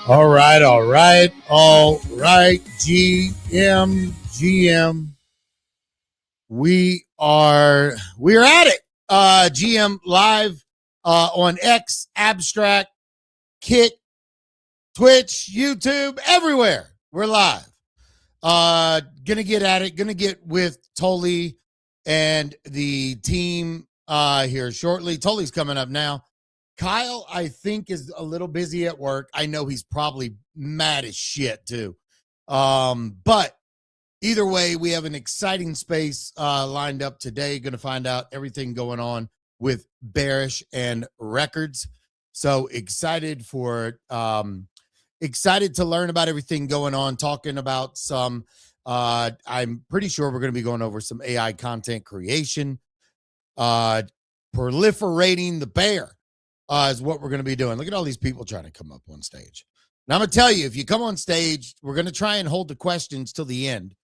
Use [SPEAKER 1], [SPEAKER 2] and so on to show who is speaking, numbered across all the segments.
[SPEAKER 1] All right. GM. We are at it. GM live on X, Abstract, Kit, Twitch, YouTube, everywhere. We're live. Gonna get at it. Gonna get with Tully and the team here shortly. Tully's coming up now. Kyle, I think, is a little busy at work. I know he's probably mad as shit too. But either way, we have an exciting space lined up today. Going to find out everything going on with Bearish and Records. So excited for excited to learn about everything going on, talking about some, I'm pretty sure we're going to be going over some AI content creation, proliferating the bear is what we're going to be doing. Look at all these people trying to come up on stage. Now, I'm going to tell you, if you come on stage, we're going to try and hold the questions till the end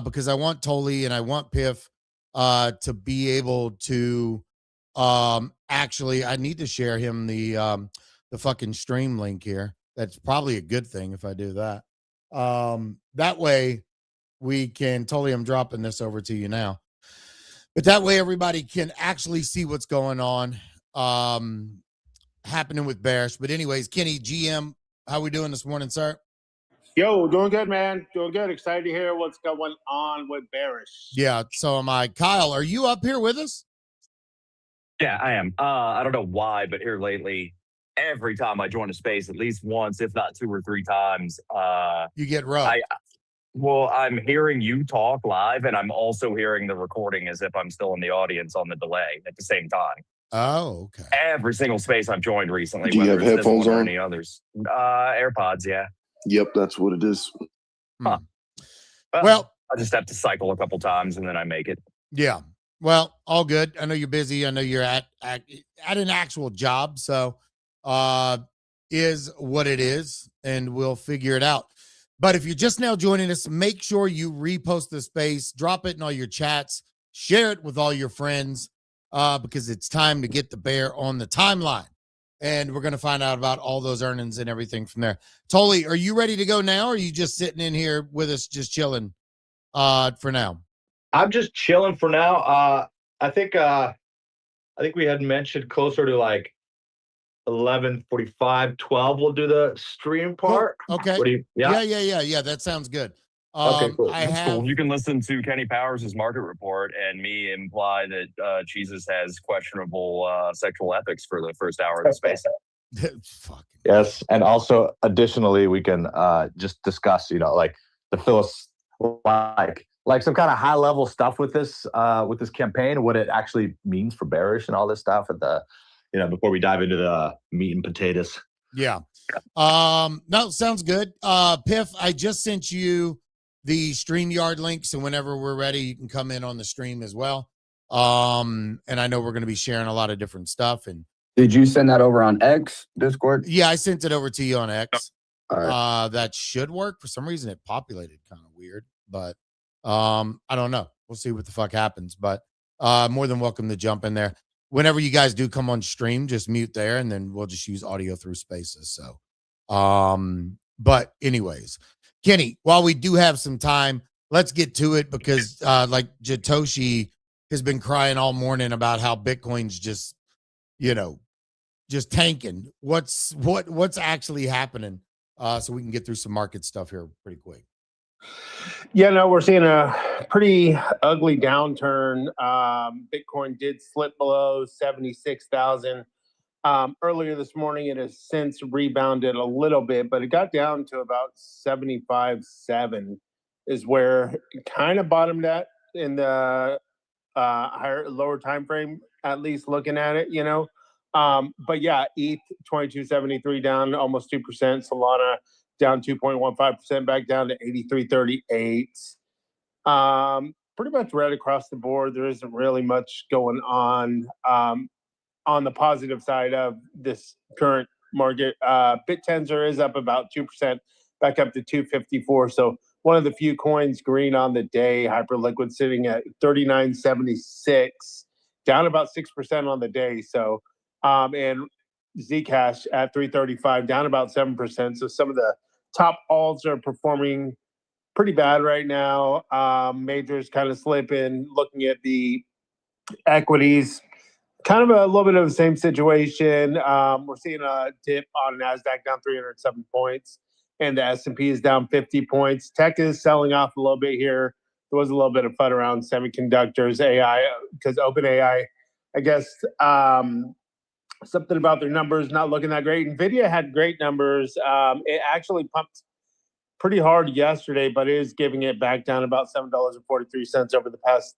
[SPEAKER 1] because I want Tolly and I want Piff to be able to actually, I need to share him the fucking stream link here. That's probably a good thing if I do that. That way we can, Tolly, I'm dropping this over to you now. But that way everybody can actually see what's going on happening with Bearish. But anyways, Kenny, GM, how we doing this morning, sir?
[SPEAKER 2] Yo, doing good, man. Doing good. Excited to hear what's going on with Bearish.
[SPEAKER 1] Yeah, so am I. Kyle, are you up here with us?
[SPEAKER 3] Yeah, I am. I don't know why, but here lately, every time I join a space, at least once, if not 2 or 3 times,
[SPEAKER 1] you get rubbed.
[SPEAKER 3] Well, I'm hearing you talk live, and I'm also hearing the recording as if I'm still in the audience on the delay at the same time.
[SPEAKER 1] Oh, okay.
[SPEAKER 3] Every single space I've joined recently,
[SPEAKER 4] Do you have headphones on?
[SPEAKER 3] Or any others. AirPods, yeah.
[SPEAKER 4] Yep, that's what it is.
[SPEAKER 3] Huh. Well, I just have to cycle a couple times, and then I make it.
[SPEAKER 1] Yeah. Well, all good. I know you're busy. I know you're at an actual job, so is what it is, and we'll figure it out. But if you're just now joining us, make sure you repost the space, drop it in all your chats, share it with all your friends, because it's time to get the bear on the timeline. And we're going to find out about all those earnings and everything from there. Tolly, are you ready to go now, or are you just sitting in here with us just chilling for now?
[SPEAKER 5] I'm just chilling for now. I think we had mentioned closer to like 11:45, 12. We'll do the stream part.
[SPEAKER 1] Cool. Okay.
[SPEAKER 5] What do you,
[SPEAKER 1] Yeah. That sounds good.
[SPEAKER 5] Okay, cool.
[SPEAKER 3] Cool. You can listen to Kenny Powers' market report and me imply that Jesus has questionable sexual ethics for the first hour of the space.
[SPEAKER 5] Yes, and also additionally, we can just discuss, like the like some kind of high level stuff with this campaign, what it actually means for Bearish and all this stuff, at the before we dive into the meat and potatoes.
[SPEAKER 1] Yeah. No, sounds good. Piff, I just sent you the StreamYard link, so whenever we're ready, you can come in on the stream as well. And I know we're going to be sharing a lot of different stuff. And
[SPEAKER 6] did you send that over on X, Discord?
[SPEAKER 1] Yeah, I sent it over to you on X.
[SPEAKER 6] All right.
[SPEAKER 1] That should work. For some reason, it populated kind of weird, but I don't know. We'll see what the fuck happens. But more than welcome to jump in there. Whenever you guys do come on stream, just mute there, and then we'll just use audio through spaces. So, but anyways, Kenny, while we do have some time, let's get to it, because like Jatoshi has been crying all morning about how Bitcoin's just tanking. What's actually happening? So we can get through some market stuff here pretty quick.
[SPEAKER 2] Yeah, no, we're seeing a pretty ugly downturn. Bitcoin did slip below 76,000 earlier this morning. It has since rebounded a little bit, but it got down to about 75.7 is where it kind of bottomed at in the lower time frame, at least looking at it, But yeah, ETH 2273 down almost 2%. Solana down 2.15%, back down to 83.38. Pretty much right across the board. There isn't really much going on the positive side of this current market. BitTensor is up about 2%, back up to 254. So one of the few coins green on the day. Hyperliquid sitting at 39.76, down about 6% on the day. So and Zcash at 335, down about 7%. So some of the top alts are performing pretty bad right now. Majors kind of slipping. Looking at the equities, kind of a little bit of the same situation. We're seeing a dip on NASDAQ, down 307 points, and the S&P is down 50 points. Tech is selling off a little bit here. There was a little bit of FUD around semiconductors, AI, because OpenAI, I guess, something about their numbers not looking that great. NVIDIA had great numbers. It actually pumped pretty hard yesterday, but it is giving it back down about $7.43 over the past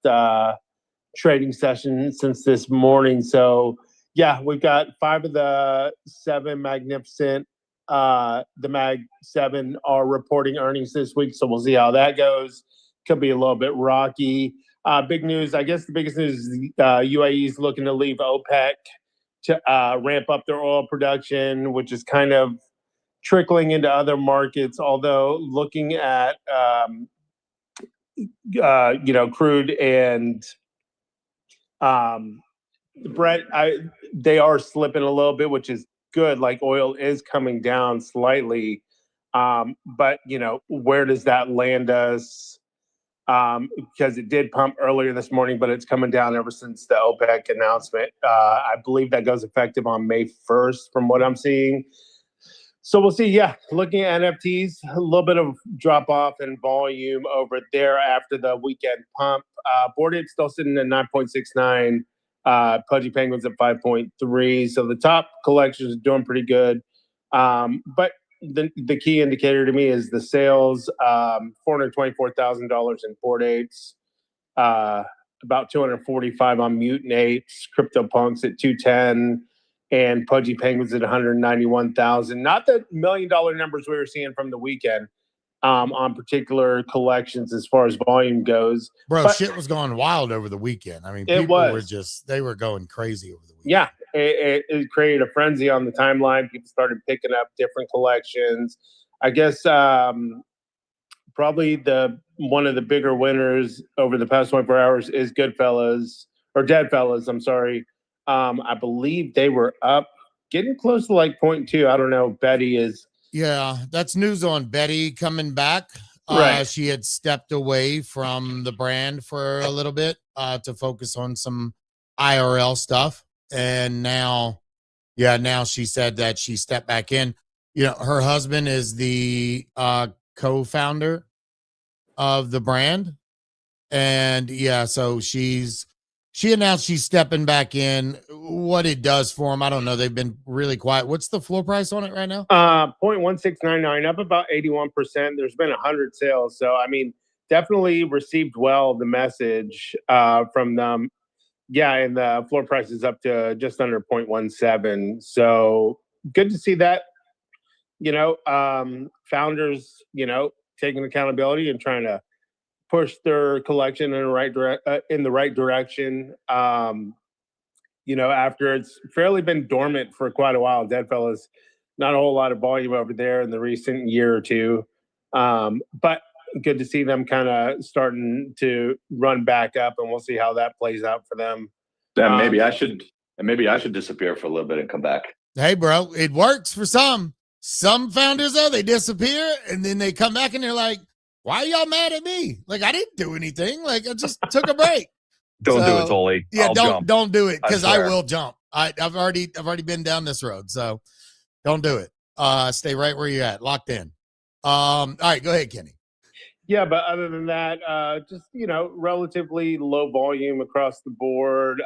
[SPEAKER 2] trading session since this morning. So yeah, we've got 5 of the 7 magnificent the Mag 7 are reporting earnings this week, so we'll see how that goes. Could be a little bit rocky. Big news, I guess the biggest news is UAE is looking to leave OPEC to ramp up their oil production, which is kind of trickling into other markets, although looking at crude and Brent, they are slipping a little bit, which is good. Like oil is coming down slightly, but where does that land us? Because it did pump earlier this morning, but it's coming down ever since the OPEC announcement. I believe that goes effective on May 1st, from what I'm seeing. So we'll see. Yeah, looking at NFTs, a little bit of drop off in volume over there after the weekend pump. Boarded still sitting at 9.69. Pudgy Penguins at 5.3. So the top collections are doing pretty good. But the key indicator to me is the sales. $424,000 in Bored Apes. About 245 on Mutant Apes. CryptoPunks at 210. And Pudgy Penguins at 191,000. Not the $1 million numbers we were seeing from the weekend on particular collections as far as volume goes.
[SPEAKER 1] Bro, shit was going wild over the weekend. I mean, people were they were going crazy over the weekend.
[SPEAKER 2] Yeah, it created a frenzy on the timeline. People started picking up different collections. I guess probably one of the bigger winners over the past 24 hours is Goodfellas, or Deadfellas, I'm sorry. I believe they were up, getting close to like 0.2. I don't know. Betty is.
[SPEAKER 1] Yeah, that's news on Betty coming back.
[SPEAKER 2] Right.
[SPEAKER 1] She had stepped away from the brand for a little bit to focus on some IRL stuff. And now she said that she stepped back in. Her husband is the co-founder of the brand. And so she announced she's stepping back in. What it does for them, I don't know. They've been really quiet. What's the floor price on it right now?
[SPEAKER 2] 0.1699, up about 81%. There's been 100 sales. So, I mean, definitely received well the message from them. Yeah, and the floor price is up to just under 0.17. So good to see that, founders, taking accountability and trying to push their collection in the right direction. After it's fairly been dormant for quite a while. Deadfellas, not a whole lot of volume over there in the recent year or two. But good to see them kind of starting to run back up, and we'll see how that plays out for them.
[SPEAKER 5] And maybe I should disappear for a little bit and come back.
[SPEAKER 1] Hey, bro, it works for some. Some founders, though, they disappear and then they come back and they're like, why are y'all mad at me? Like, I didn't do anything. Like, I just took a break.
[SPEAKER 3] Don't do it, Tolly.
[SPEAKER 1] Yeah, don't do it, because I will jump. I've already been down this road, so don't do it. Stay right where you're at, locked in. All right, go ahead, Kenny.
[SPEAKER 2] Yeah, but other than that, just relatively low volume across the board.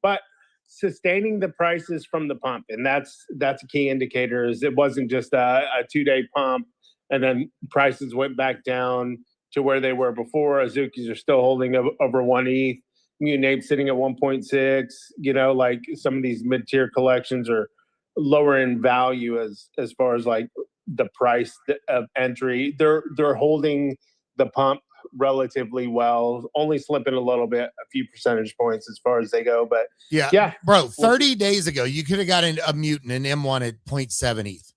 [SPEAKER 2] But sustaining the prices from the pump, and that's a key indicator. Is it wasn't just a 2-day pump and then prices went back down to where they were before. Azukis are still holding over 1 ETH. Mutant Ape sitting at 1.6. Like some of these mid-tier collections are lower in value as far as like the price of entry. They're holding the pump relatively well, only slipping a little bit, a few percentage points as far as they go. But yeah,
[SPEAKER 1] bro, 30 days ago, you could have gotten a Mutant and M1 at 0.7 ETH.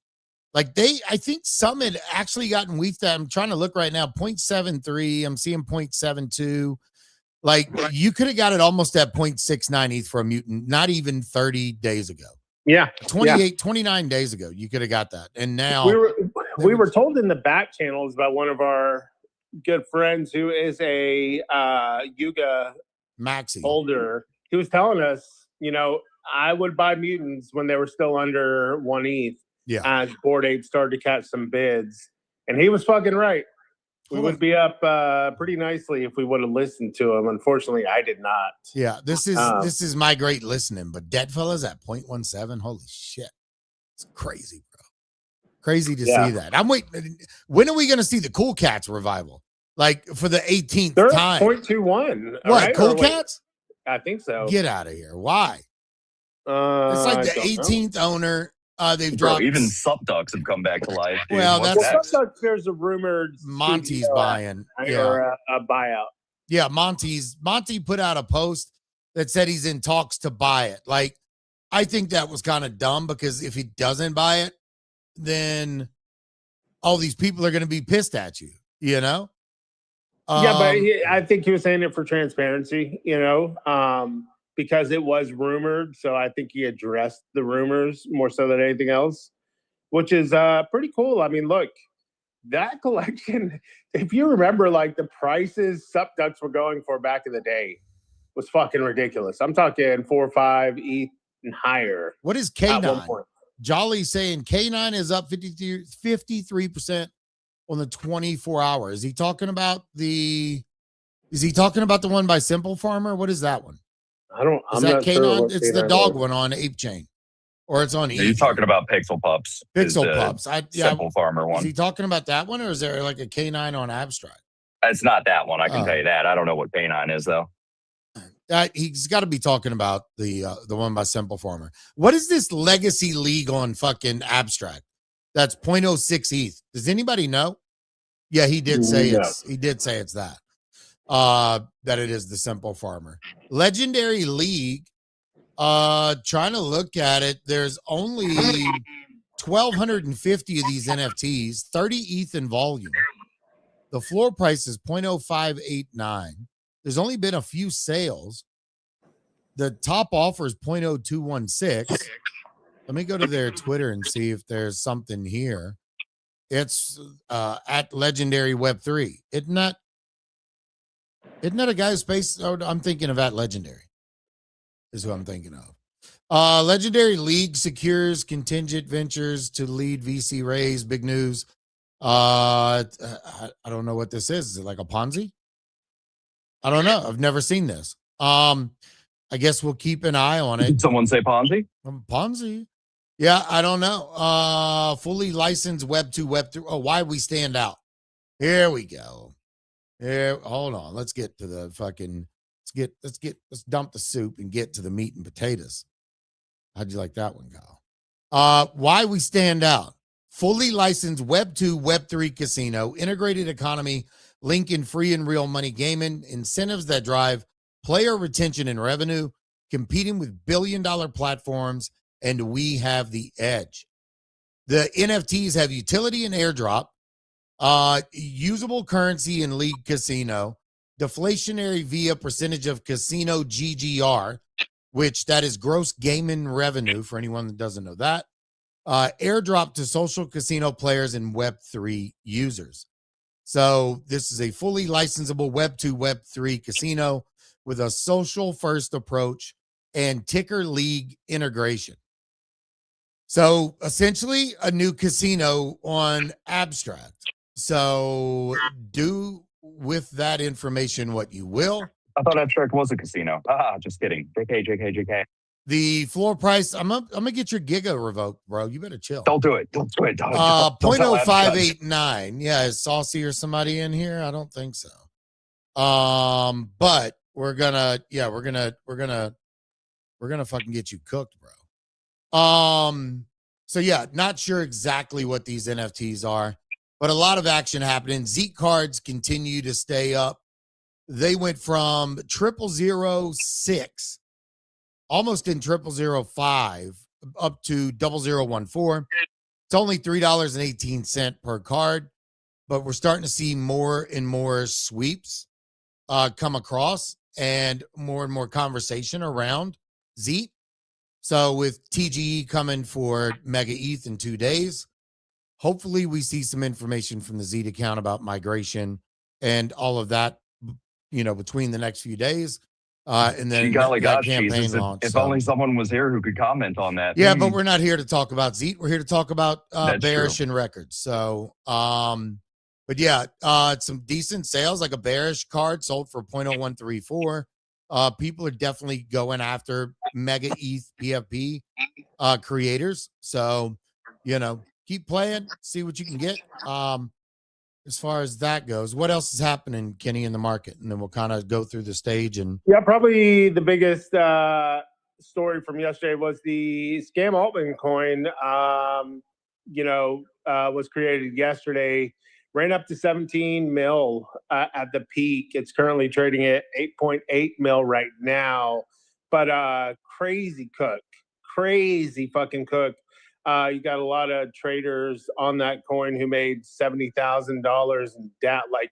[SPEAKER 1] Like I think some had actually gotten weaved at. I'm trying to look right now, 0.73. I'm seeing 0.72. Like you could have got it almost at 0.69 ETH for a Mutant, not even 30 days ago.
[SPEAKER 2] Yeah.
[SPEAKER 1] 29 days ago, you could have got that. And now
[SPEAKER 2] we were told in the back channels by one of our good friends who is a Yuga
[SPEAKER 1] Maxi
[SPEAKER 2] holder. He was telling us, I would buy Mutants when they were still under 1 ETH.
[SPEAKER 1] Yeah.
[SPEAKER 2] As Bored Ape started to catch some bids. And he was fucking right. We would be up pretty nicely if we would have listened to him. Unfortunately, I did not.
[SPEAKER 1] Yeah, this is my great listening. But Deadfellas at 0.17, holy shit. It's crazy, bro. Crazy to see that. I'm waiting. When are we going to see the Cool Cats revival? Like for the 18th
[SPEAKER 2] They're
[SPEAKER 1] time.
[SPEAKER 2] 0.21.
[SPEAKER 1] What,
[SPEAKER 2] right?
[SPEAKER 1] Cool Cats?
[SPEAKER 2] I think so.
[SPEAKER 1] Get out of here. Why? It's like the 18th owner. They've
[SPEAKER 3] Bro,
[SPEAKER 1] dropped.
[SPEAKER 3] even subducts have come back to life. Dude.
[SPEAKER 1] Well,
[SPEAKER 3] What's
[SPEAKER 1] that's
[SPEAKER 3] next?
[SPEAKER 2] There's a rumored
[SPEAKER 1] Monty's
[SPEAKER 2] CEO
[SPEAKER 1] buying. Yeah.
[SPEAKER 2] or a buyout.
[SPEAKER 1] Yeah, Monty put out a post that said he's in talks to buy it. Like, I think that was kind of dumb because if he doesn't buy it, then all these people are going to be pissed at you, you know?
[SPEAKER 2] Yeah, but I think he was saying it for transparency, because it was rumored. So I think he addressed the rumors more so than anything else, which is pretty cool. I mean, look, that collection, if you remember, like the prices subducts were going for back in the day was fucking ridiculous. I'm talking 4 or 5 ETH and higher.
[SPEAKER 1] What is K9? Jolly saying K9 is up 53% on the 24 hours. Is he talking about the one by Simple Farmer? What is that one?
[SPEAKER 2] I'm
[SPEAKER 1] that
[SPEAKER 2] not
[SPEAKER 1] K9?
[SPEAKER 2] sure.
[SPEAKER 1] It's the dog one on Ape Chain. Or it's on
[SPEAKER 3] You're talking about Pixel Pups.
[SPEAKER 1] Pixel Pups.
[SPEAKER 3] Simple Farmer one.
[SPEAKER 1] Is he talking about that one, or is there like a K9 on Abstract?
[SPEAKER 3] It's not that one. I can tell you that. I don't know what K9 is though.
[SPEAKER 1] He's got to be talking about the one by Simple Farmer. What is this Legacy League on fucking Abstract? That's 0.06 ETH. Does anybody know? Yeah, he did say it's that. That it is the Simple Farmer. Legendary League. Trying to look at it, there's only 1,250 of these NFTs, 30 ETH in volume. The floor price is 0.0589. There's only been a few sales. The top offer is 0.0216. Let me go to their Twitter and see if there's something here. It's at Legendary Web3. Isn't that a guy's space? Oh, I'm thinking of at Legendary. Is who I'm thinking of. Legendary League secures contingent ventures to lead VC raise. Big news. I don't know what this is. Is it like a Ponzi? I don't know. I've never seen this. I guess we'll keep an eye on it.
[SPEAKER 3] Did someone say Ponzi?
[SPEAKER 1] Ponzi. Yeah, I don't know. Fully licensed Web 2, Web 3. Oh, why we stand out? Here we go. Here, hold on. Let's get to the fucking. Let's dump the soup and get to the meat and potatoes. How'd you like that one, Kyle? Why we stand out. Fully licensed Web 2, Web 3 casino, integrated economy, linking free and real money gaming, incentives that drive player retention and revenue, competing with billion-dollar platforms, and we have the edge. The NFTs have utility and airdrop, usable currency in League Casino, deflationary via percentage of casino GGR, which that is gross gaming revenue for anyone that doesn't know that. Airdrop to social casino players and Web3 users. So this is a fully licensable Web 2, Web 3 casino with a social first approach and ticker league integration. So essentially a new casino on Abstract. So do with that information what you will.
[SPEAKER 3] I thought Abstract was a casino. Just kidding. JK.
[SPEAKER 1] The floor price, I'm gonna get your Giga revoked, bro. You better chill.
[SPEAKER 3] Don't do it. Don't do it. Don't
[SPEAKER 1] 0.0589. Yeah, is Saucy or somebody in here? I don't think so. But we're gonna fucking get you cooked, bro. So yeah, not sure exactly what these NFTs are, but a lot of action happening. Zeke cards continue to stay up. They went from 0006, almost in 0005, up to 0014. It's only $3.18 per card, but we're starting to see more and more sweeps come across and more conversation around Zeke. So with TGE coming for Mega ETH in 2 days, hopefully we see some information from the Zeke account about migration and all of that, between the next few days. And then
[SPEAKER 3] golly gosh,
[SPEAKER 1] campaign
[SPEAKER 3] Jesus,
[SPEAKER 1] launch.
[SPEAKER 3] if only someone was here who could comment on that.
[SPEAKER 1] Yeah, but we're not here to talk about Zeke. We're here to talk about Bearish
[SPEAKER 3] true.
[SPEAKER 1] and records. So, but yeah, some decent sales, like a Bearish card sold for 0.0134. People are definitely going after Mega ETH PFP creators. So, keep playing, see what you can get. As far as that goes, what else is happening, Kenny, in the market? And then we'll kind of go through the stage and
[SPEAKER 2] probably the biggest story from yesterday was the scam altman coin, was created yesterday, ran up to 17 mil at the peak. It's currently trading at 8.8 mil right now, but crazy fucking cook. You got a lot of traders on that coin who made $70,000 in debt, like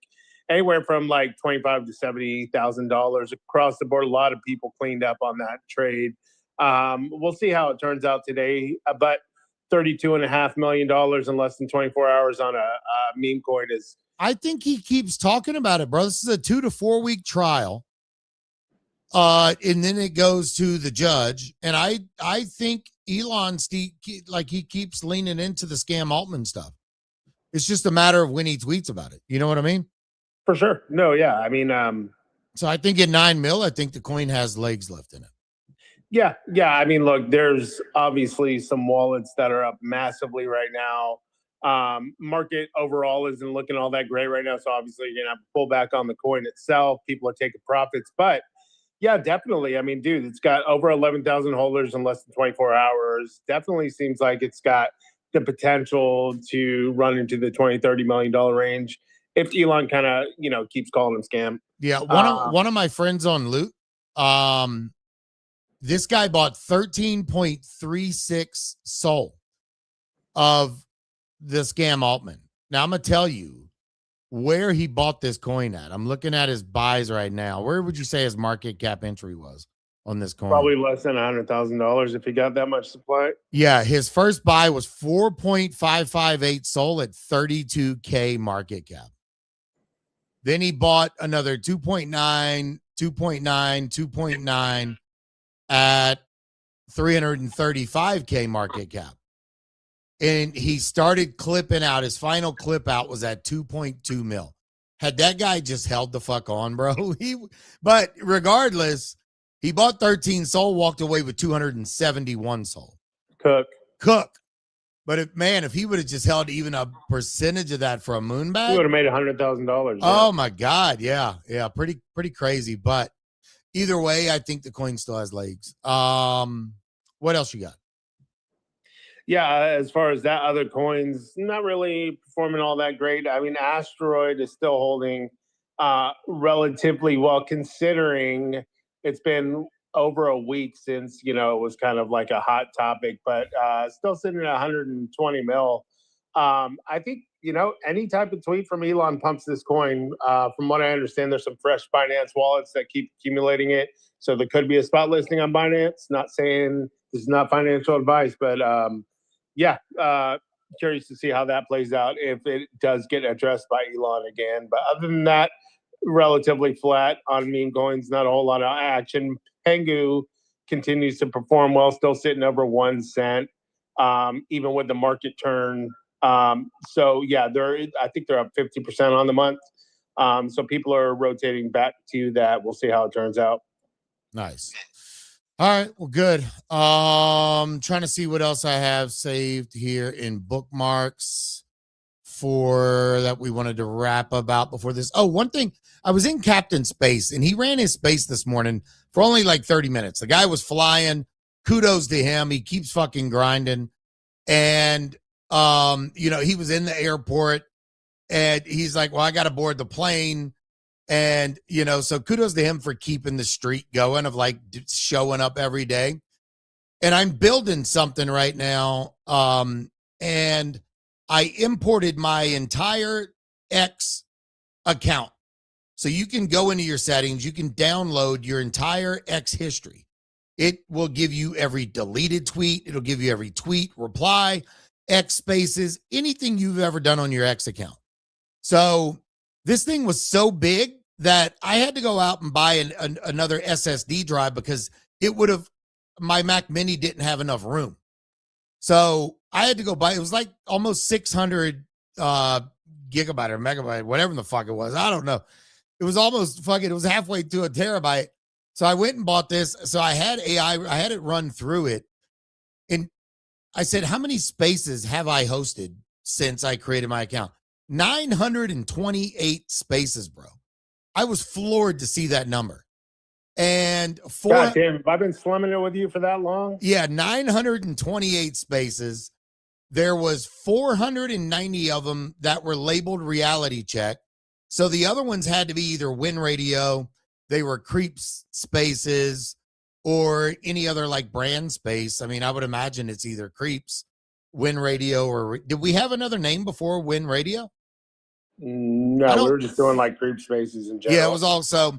[SPEAKER 2] anywhere from like $25,000 to $70,000 across the board. A lot of people cleaned up on that trade. We'll see how it turns out today, but $32.5 million in less than 24 hours on a meme coin is.
[SPEAKER 1] I think he keeps talking about it, bro. This is a 2 to 4 week trial. And then it goes to the judge. And I think Elon, like he keeps leaning into the scam Altman stuff. It's just a matter of when he tweets about it. You know what I mean?
[SPEAKER 2] For sure. No, yeah. I mean,
[SPEAKER 1] so I think at 9 mil, I think the coin has legs left in it.
[SPEAKER 2] Yeah. I mean, look, there's obviously some wallets that are up massively right now. Market overall isn't looking all that great right now. So obviously you're gonna have to pull back on the coin itself. People are taking profits, but yeah, definitely. I mean, dude, it's got over 11,000 holders in less than 24 hours. Definitely seems like it's got the potential to run into the $20-30 million range if Elon kind of, keeps calling him scam.
[SPEAKER 1] Yeah. One of my friends on Loot, this guy bought 13.36 SOL of the scam Altman. Now I'm going to tell you where he bought this coin at. I'm looking at his buys right now. Where would you say his market cap entry was on this coin?
[SPEAKER 2] Probably less than $100,000 if he got that much supply.
[SPEAKER 1] Yeah, his first buy was 4.558 SOL at 32K market cap. Then he bought another 2.9 at 335K market cap. And he started clipping out. His final clip out was at 2.2 mil. Had that guy just held the fuck on, bro. But regardless, he bought 13 SOL, walked away with 271 SOL. Cook. But if he would have just held even a percentage of that for a moon bag,
[SPEAKER 2] he would have made $100,000.
[SPEAKER 1] Oh my God. Yeah. Pretty crazy. But either way, I think the coin still has legs. What else you got?
[SPEAKER 2] Yeah, as far as that, other coins, not really performing all that great. I mean, Asteroid is still holding relatively well, considering it's been over a week since, it was kind of like a hot topic, but still sitting at 120 mil. I think, any type of tweet from Elon pumps this coin. From what I understand, there's some fresh Binance wallets that keep accumulating it. So there could be a spot listing on Binance. Not saying this is not financial advice, but curious to see how that plays out if it does get addressed by Elon again. But other than that, relatively flat on meme coins, not a whole lot of action. Pengu continues to perform well, still sitting over 1 cent, even with the market turn. I think they're up 50% on the month. So people are rotating back to that. We'll see how it turns out.
[SPEAKER 1] Nice. All right. Well, good. Trying to see what else I have saved here in bookmarks for that we wanted to wrap about before this. Oh, one thing. I was in Captain Space and he ran his space this morning for only like 30 minutes. The guy was flying. Kudos to him. He keeps fucking grinding. And, he was in the airport and he's like, well, I got to board the plane. And, so kudos to him for keeping the streak going of like showing up every day. And I'm building something right now. And I imported my entire X account. So you can go into your settings. You can download your entire X history. It will give you every deleted tweet. It'll give you every tweet, reply, X spaces, anything you've ever done on your X account. So this thing was so big that I had to go out and buy another SSD drive because my Mac Mini didn't have enough room. So I had to go buy, it was like almost 600 gigabyte or megabyte, whatever the fuck it was. I don't know. It was almost it was halfway to a terabyte. So I went and bought this. So I had I had it run through it. And I said, how many spaces have I hosted since I created my account? 928 spaces, bro. I was floored to see that number. And
[SPEAKER 2] God damn, have I been slumming it with you for that long?
[SPEAKER 1] Yeah, 928 spaces. There was 490 of them that were labeled reality check. So the other ones had to be either Win Radio, they were creeps spaces, or any other like brand space. I mean, I would imagine it's either creeps, Win Radio, or did we have another name before Win Radio?
[SPEAKER 2] No, we were just doing like creep spaces in general.
[SPEAKER 1] Yeah, it was also,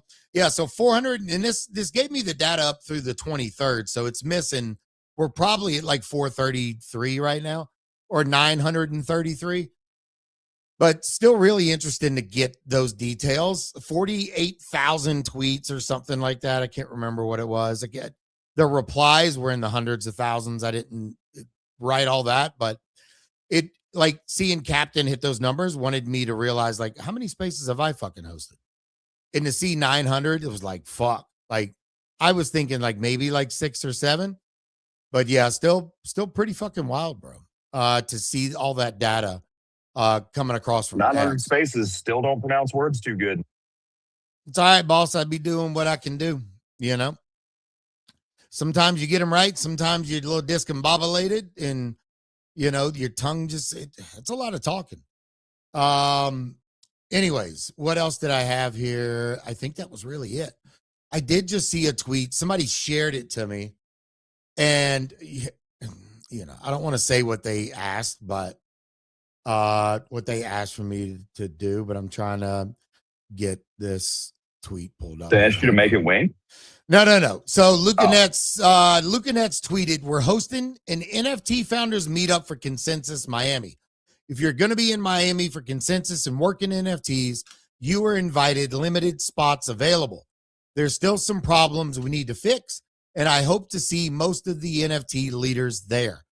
[SPEAKER 1] so 400, and this gave me the data up through the 23rd, so it's missing. We're probably at like 433 right now, or 933, but still really interesting to get those details. 48,000 tweets or something like that. I can't remember what it was. Again, the replies were in the hundreds of thousands. I didn't write all that, but it, like, seeing Captain hit those numbers wanted me to realize, like, how many spaces have I fucking hosted? And to see 900, it was like, fuck. Like, I was thinking like maybe like 6 or 7, but yeah, still pretty fucking wild, bro. To see all that data coming across from
[SPEAKER 3] 900 spaces, still don't pronounce words too good.
[SPEAKER 1] It's all right, boss. I'd be doing what I can do, you know? Sometimes you get them right. Sometimes you're a little discombobulated, and you know, your tongue just, it's a lot of talking. Anyways, what else did I have here? I think that was really it. I did just see a tweet. Somebody shared it to me, and you know, I don't want to say what they asked, but what they asked for me to do, but I'm trying to get this tweet pulled up.
[SPEAKER 3] They asked you to make it Wayne?
[SPEAKER 1] No. So Luca Nets tweeted, "We're hosting an NFT founders meetup for Consensus Miami. If you're going to be in Miami for Consensus and working NFTs, you are invited. Limited spots available. There's still some problems we need to fix, and I hope to see most of the NFT leaders there."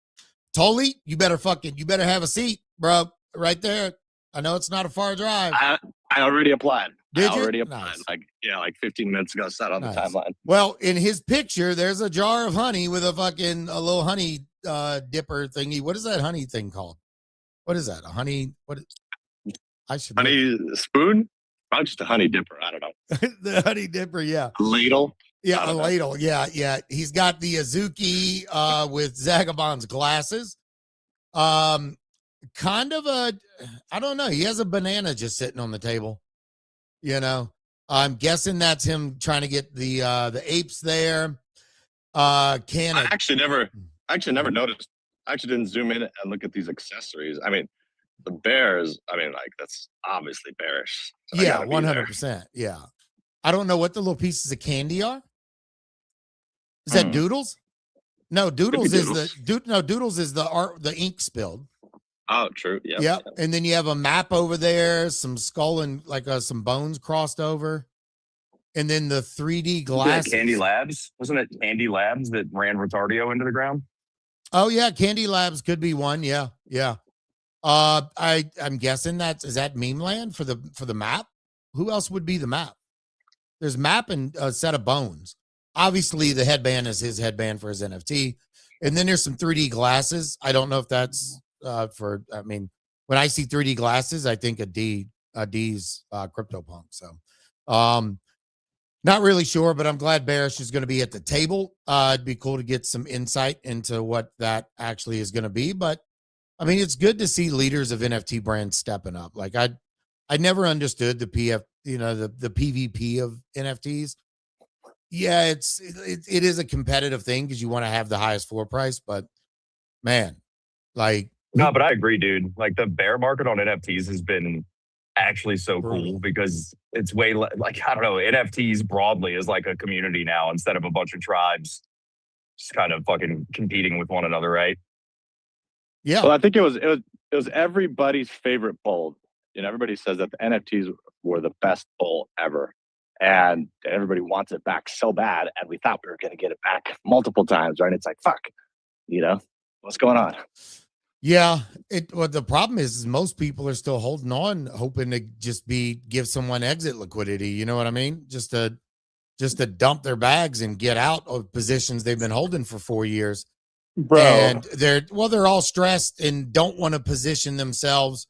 [SPEAKER 1] Tolly, you better have a seat, bro, right there. I know it's not a far drive.
[SPEAKER 7] I already applied.
[SPEAKER 1] Did
[SPEAKER 7] I
[SPEAKER 1] you?
[SPEAKER 7] already applied.
[SPEAKER 1] Nice.
[SPEAKER 7] Like 15 minutes ago, set on the timeline.
[SPEAKER 1] Well, in his picture, there's a jar of honey with a little honey dipper thingy. What is that honey thing called? What is that? A honey?
[SPEAKER 7] Honey spoon? Probably just a honey dipper. I don't know.
[SPEAKER 1] The honey dipper, yeah.
[SPEAKER 7] A ladle?
[SPEAKER 1] Yeah, a ladle. Yeah. He's got the Azuki with Zagabond's glasses. Kind of I don't know. He has a banana just sitting on the table. You know, I'm guessing that's him trying to get the apes there. I
[SPEAKER 7] actually never noticed. I actually didn't zoom in and look at these accessories. I mean, the bears, that's obviously bearish. So
[SPEAKER 1] yeah, 100%. Yeah. I don't know what the little pieces of candy are. Is that Doodles? No, Doodles is Doodles is the ink spilled.
[SPEAKER 7] Oh, true. Yeah.
[SPEAKER 1] Yep. And then you have a map over there, some skull and like some bones crossed over. And then the 3D glasses.
[SPEAKER 3] Candy Labs? Wasn't it Candy Labs that ran Retardio into the ground?
[SPEAKER 1] Oh yeah, Candy Labs could be one. Yeah. I'm guessing is that Meme Land for the map? Who else would be the map? There's map and a set of bones. Obviously, the headband is his headband for his NFT. And then there's some 3D glasses. I don't know if that's when I see 3D glasses, I think a D's CryptoPunk. So not really sure, but I'm glad Bearish is going to be at the table. It'd be cool to get some insight into what that actually is going to be. But I mean, it's good to see leaders of NFT brands stepping up. Like I never understood the the PvP of NFTs. Yeah, it is a competitive thing because you want to have the highest floor price, but man, like.
[SPEAKER 3] No, but I agree, dude. Like the bear market on NFTs has been actually so cool because it's way like, I don't know, NFTs broadly is like a community now instead of a bunch of tribes just kind of fucking competing with one another, right?
[SPEAKER 1] Yeah.
[SPEAKER 7] Well, I think it was everybody's favorite poll. You know, everybody says that the NFTs were the best poll ever. And everybody wants it back so bad. And we thought we were going to get it back multiple times, right? It's like, fuck, what's going on?
[SPEAKER 1] Yeah. The problem is most people are still holding on, hoping to just give someone exit liquidity. You know what I mean? Just to dump their bags and get out of positions they've been holding for 4 years.
[SPEAKER 2] Bro.
[SPEAKER 1] And they're all stressed and don't want to position themselves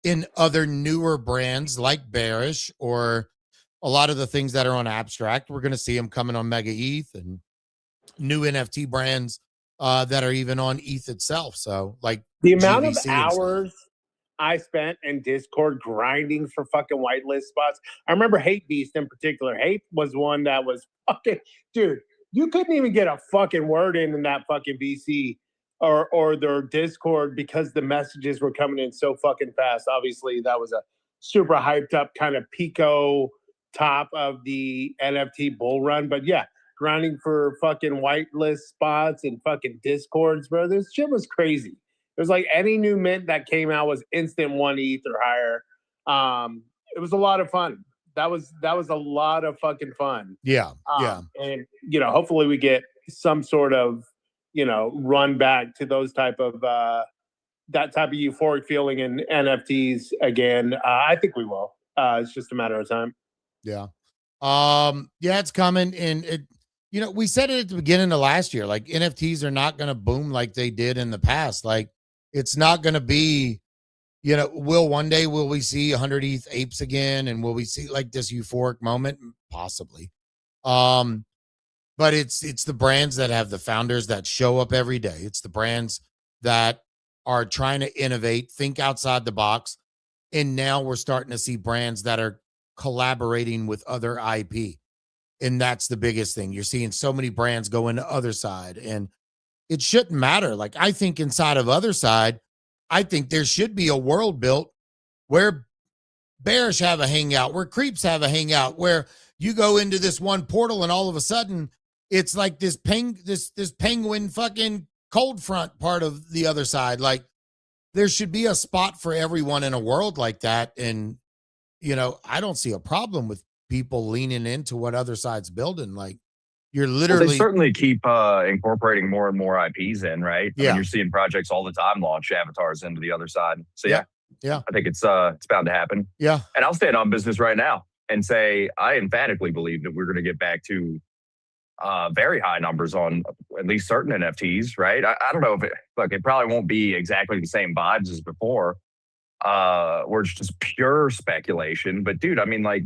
[SPEAKER 1] in other newer brands like Bearish or a lot of the things that are on Abstract, we're going to see them coming on Mega ETH and new NFT brands that are even on ETH itself. So like
[SPEAKER 2] the amount of
[SPEAKER 1] GVC and stuff.
[SPEAKER 2] hours I spent in Discord grinding for fucking whitelist spots. I remember Hate Beast in particular. Hate was one that was fucking, dude, you couldn't even get a fucking word in that fucking VC or their Discord because the messages were coming in so fucking fast. Obviously, that was a super hyped up kind of Pico top of the NFT bull run. But yeah, grinding for fucking whitelist spots and fucking Discords, bro. This shit was crazy. It was like any new mint that came out was instant 1 ETH or higher. It was a lot of fun. That was a lot of fucking fun.
[SPEAKER 1] Yeah. Yeah.
[SPEAKER 2] And hopefully we get some sort of, run back to those type of that type of euphoric feeling in NFTs again. I think we will. It's just a matter of time.
[SPEAKER 1] Yeah. Yeah, it's coming. And we said it at the beginning of last year, like NFTs are not going to boom like they did in the past. Like it's not going to be, one day will we see 100 ETH apes again? And will we see like this euphoric moment? Possibly. But it's the brands that have the founders that show up every day. It's the brands that are trying to innovate, think outside the box. And now we're starting to see brands that are collaborating with other IP. And that's the biggest thing. You're seeing so many brands go into other side, and it shouldn't matter. Like I think inside of other side, I think there should be a world built where Bearish have a hangout, where Creeps have a hangout, where you go into this one portal and all of a sudden it's like this penguin fucking cold front part of the other side. Like there should be a spot for everyone in a world like that. And, I don't see a problem with people leaning into what other side's building. Like you're literally.
[SPEAKER 3] They certainly keep incorporating more and more IPs in, right?
[SPEAKER 1] Yeah.
[SPEAKER 3] I mean, you're seeing projects all the time launch avatars into the other side. So yeah. I think it's bound to happen.
[SPEAKER 1] Yeah.
[SPEAKER 3] And I'll stand on business right now and say I emphatically believe that we're going to get back to very high numbers on at least certain NFTs, right? I don't know if it probably won't be exactly the same vibes as before. Where it's just pure speculation. But dude, I mean, like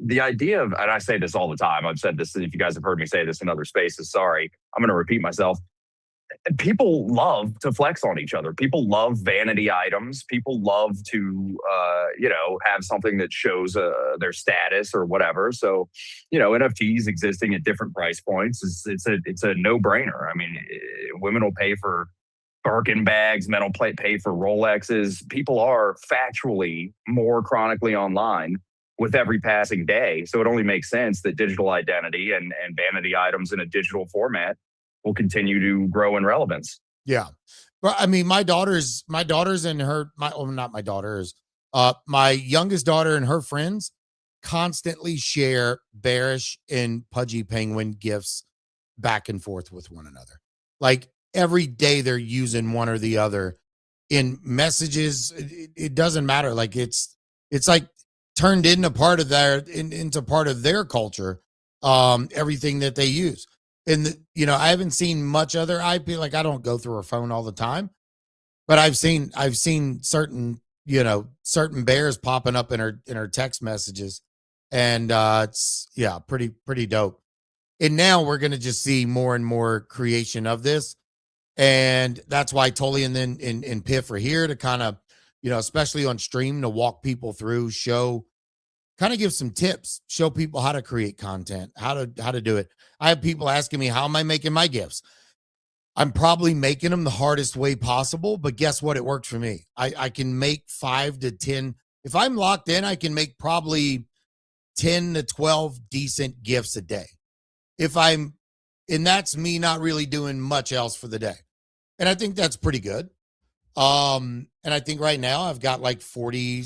[SPEAKER 3] the idea of, and I say this all the time, I've said this, if you guys have heard me say this in other spaces, sorry, I'm going to repeat myself. People love to flex on each other. People love vanity items. People love to, have something that shows their status or whatever. So, NFTs existing at different price points it's a no brainer. I mean, women will pay for Birkin bags, men will pay for Rolexes. People are factually more chronically online with every passing day. So it only makes sense that digital identity and vanity items in a digital format will continue to grow in relevance.
[SPEAKER 1] Yeah. But I mean, my daughters and not my daughters, my youngest daughter and her friends constantly share Bearish and Pudgy Penguin gifts back and forth with one another. Like every day they're using one or the other in messages. It doesn't matter. Like it's like turned into part of into part of their culture. Everything that they use. And I haven't seen much other IP. Like I don't go through her phone all the time, but I've seen certain bears popping up in her text messages, and it's pretty dope. And now we're gonna just see more and more creation of this, and that's why Tully and then and Piff are here to kind of especially on stream to walk people through, kind of give some tips, show people how to create content, how to do it. I have people asking me, how am I making my gifts? I'm probably making them the hardest way possible, but guess what? It worked for me. I can make 5 to 10. If I'm locked in, I can make probably 10 to 12 decent gifts a day. And that's me not really doing much else for the day. And I think that's pretty good. And I think right now I've got like 40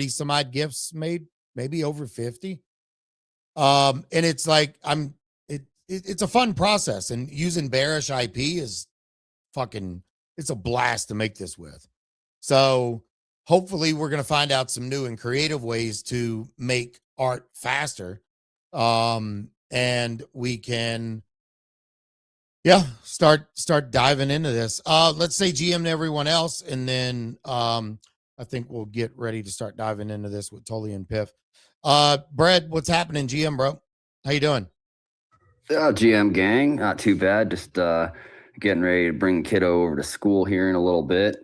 [SPEAKER 1] some odd gifts made, maybe over 50. And it's like it's a fun process, and using Bearish IP is it's a blast to make this with. So hopefully we're going to find out some new and creative ways to make art faster. And we can, start diving into this. Let's say GM to everyone else. And then, I think we'll get ready to start diving into this with Tully and Piff. Brad, what's happening, GM, bro? How you doing?
[SPEAKER 6] GM gang, not too bad. Just getting ready to bring kiddo over to school here in a little bit.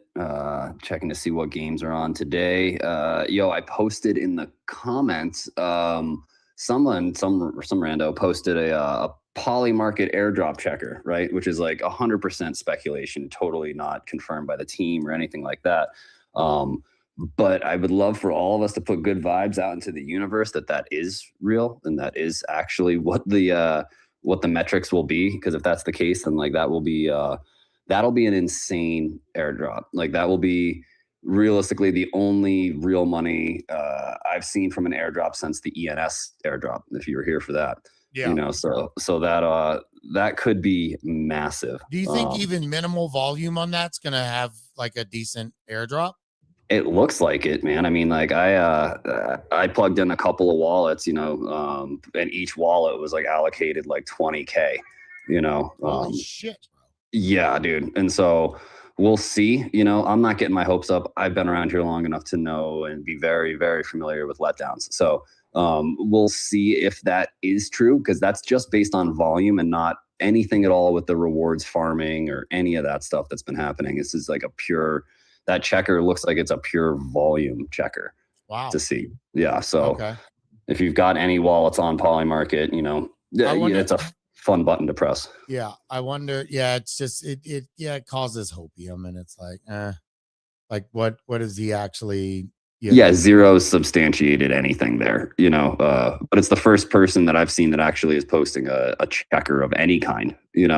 [SPEAKER 6] Checking to see what games are on today. I posted in the comments. Some rando posted a poly market airdrop checker, right? Which is like 100% speculation, totally not confirmed by the team or anything like that. But I would love for all of us to put good vibes out into the universe that is real and that is actually what the metrics will be. Because if that's the case, then like that'll be an insane airdrop. Like that will be realistically the only real money I've seen from an airdrop since the ENS airdrop. If you were here for that, so that could be massive.
[SPEAKER 1] Do you think even minimal volume on that's gonna have like a decent airdrop?
[SPEAKER 6] It looks like it, man. I mean, like I plugged in a couple of wallets, and each wallet was like allocated like 20K,
[SPEAKER 1] Holy shit, bro.
[SPEAKER 6] Yeah, dude. And so we'll see. I'm not getting my hopes up. I've been around here long enough to know and be very, very familiar with letdowns. So we'll see if that is true, because that's just based on volume and not anything at all with the rewards farming or any of that stuff that's been happening. This is like that checker looks like it's a pure volume checker.
[SPEAKER 1] Wow.
[SPEAKER 6] To see. Yeah. So if you've got any wallets on Polymarket, it's a fun button to press.
[SPEAKER 1] Yeah. I wonder. Yeah. It's just, it causes hopium, and it's like what is he actually?
[SPEAKER 6] Zero substantiated anything there, but it's the first person that I've seen that actually is posting a checker of any kind,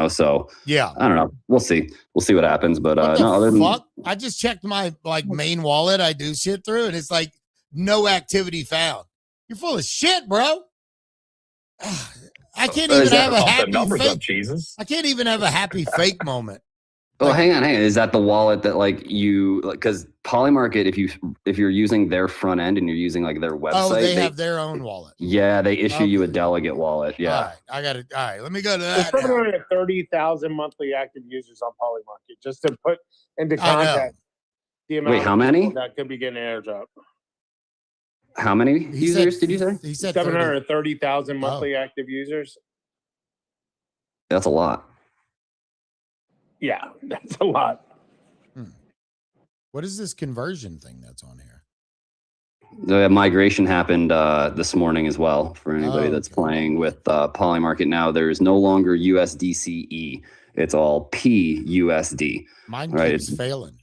[SPEAKER 6] so
[SPEAKER 1] yeah,
[SPEAKER 6] I don't know. We'll see what happens, but
[SPEAKER 1] I just checked my main wallet I do shit through, and it's like no activity found. You're full of shit, bro. I can't even have a happy fake.
[SPEAKER 3] Jesus.
[SPEAKER 1] I can't even have a happy fake moment.
[SPEAKER 6] Well, hang on. Is that the wallet that because Polymarket, if you're using their front end and you're using like their website,
[SPEAKER 1] they have their own wallet.
[SPEAKER 6] Yeah, they issue you a delegate wallet. Yeah.
[SPEAKER 1] All right, I got it. All right, let me go to that.
[SPEAKER 2] There's 730,000 monthly active users on Polymarket. Just to put into context the amount.
[SPEAKER 6] Wait, how many?
[SPEAKER 2] That could be getting an airdrop.
[SPEAKER 6] How many users did you say?
[SPEAKER 2] He said 730,000 monthly active users.
[SPEAKER 6] That's a lot.
[SPEAKER 2] Yeah, that's a lot.
[SPEAKER 1] What is this conversion thing that's on here?
[SPEAKER 6] The migration happened this morning as well for anybody that's playing with Polymarket now. There's no longer USDCE. It's all PUSD.
[SPEAKER 1] Mine keeps failing.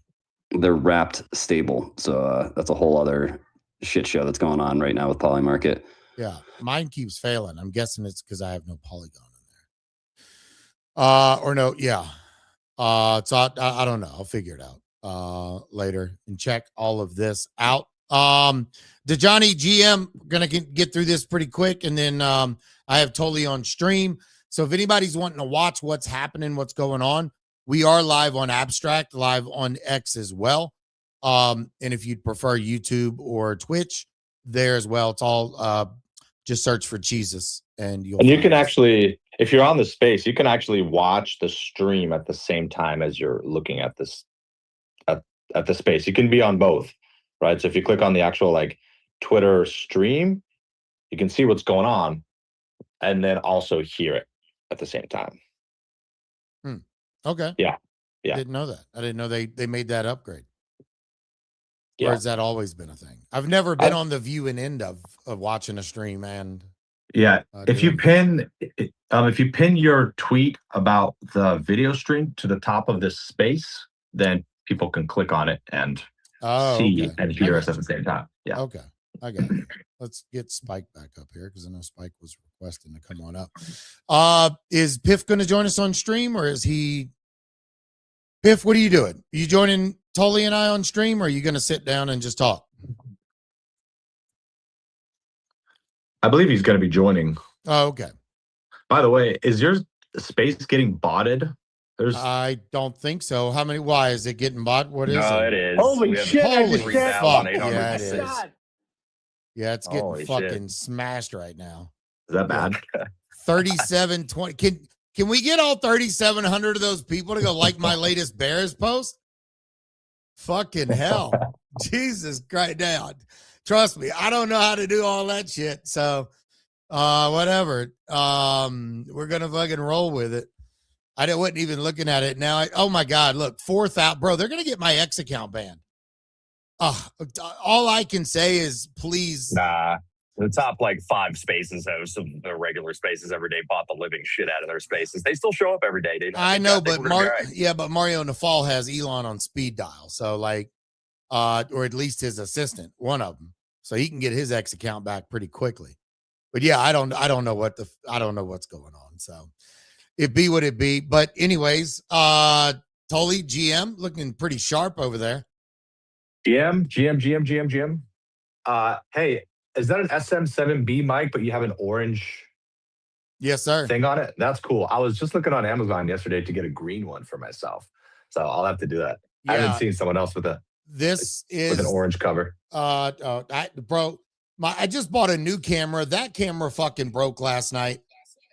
[SPEAKER 6] They're wrapped stable. So that's a whole other shit show that's going on right now with Polymarket.
[SPEAKER 1] Yeah, mine keeps failing. I'm guessing it's because I have no Polygon in there. So I don't know. I'll figure it out later and check all of this out. DeJohnny GM, gonna get through this pretty quick, and then I have Totally on stream. So if anybody's wanting to watch what's happening, what's going on, we are live on Abstract, live on X as well. And if you'd prefer YouTube or Twitch, there as well. It's all just search for Jesus, and you can
[SPEAKER 5] actually, if you're on the space, you can actually watch the stream at the same time as you're looking at this at the space. You can be on both, right? So if you click on the actual like Twitter stream, you can see what's going on and then also hear it at the same time.
[SPEAKER 1] Okay.
[SPEAKER 5] Yeah.
[SPEAKER 1] Didn't know that. I didn't know they made that upgrade.
[SPEAKER 5] Yeah.
[SPEAKER 1] Or has that always been a thing? I've never been on the view and end of watching a stream. And
[SPEAKER 5] if you pin your tweet about the video stream to the top of this space, then people can click on it and see and hear us at the same time. Yeah.
[SPEAKER 1] Okay. I got it. Let's get Spike back up here, because I know Spike was requesting to come on up. Is Piff going to join us on stream, or is he? Piff, what are you doing? Are you joining Tully and I on stream, or are you going to sit down and just talk?
[SPEAKER 5] I believe he's going to be joining.
[SPEAKER 1] Oh, okay.
[SPEAKER 5] By the way, is your space getting botted?
[SPEAKER 1] I don't think so. How many? Why is it getting bought? What is it?
[SPEAKER 3] No, it is.
[SPEAKER 2] Holy shit!
[SPEAKER 1] Holy fuck!
[SPEAKER 3] Yeah,
[SPEAKER 1] it is. Yeah, it's getting fucking smashed right now.
[SPEAKER 5] Is that bad?
[SPEAKER 1] 3720. Can we get all 3,700 of those people to go like my latest Bears post? Fucking hell. Jesus Christ. Down. Trust me, I don't know how to do all that shit. So, whatever. We're gonna fucking roll with it. I wasn't even looking at it now. Oh my god, look, 4,000, bro. They're gonna get my X account banned. All I can say is please.
[SPEAKER 3] Nah. The top like 5 spaces hosts of the regular spaces every day bought the living shit out of their spaces. They still show up every day, dude.
[SPEAKER 1] I know, but Mario in the fall has Elon on speed dial. So like, or at least his assistant, one of them. So he can get his X account back pretty quickly. But yeah, I don't know what's going on. So it be what it be. But anyways, Tully GM looking pretty sharp over there.
[SPEAKER 5] GM. Hey, is that an SM7B mic, but you have an orange
[SPEAKER 1] yes, sir.
[SPEAKER 5] thing on it? That's cool. I was just looking on Amazon yesterday to get a green one for myself. So I'll have to do that. Yeah. I haven't seen someone else with an orange cover.
[SPEAKER 1] Bro, I just bought a new camera. That camera fucking broke last night.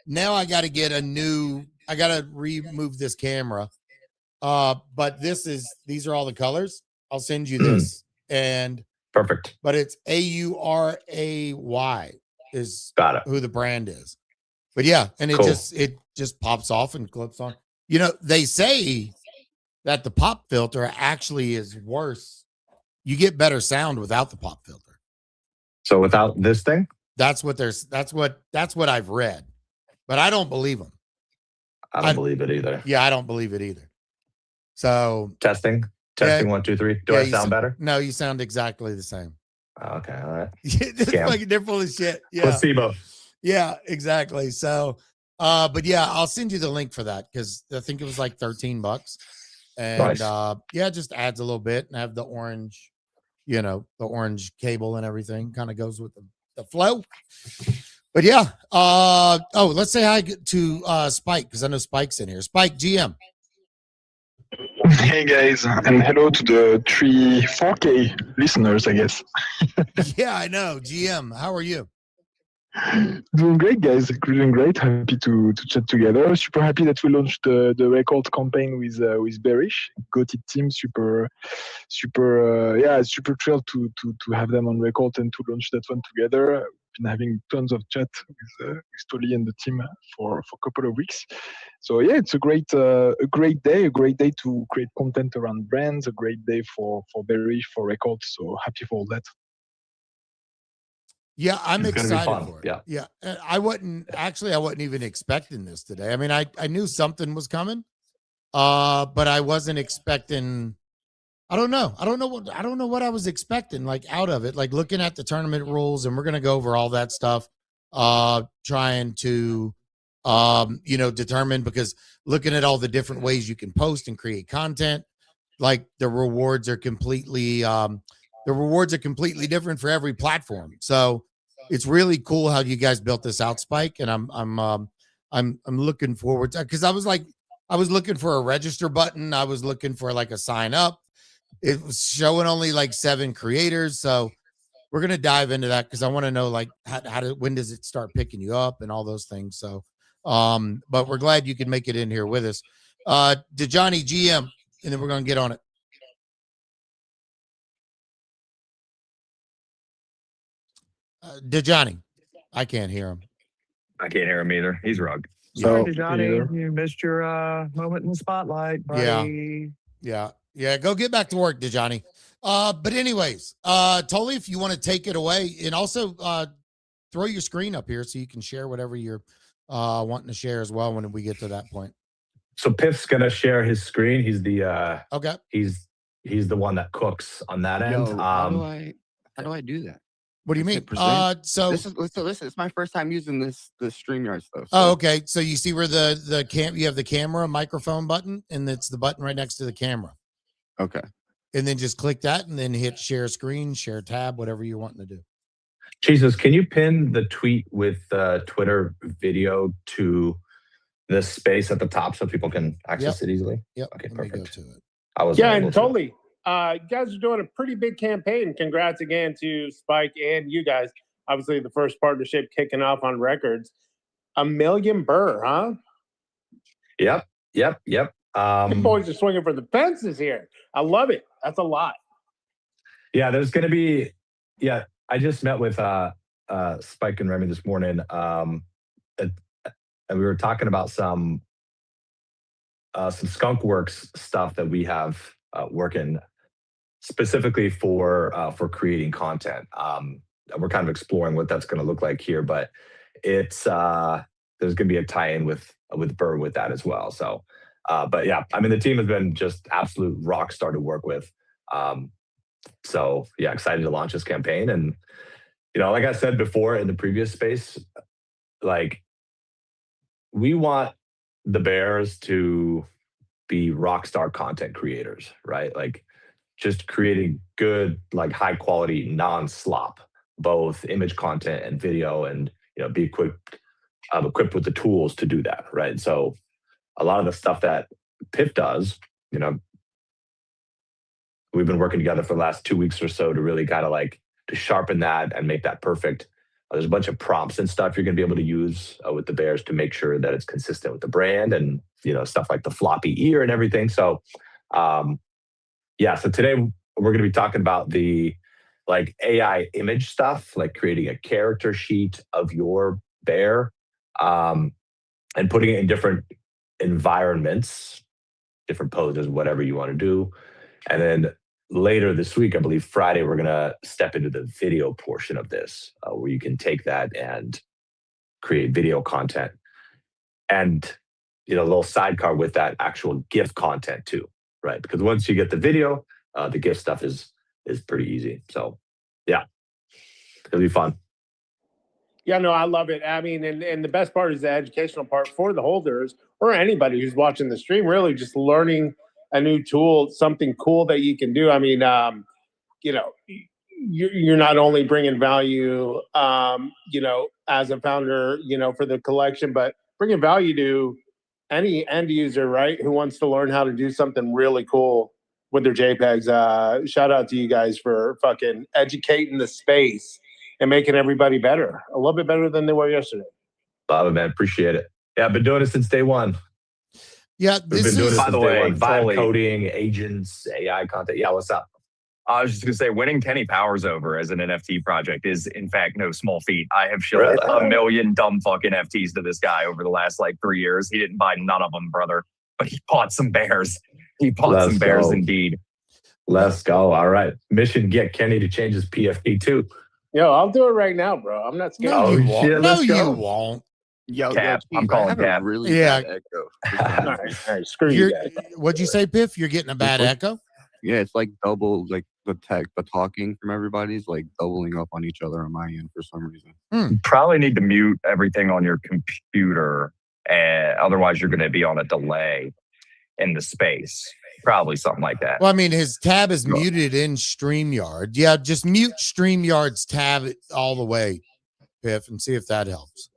[SPEAKER 1] Now I got to get I got to remove this camera. But these are all the colors. I'll send you this. And
[SPEAKER 5] perfect.
[SPEAKER 1] But it's AURAY is who the brand is. But yeah, and it just pops off and clips on. You know, they say that the pop filter actually is worse. You get better sound without the pop filter.
[SPEAKER 5] So without this thing?
[SPEAKER 1] That's what I've read. But I don't believe them.
[SPEAKER 5] I don't believe it either.
[SPEAKER 1] Yeah, I don't believe it either. So
[SPEAKER 5] testing 1, 2, 3. Do I sound better?
[SPEAKER 1] No, you sound exactly the same.
[SPEAKER 5] Okay, all right.
[SPEAKER 1] Like they're full of shit. Yeah.
[SPEAKER 5] Placebo.
[SPEAKER 1] Yeah, exactly. So, but yeah, I'll send you the link for that because I think it was like $13. And nice. Yeah, it just adds a little bit and have the orange, the orange cable and everything kind of goes with the flow. But yeah, let's say hi to Spike because I know Spike's in here. Spike, GM.
[SPEAKER 8] Hey guys, and hello to the 4K listeners, I guess.
[SPEAKER 1] Yeah, I know. GM, how are you?
[SPEAKER 8] Doing great, guys. Doing great. Happy to chat together. Super happy that we launched the record campaign with Bearish. Got it team. Super thrilled to have them on record and to launch that one together. Been having tons of chat with Tolly and the team for a couple of weeks. So yeah, it's a great day to create content around brands. A great day for Bearish, for records. So happy for all that.
[SPEAKER 1] Yeah, I'm excited for it.
[SPEAKER 5] Yeah.
[SPEAKER 1] Yeah. I wasn't even expecting this today. I mean, I knew something was coming, but I wasn't expecting. I don't know what I was expecting, like out of it, like looking at the tournament rules, and we're gonna go over all that stuff, trying to determine, because looking at all the different ways you can post and create content, like the rewards are completely different for every platform. So it's really cool how you guys built this out, Spike. And I'm looking forward to, because I was looking for a register button. I was looking for like a sign up. It was showing only like 7 creators. So we're going to dive into that because I want to know like when does it start picking you up and all those things. So, but we're glad you can make it in here with us. Dejani, GM, and then we're going to get on it. Dejani, I can't hear him.
[SPEAKER 3] I can't hear him either. He's rugged.
[SPEAKER 9] Sorry, Dejani, you missed your moment in the spotlight, buddy.
[SPEAKER 1] Yeah. Go get back to work, Dejani. But anyways, Tully, if you want to take it away, and also throw your screen up here so you can share whatever you're wanting to share as well when we get to that point.
[SPEAKER 5] So Piff's gonna share his screen. He's the
[SPEAKER 1] okay.
[SPEAKER 5] He's the one that cooks on that end.
[SPEAKER 6] How do I do that?
[SPEAKER 1] What do you mean? So
[SPEAKER 6] listen, it's my first time using the StreamYard stuff.
[SPEAKER 1] So. Oh, okay. So you see where you have the camera microphone button, and it's the button right next to the camera.
[SPEAKER 6] Okay.
[SPEAKER 1] And then just click that, and then hit share screen, share tab, whatever you're wanting to do.
[SPEAKER 5] Jesus, can you pin the tweet with Twitter video to this space at the top so people can access it easily?
[SPEAKER 1] Yep.
[SPEAKER 5] Okay,
[SPEAKER 1] Let
[SPEAKER 5] perfect.
[SPEAKER 1] me go to it.
[SPEAKER 2] And totally. You guys are doing a pretty big campaign. Congrats again to Spike and you guys. Obviously, the first partnership kicking off on records. $1 million burr, huh?
[SPEAKER 5] Yep.
[SPEAKER 2] You boys are swinging for the fences here. I love it. That's a lot.
[SPEAKER 5] Yeah, there's going to be. Yeah, I just met with Spike and Remy this morning, and we were talking about some Skunk Works stuff that we have working specifically for creating content. We're kind of exploring what that's going to look like here, but it's there's going to be a tie-in with Burr with that as well. So, but yeah, I mean, the team has been just absolute rock star to work with. So yeah, excited to launch this campaign. And like I said before in the previous space, like we want the Bears to be rock star content creators, right? Like just creating good, like high quality, non-slop, both image content and video, and be equipped with the tools to do that, right? So a lot of the stuff that Piff does, we've been working together for the last 2 weeks or so to really kind of like to sharpen that and make that perfect. There's a bunch of prompts and stuff you're going to be able to use with the Bears to make sure that it's consistent with the brand, and stuff like the floppy ear and everything. So so today we're going to be talking about the like AI image stuff, like creating a character sheet of your bear, and putting it in different environments, different poses, whatever you want to do. And then later this week, I believe Friday, we're going to step into the video portion of this, where you can take that and create video content. And, a little sidecar with that actual GIF content too, right? Because once you get the video, the GIF stuff is pretty easy. So yeah, it'll be fun.
[SPEAKER 2] Yeah, no, I love it. I mean, and the best part is the educational part for the holders or anybody who's watching the stream, really just learning a new tool, something cool that you can do. I mean, you're not only bringing value, as a founder, for the collection, but bringing value to any end user, right, who wants to learn how to do something really cool with their JPEGs. Shout out to you guys for fucking educating the space and making everybody better, a little bit better than they were yesterday.
[SPEAKER 5] Love it, man. Appreciate it. Yeah, I've been doing it since day one.
[SPEAKER 1] Yeah,
[SPEAKER 5] we've been doing it
[SPEAKER 3] by
[SPEAKER 5] since
[SPEAKER 3] the
[SPEAKER 5] day
[SPEAKER 3] way,
[SPEAKER 5] one. Vibe coding, agents, AI content. Yeah, what's up?
[SPEAKER 3] I was just going to say, winning Kenny Powers over as an NFT project is, in fact, no small feat. I have shilled a million dumb fuck NFTs to this guy over the last, 3 years. He didn't buy none of them, brother, but he bought some bears. He bought some bears indeed.
[SPEAKER 5] Let's go. All right. Mission, get Kenny to change his PFP too.
[SPEAKER 2] Yo, I'll do it right now, bro. I'm not scared.
[SPEAKER 1] No, you won't.
[SPEAKER 5] Shit,
[SPEAKER 1] No, you won't.
[SPEAKER 3] Cap. I'm calling Cap.
[SPEAKER 4] Really
[SPEAKER 1] Yeah.
[SPEAKER 4] bad echo.
[SPEAKER 2] All right, screw you guys.
[SPEAKER 1] What'd you say, Piff? You're getting a bad echo?
[SPEAKER 4] Yeah, it's like double, like the talking from everybody's like doubling up on each other on my end for some reason.
[SPEAKER 3] You probably need to mute everything on your computer, and otherwise you're going to be on a delay in the space. Probably something like that.
[SPEAKER 1] Well, I mean, his tab is muted in StreamYard. Yeah, just mute StreamYard's tab all the way, Piff, and see if that helps.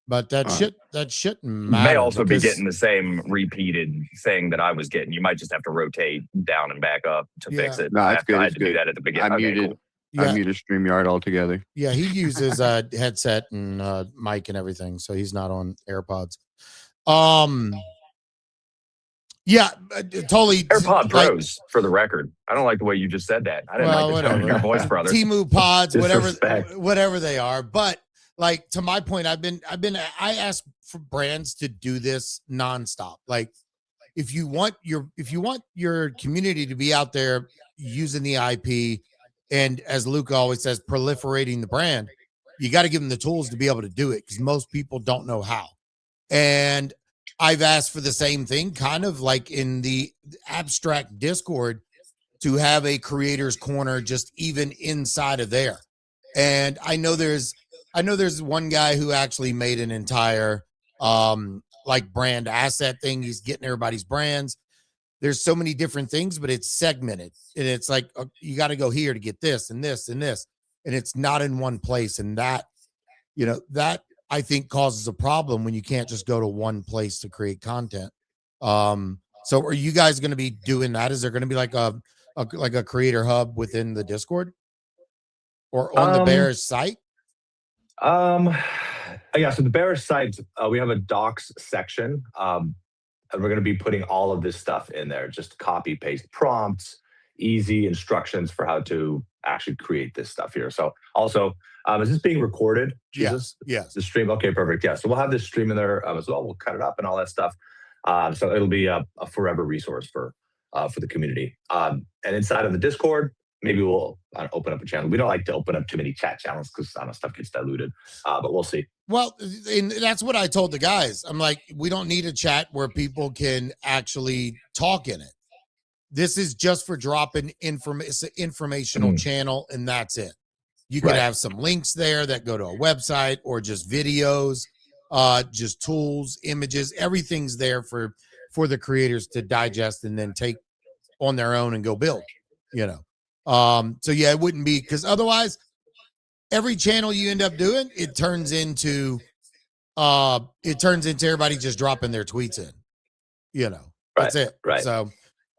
[SPEAKER 1] But that shouldn't matter.
[SPEAKER 3] May also be getting the same repeated thing that I was getting. You might just have to rotate down and back up to fix it.
[SPEAKER 4] No, it's good.
[SPEAKER 3] I had to do that at the beginning.
[SPEAKER 4] I muted StreamYard altogether.
[SPEAKER 1] Yeah, he uses a headset and mic and everything, so he's not on AirPods. Yeah, totally.
[SPEAKER 3] AirPod Pros, for the record. I don't like the way you just said that. I didn't like the tone of your voice, brother.
[SPEAKER 1] Timu Pods, whatever they are. But to my point, I ask for brands to do this nonstop. Like, if you want your community to be out there using the IP, and as Luca always says, proliferating the brand, you got to give them the tools to be able to do it, because most people don't know how. And I've asked for the same thing, kind of like in the abstract Discord, to have a creator's corner just even inside of there. And I know there's one guy who actually made an entire brand asset thing. He's getting everybody's brands. There's so many different things, but it's segmented. And it's like, you got to go here to get this and this and this. And it's not in one place. And that I think causes a problem when you can't just go to one place to create content. So are you guys going to be doing that? Is there going to be like a creator hub within the Discord or on the Bearish site?
[SPEAKER 5] Yeah, so the Bearish site, we have a docs section, and we're going to be putting all of this stuff in there, just copy paste prompts, easy instructions for how to actually create this stuff here. So also, is this being recorded? Jesus?
[SPEAKER 1] Yes.
[SPEAKER 5] The stream. Okay, perfect. Yeah. So we'll have this stream in there as well. We'll cut it up and all that stuff. So it'll be a forever resource for the community. And inside of the Discord, maybe we'll open up a channel. We don't like to open up too many chat channels because stuff gets diluted. But we'll see.
[SPEAKER 1] Well, and that's what I told the guys. I'm like, we don't need a chat where people can actually talk in it. This is just for dropping it's an informational channel, and that's it. You could have some links there that go to a website or just videos, just tools, images. Everything's there for the creators to digest and then take on their own and go build, you know. So yeah, it wouldn't be, because otherwise every channel you end up doing, it turns into everybody just dropping their tweets in, you know. That's it.
[SPEAKER 5] Right.
[SPEAKER 1] So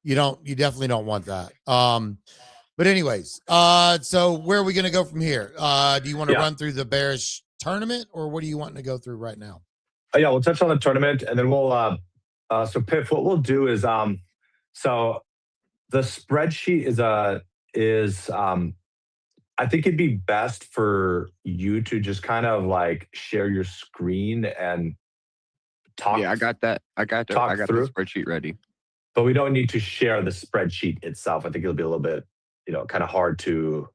[SPEAKER 1] you definitely don't want that. But anyways, so where are we going to go from here? Do you want to run through the Bearish tournament, or what do you want to go through right now?
[SPEAKER 5] Yeah, we'll touch on the tournament, and then we'll so Piff, what we'll do is so the spreadsheet is I think it'd be best for you to just kind of like share your screen and talk.
[SPEAKER 4] Yeah, I got that. I got the spreadsheet ready.
[SPEAKER 5] But we don't need to share the spreadsheet itself. I think it'll be a little bit, kind of hard to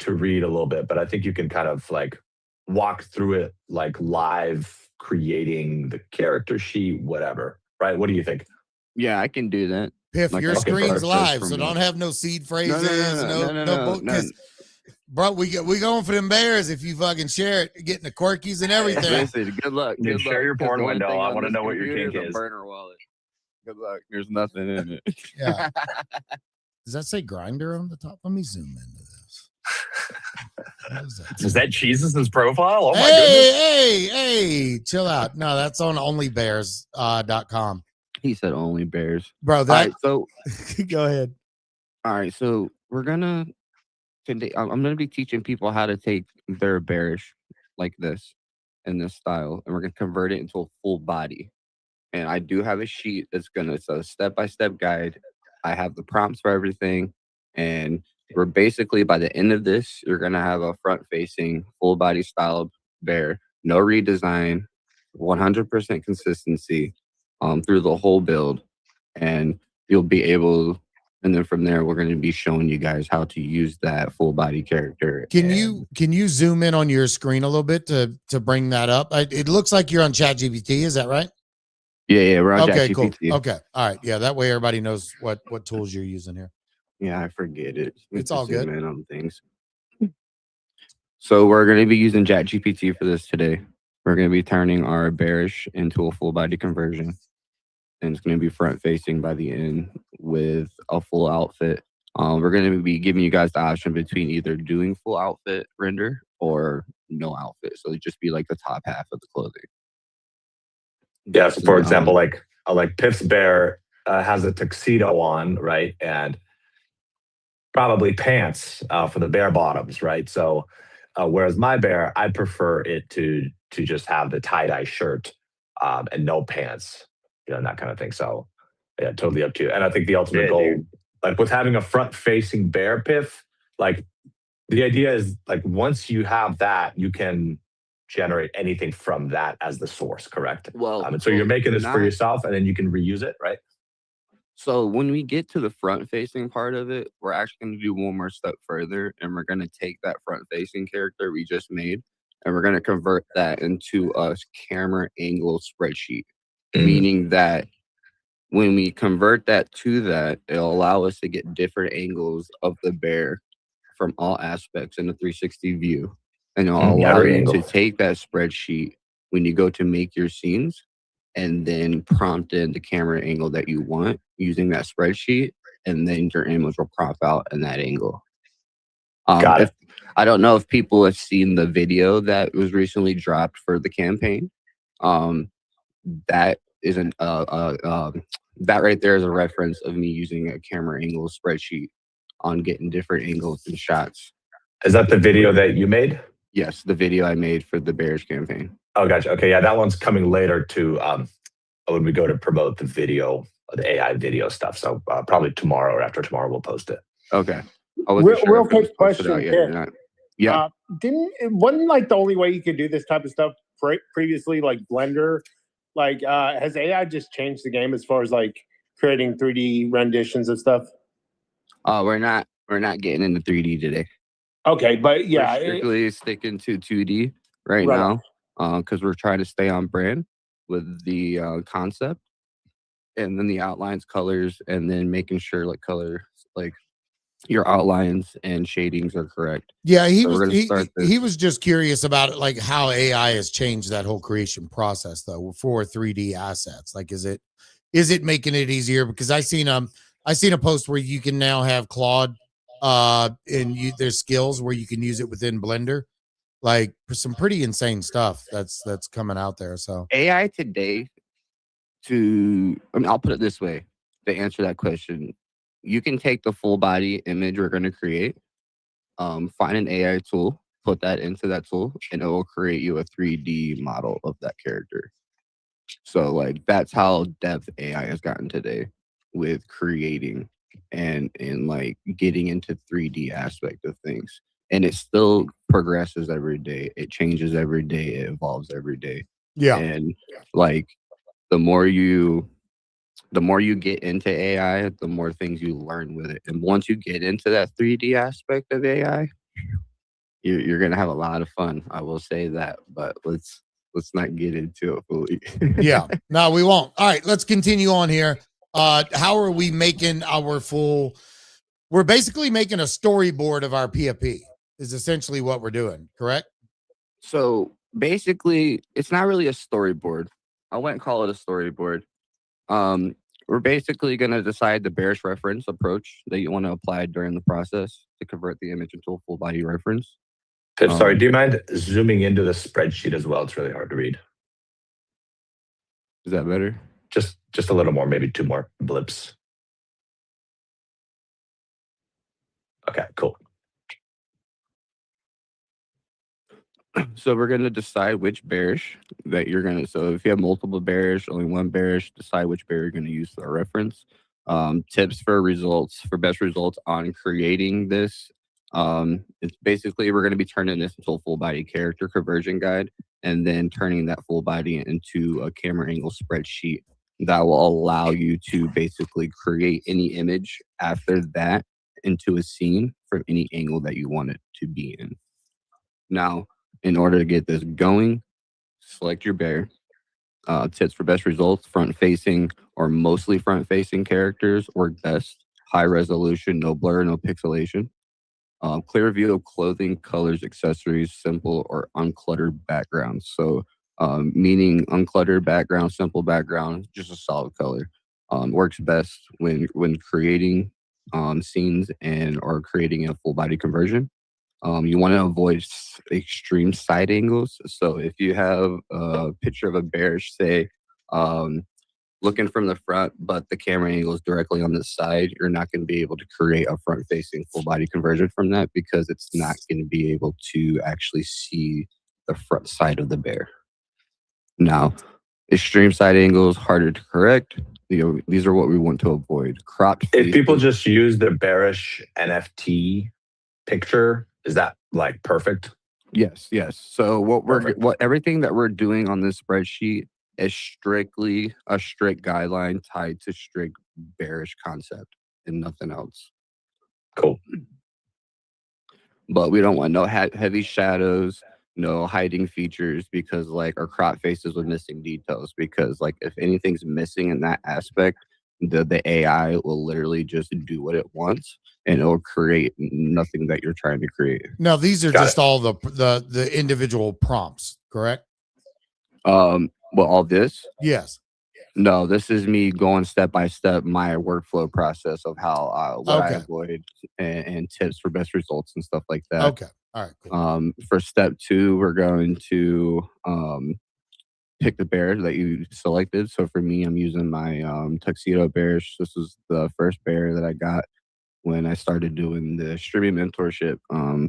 [SPEAKER 5] read a little bit. But I think you can kind of like walk through it like live, creating the character sheet, whatever. Right? What do you think?
[SPEAKER 4] Yeah, I can do that.
[SPEAKER 1] Piff, your screen's live, so don't have no seed phrases, no book. Bro, we going for them Bears. If you fucking share it, getting the quirkies and everything.
[SPEAKER 4] Listen, good luck.
[SPEAKER 5] Dude, share your porn window. I want to know what your kink is.
[SPEAKER 4] Burner wallet. Good luck. There's nothing in it.
[SPEAKER 1] Yeah. Does that say grinder on the top? Let me zoom into this.
[SPEAKER 3] Is that Jesus' profile? Oh my goodness.
[SPEAKER 1] Hey, chill out. No, that's on onlybears.com.
[SPEAKER 4] He said only Bears.
[SPEAKER 1] Bro, that.
[SPEAKER 4] Right, so
[SPEAKER 1] go ahead.
[SPEAKER 4] All right, so I'm gonna be teaching people how to take their Bearish like this in this style, and we're gonna convert it into a full body. And I do have a sheet it's a step-by-step guide. I have the prompts for everything, and we're basically, by the end of this, you're gonna have a front-facing full body style bear, no redesign, 100% consistency through the whole build, and you'll be able. And then from there, we're going to be showing you guys how to use that full body character.
[SPEAKER 1] Can you zoom in on your screen a little bit to bring that up? It looks like you're on ChatGPT. Is that right?
[SPEAKER 4] Yeah, we're on
[SPEAKER 1] okay,
[SPEAKER 4] ChatGPT.
[SPEAKER 1] Cool. Okay, all right. Yeah, that way everybody knows what tools you're using here.
[SPEAKER 4] Yeah, I forget it.
[SPEAKER 1] It's all good.
[SPEAKER 4] In on things. So we're going to be using ChatGPT for this today. We're going to be turning our Bearish into a full body conversion. And it's going to be front facing by the end with a full outfit. We're going to be giving you guys the option between either doing full outfit render or no outfit. So it'd just be like the top half of the clothing.
[SPEAKER 5] Yeah. So for example, like Piff's bear has a tuxedo on, right? And probably pants for the bare bottoms, right? So whereas my bear, I prefer it to just have the tie-dye shirt and no pants. That kind of thing. So, yeah, totally up to you. And I think the ultimate goal, like with having a front-facing bear, Piff, like the idea is like once you have that, you can generate anything from that as the source, correct?
[SPEAKER 4] Well,
[SPEAKER 5] and so you're making this for yourself, and then you can reuse it, right?
[SPEAKER 4] So when we get to the front-facing part of it, we're actually going to do one more step further, and we're going to take that front-facing character we just made, and we're going to convert that into a camera angle spreadsheet. Meaning that when we convert that to that, it'll allow us to get different angles of the bear from all aspects in a 360 view. And it'll allow you to take that spreadsheet when you go to make your scenes and then prompt in the camera angle that you want using that spreadsheet. And then your image will crop out in that angle.
[SPEAKER 5] Got it.
[SPEAKER 4] I don't know if people have seen the video that was recently dropped for the campaign. That isn't that right there is a reference of me using a camera angle spreadsheet on getting different angles and shots.
[SPEAKER 5] Is that the video that you made?
[SPEAKER 4] Yes, the video I made for the Bearish campaign.
[SPEAKER 5] Oh, gotcha. Okay, yeah, that one's coming later to when we go to promote the video, the AI video stuff. So probably tomorrow or after tomorrow we'll post it.
[SPEAKER 4] Okay. I wasn't sure
[SPEAKER 2] Real
[SPEAKER 4] if it was
[SPEAKER 2] quick
[SPEAKER 4] posted out
[SPEAKER 2] question,
[SPEAKER 4] yet or
[SPEAKER 2] Kit.
[SPEAKER 4] not. Yeah.
[SPEAKER 2] Wasn't like the only way you could do this type of stuff previously, like Blender? Like, has AI just changed the game as far as like creating 3D renditions of stuff?
[SPEAKER 4] We're not getting into 3D today.
[SPEAKER 2] Okay, but yeah,
[SPEAKER 4] we're strictly sticking to 2D right now, because we're trying to stay on brand with the concept, and then the outlines, colors, and then making sure like your outlines and shadings are correct.
[SPEAKER 1] Yeah, he
[SPEAKER 4] So
[SPEAKER 1] was
[SPEAKER 4] we're gonna start this.
[SPEAKER 1] he was just curious about it, like how AI has changed that whole creation process though for 3D assets. Like, is it making it easier? Because I seen a post where you can now have Claude and there's skills where you can use it within Blender, like some pretty insane stuff that's coming out there. So
[SPEAKER 4] AI today, I'll put it this way to answer that question. You can take the full body image we're going to create, find an AI tool, put that into that tool, and it will create you a 3D model of that character. So like that's how depth AI has gotten today with creating and like getting into 3D aspect of things. And it still progresses every day. It changes every day. It evolves every day.
[SPEAKER 1] yeah.
[SPEAKER 4] And like the more you get into AI, the more things you learn with it. And once you get into that 3D aspect of AI, you're gonna have a lot of fun. I will say that, but let's not get into it fully.
[SPEAKER 1] Yeah, no, we won't. All right, let's continue on here. How are we making our full? We're basically making a storyboard of our PFP. Is essentially what we're doing, correct?
[SPEAKER 4] So basically, it's not really a storyboard. I wouldn't call it a storyboard. We're basically going to decide the bearish reference approach that you want to apply during the process to convert the image into a full body reference.
[SPEAKER 5] Sorry, do you mind zooming into the spreadsheet as well? It's really hard to read.
[SPEAKER 4] Is that better?
[SPEAKER 5] Just a little more, maybe 2 more blips. Okay, cool.
[SPEAKER 4] So we're going to decide which bearish that you're going to. So if you have multiple bearish, only one bearish, decide which bear you're going to use for a reference. Tips for best results on creating this. It's basically we're going to be turning this into a full body character conversion guide, and then turning that full body into a camera angle spreadsheet that will allow you to basically create any image after that into a scene from any angle that you want it to be in. Now, in order to get this going, select your bear. Tips for best results: front-facing or mostly front-facing characters work best. High resolution, no blur, no pixelation. Clear view of clothing, colors, accessories, simple or uncluttered backgrounds. So, meaning uncluttered background, simple background, just a solid color. Works best when creating scenes or creating a full body conversion. You want to avoid extreme side angles. So if you have a picture of a bearish, say, looking from the front, but the camera angle is directly on the side, you're not going to be able to create a front-facing full-body conversion from that because it's not going to be able to actually see the front side of the bear. Now, extreme side angles, harder to correct. These are what we want to avoid. Cropped.
[SPEAKER 5] If people just use the bearish NFT picture, is that like perfect?
[SPEAKER 4] Yes. So everything that we're doing on this spreadsheet is strictly a strict guideline tied to strict bearish concept and nothing else.
[SPEAKER 5] Cool.
[SPEAKER 4] But we don't want no heavy shadows, no hiding features, because like our crop faces with missing details, because like if anything's missing in that aspect, the AI will literally just do what it wants and it'll create nothing that you're trying to create.
[SPEAKER 1] Now these are just all the individual prompts, correct?
[SPEAKER 4] Well, all this?
[SPEAKER 1] Yes.
[SPEAKER 4] No, this is me going step by step my workflow process of how what I avoid and tips for best results and stuff like that.
[SPEAKER 1] Okay. All right. Cool.
[SPEAKER 4] For step 2, we're going to pick the bear that you selected. So for me, I'm using my tuxedo bearish. This is the first bear that I got when I started doing the streaming mentorship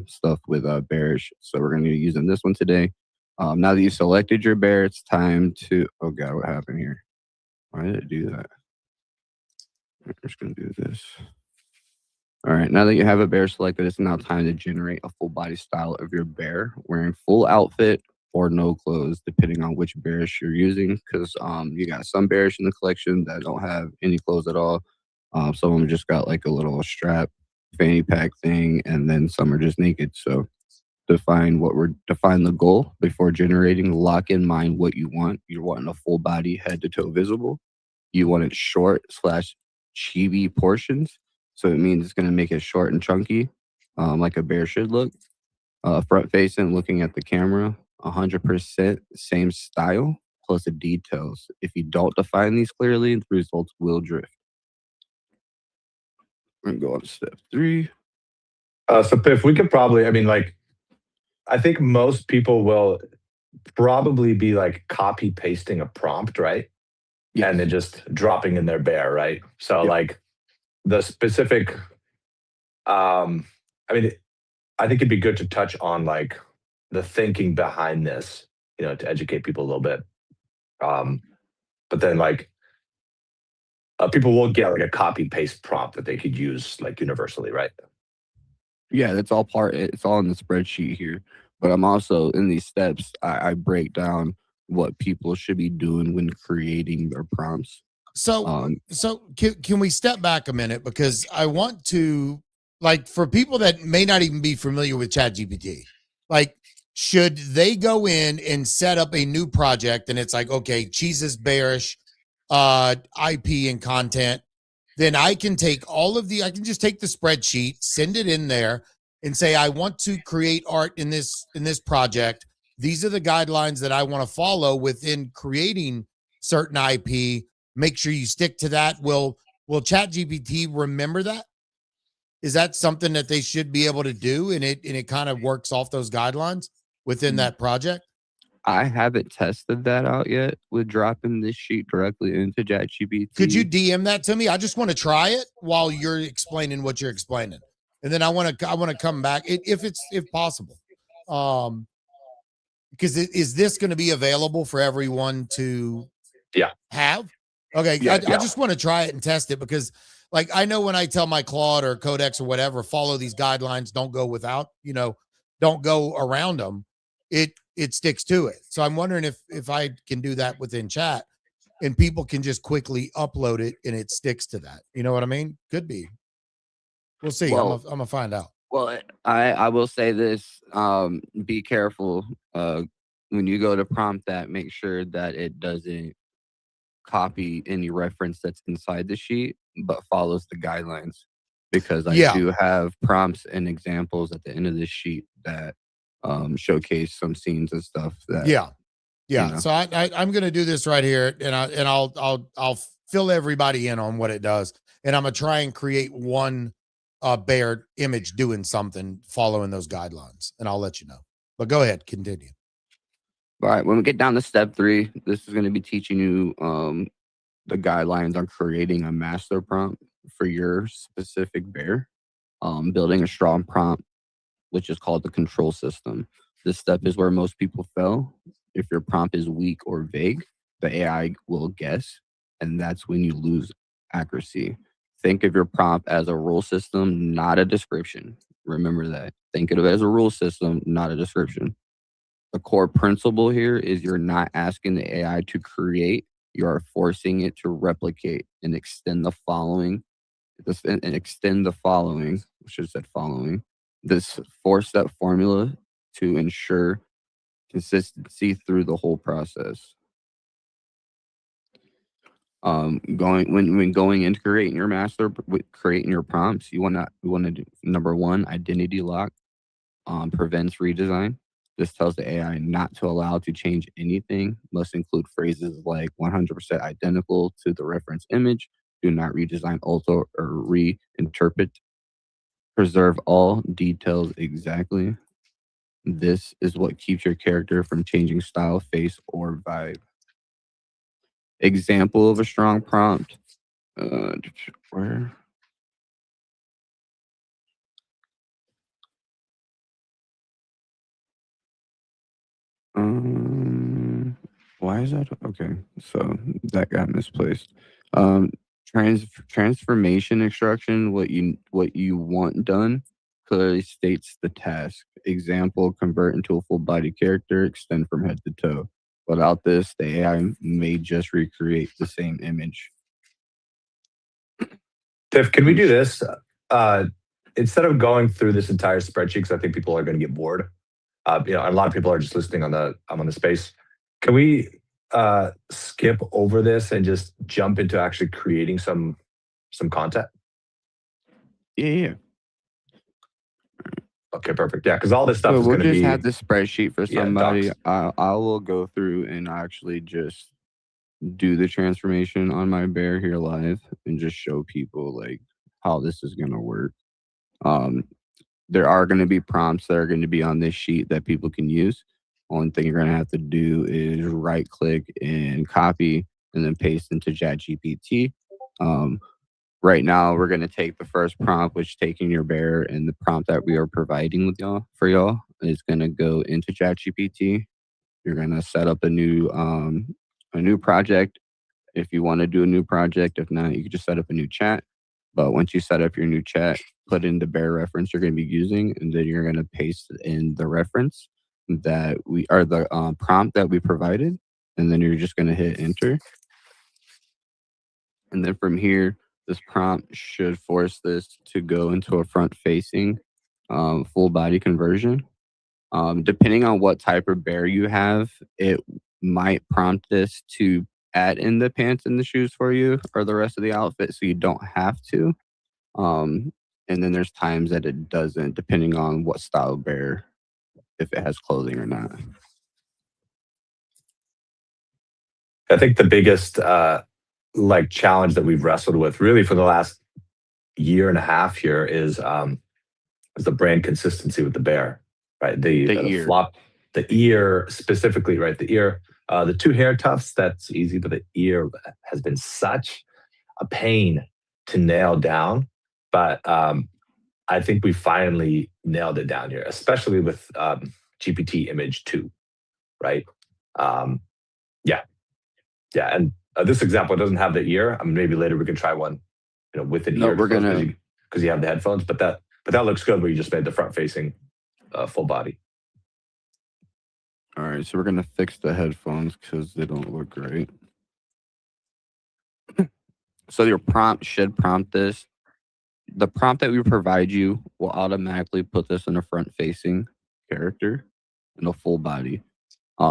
[SPEAKER 4] stuff with bearish. So we're going to be using this one today. Now that you selected your bear, it's time to, oh God, what happened here? Why did it do that? I'm just going to do this. All right, now that you have a bear selected, it's now time to generate a full body style of your bear wearing full outfit or no clothes, depending on which bearish you're using. Because you got some bearish in the collection that don't have any clothes at all. Some of them just got like a little strap fanny pack thing, and then some are just naked. So define the goal before generating. Lock in mind what you want. You're wanting a full body, head to toe visible. You want it short / chibi portions. So it means it's going to make it short and chunky, like a bear should look. Front facing, looking at the camera, 100% same style plus the details. If you don't define these clearly, the results will drift. We're going to go on to step 3.
[SPEAKER 5] So Piff, we could probably, I mean, like, I think most people will probably be like copy pasting a prompt, right?
[SPEAKER 4] Yes.
[SPEAKER 5] And then just dropping in their bear, right? So
[SPEAKER 4] Yep.
[SPEAKER 5] like the specific, I mean, I think it'd be good to touch on like the thinking behind this, you know, to educate people a little bit. But then like people will get like a copy paste prompt that they could use like universally, right?
[SPEAKER 4] Yeah, that's all it's all in the spreadsheet here. But I'm also in these steps, I break down what people should be doing when creating their prompts.
[SPEAKER 1] So, can we step back a minute, because I want to, like, for people that may not even be familiar with ChatGPT, like, should they go in and set up a new project and it's like, okay, Jesus Bearish, IP and content, then I can take I can just take the spreadsheet, send it in there, and say, I want to create art in this project. These are the guidelines that I want to follow within creating certain IP. Make sure you stick to that. Will ChatGPT remember that? Is that something that they should be able to do, and it kind of works off those guidelines within that project?
[SPEAKER 4] I haven't tested that out yet with dropping this sheet directly into ChatGPT.
[SPEAKER 1] Could you DM that to me? I just want to try it while you're explaining what you're explaining, and then I want to come back if possible. Because is this going to be available for everyone to have? Okay, I just want to try it and test it, because like I know when I tell my Claude or Codex or whatever, follow these guidelines, don't go without, don't go around them. It sticks to it. So I'm wondering if I can do that within chat and people can just quickly upload it and it sticks to that. You know what I mean? Could be. We'll see.
[SPEAKER 4] Well,
[SPEAKER 1] I'm gonna find out.
[SPEAKER 4] Well, I will say this, be careful when you go to prompt that, make sure that it doesn't copy any reference that's inside the sheet, but follows the guidelines. Because I do have prompts and examples at the end of this sheet that showcase some scenes and stuff that
[SPEAKER 1] So I'm gonna do this right here, and I'll fill everybody in on what it does, and I'm gonna try and create one bear image doing something following those guidelines, and I'll let you know. But go ahead, continue.
[SPEAKER 4] All right, when we get down to step 3, this is going to be teaching you the guidelines on creating a master prompt for your specific bear, building a strong prompt, which is called the control system. This step is where most people fail. If your prompt is weak or vague, the AI will guess, and that's when you lose accuracy. Think of your prompt as a rule system, not a description. Remember that. Think of it as a rule system, not a description. The core principle here is you're not asking the AI to create, you are forcing it to replicate and extend the following. Which should have said following. This 4-step formula to ensure consistency through the whole process. When going into creating your master, creating your prompts, we want to do number 1, identity lock, prevents redesign. This tells the AI not to allow to change anything, must include phrases like 100% identical to the reference image, do not redesign, alter, or reinterpret, preserve all details exactly. This is what keeps your character from changing style, face, or vibe. Example of a strong prompt. Where? Why is that? Okay, so that got misplaced. Transformation instruction, what you want done, clearly states the task. Example, convert into a full body character, extend from head to toe. Without this, the AI may just recreate the same image.
[SPEAKER 5] Tiff, can we do this? Instead of going through this entire spreadsheet, because I think people are going to get bored. A lot of people are just listening on the space. Can we skip over this and just jump into actually creating some content?
[SPEAKER 4] Yeah.
[SPEAKER 5] Okay, perfect. Yeah, because all this stuff
[SPEAKER 4] So
[SPEAKER 5] is
[SPEAKER 4] we'll
[SPEAKER 5] going to
[SPEAKER 4] just
[SPEAKER 5] be
[SPEAKER 4] have the spreadsheet for somebody.
[SPEAKER 5] docs.
[SPEAKER 4] I will go through and actually just do the transformation on my bear here live and just show people like how this is going to work. There are going to be prompts that are going to be on this sheet that people can use. Only thing you're going to have to do is right click and copy and then paste into ChatGPT. Right now, we're going to take the first prompt, which taking your bear, and the prompt that we are providing with y'all is going to go into ChatGPT. You're going to set up a new project if you want to do a new project. If not, you can just set up a new chat. But once you set up your new chat, put in the bear reference you're going to be using, and then you're going to paste in the reference that the prompt that we provided, and then you're just going to hit enter. And then from here, this prompt should force this to go into a front-facing full body conversion. Depending on what type of bear you have, it might prompt this to add in the pants and the shoes for you or the rest of the outfit, so you don't have to. And then there's times that it doesn't, depending on what style bear, if it has clothing or not.
[SPEAKER 5] I think the biggest challenge that we've wrestled with really for the last year and a half here is the brand consistency with the bear, right? The
[SPEAKER 4] ear.
[SPEAKER 5] flop, the ear specifically, right? The ear, the two hair tufts, that's easy, but the ear has been such a pain to nail down. But I think we finally nailed it down here, especially with GPT Image 2, right? Yeah, and this example doesn't have the ear. Maybe later we can try one, with an ear.
[SPEAKER 4] We're gonna
[SPEAKER 5] because you have the headphones, but that looks good where you just made the front facing full body.
[SPEAKER 4] All right, so we're gonna fix the headphones because they don't look great. So your prompt should prompt this. The prompt that we provide you will automatically put this in a front-facing character in a full body.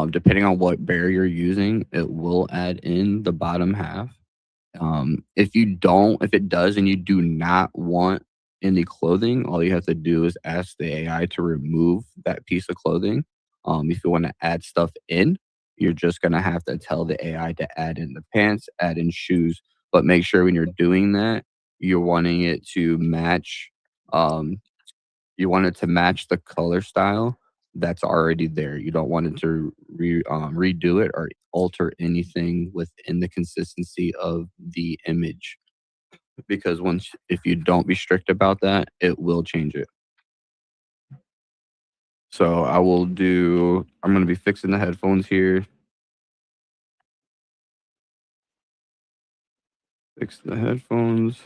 [SPEAKER 4] Depending on what bear you're using, it will add in the bottom half. If it does and you do not want any clothing, all you have to do is ask the AI to remove that piece of clothing. If you want to add stuff in, you're just going to have to tell the AI to add in the pants, add in shoes, but make sure when you're doing that, you're wanting it to match, the color style that's already there. You don't want it to redo it or alter anything within the consistency of the image, because if you don't be strict about that, it will change it. So I'm going to be fixing the headphones here. Fix the headphones.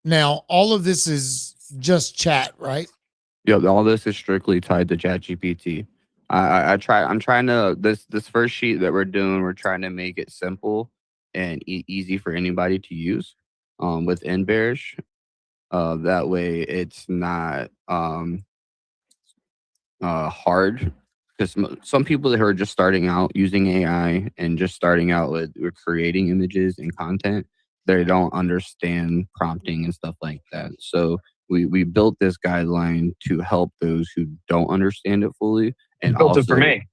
[SPEAKER 1] Now, all of this is just chat, right?
[SPEAKER 4] Yeah, all this is strictly tied to ChatGPT. I'm trying to this first sheet that we're doing. We're trying to make it simple and easy for anybody to use within Bearish. That way, it's not hard, because some people that are just starting out using AI and just starting out with creating images and content, they don't understand prompting and stuff like that. So we built this guideline to help those who don't understand it fully. And
[SPEAKER 3] Built
[SPEAKER 4] also,
[SPEAKER 3] it for me.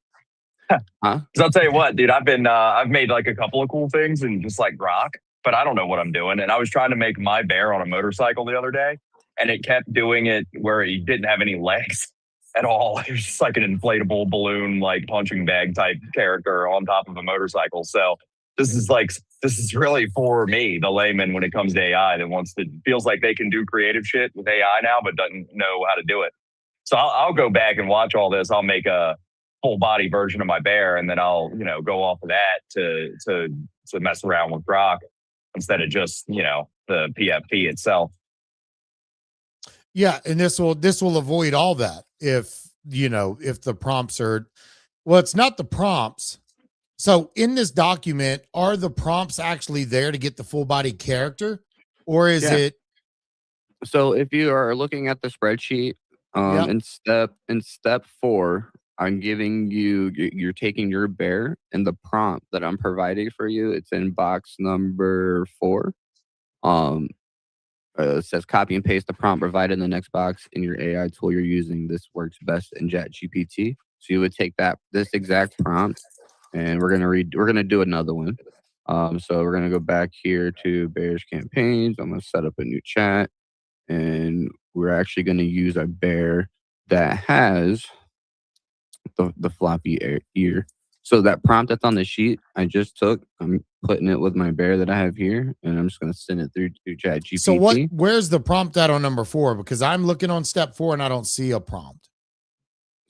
[SPEAKER 4] Huh?
[SPEAKER 3] Because I'll tell you what, dude, I've made like a couple of cool things and just like rock, but I don't know what I'm doing. And I was trying to make my bear on a motorcycle the other day, and it kept doing it where he didn't have any legs at all. It was just like an inflatable balloon, like punching bag type character on top of a motorcycle. So this is really for me, the layman, when it comes to AI that feels like they can do creative shit with AI now, but doesn't know how to do it. So I'll go back and watch all this. I'll make a full body version of my bear, and then I'll go off of that to mess around with Grok instead of just the PFP itself.
[SPEAKER 1] Yeah, and this will avoid all that if the prompts are, well, it's not the prompts. So in this document, are the prompts actually there to get the full body character, or is it?
[SPEAKER 4] So if you are looking at the spreadsheet,
[SPEAKER 1] Yep.
[SPEAKER 4] in step 4, I'm giving you're taking your bear and the prompt that I'm providing for you. It's in box number 4. It says copy and paste the prompt provided in the next box in your AI tool you're using. This works best in ChatGPT. So you would take this exact prompt, and we're gonna do another one. So we're gonna go back here to Bearish campaigns. I'm gonna set up a new chat, and we're actually gonna use a bear that has the floppy ear. So that prompt that's on the sheet I just took, I'm putting it with my bear that I have here, and I'm just going to send it through to ChatGPT.
[SPEAKER 1] So where's the prompt at on number 4? Because I'm looking on step 4 and I don't see a prompt.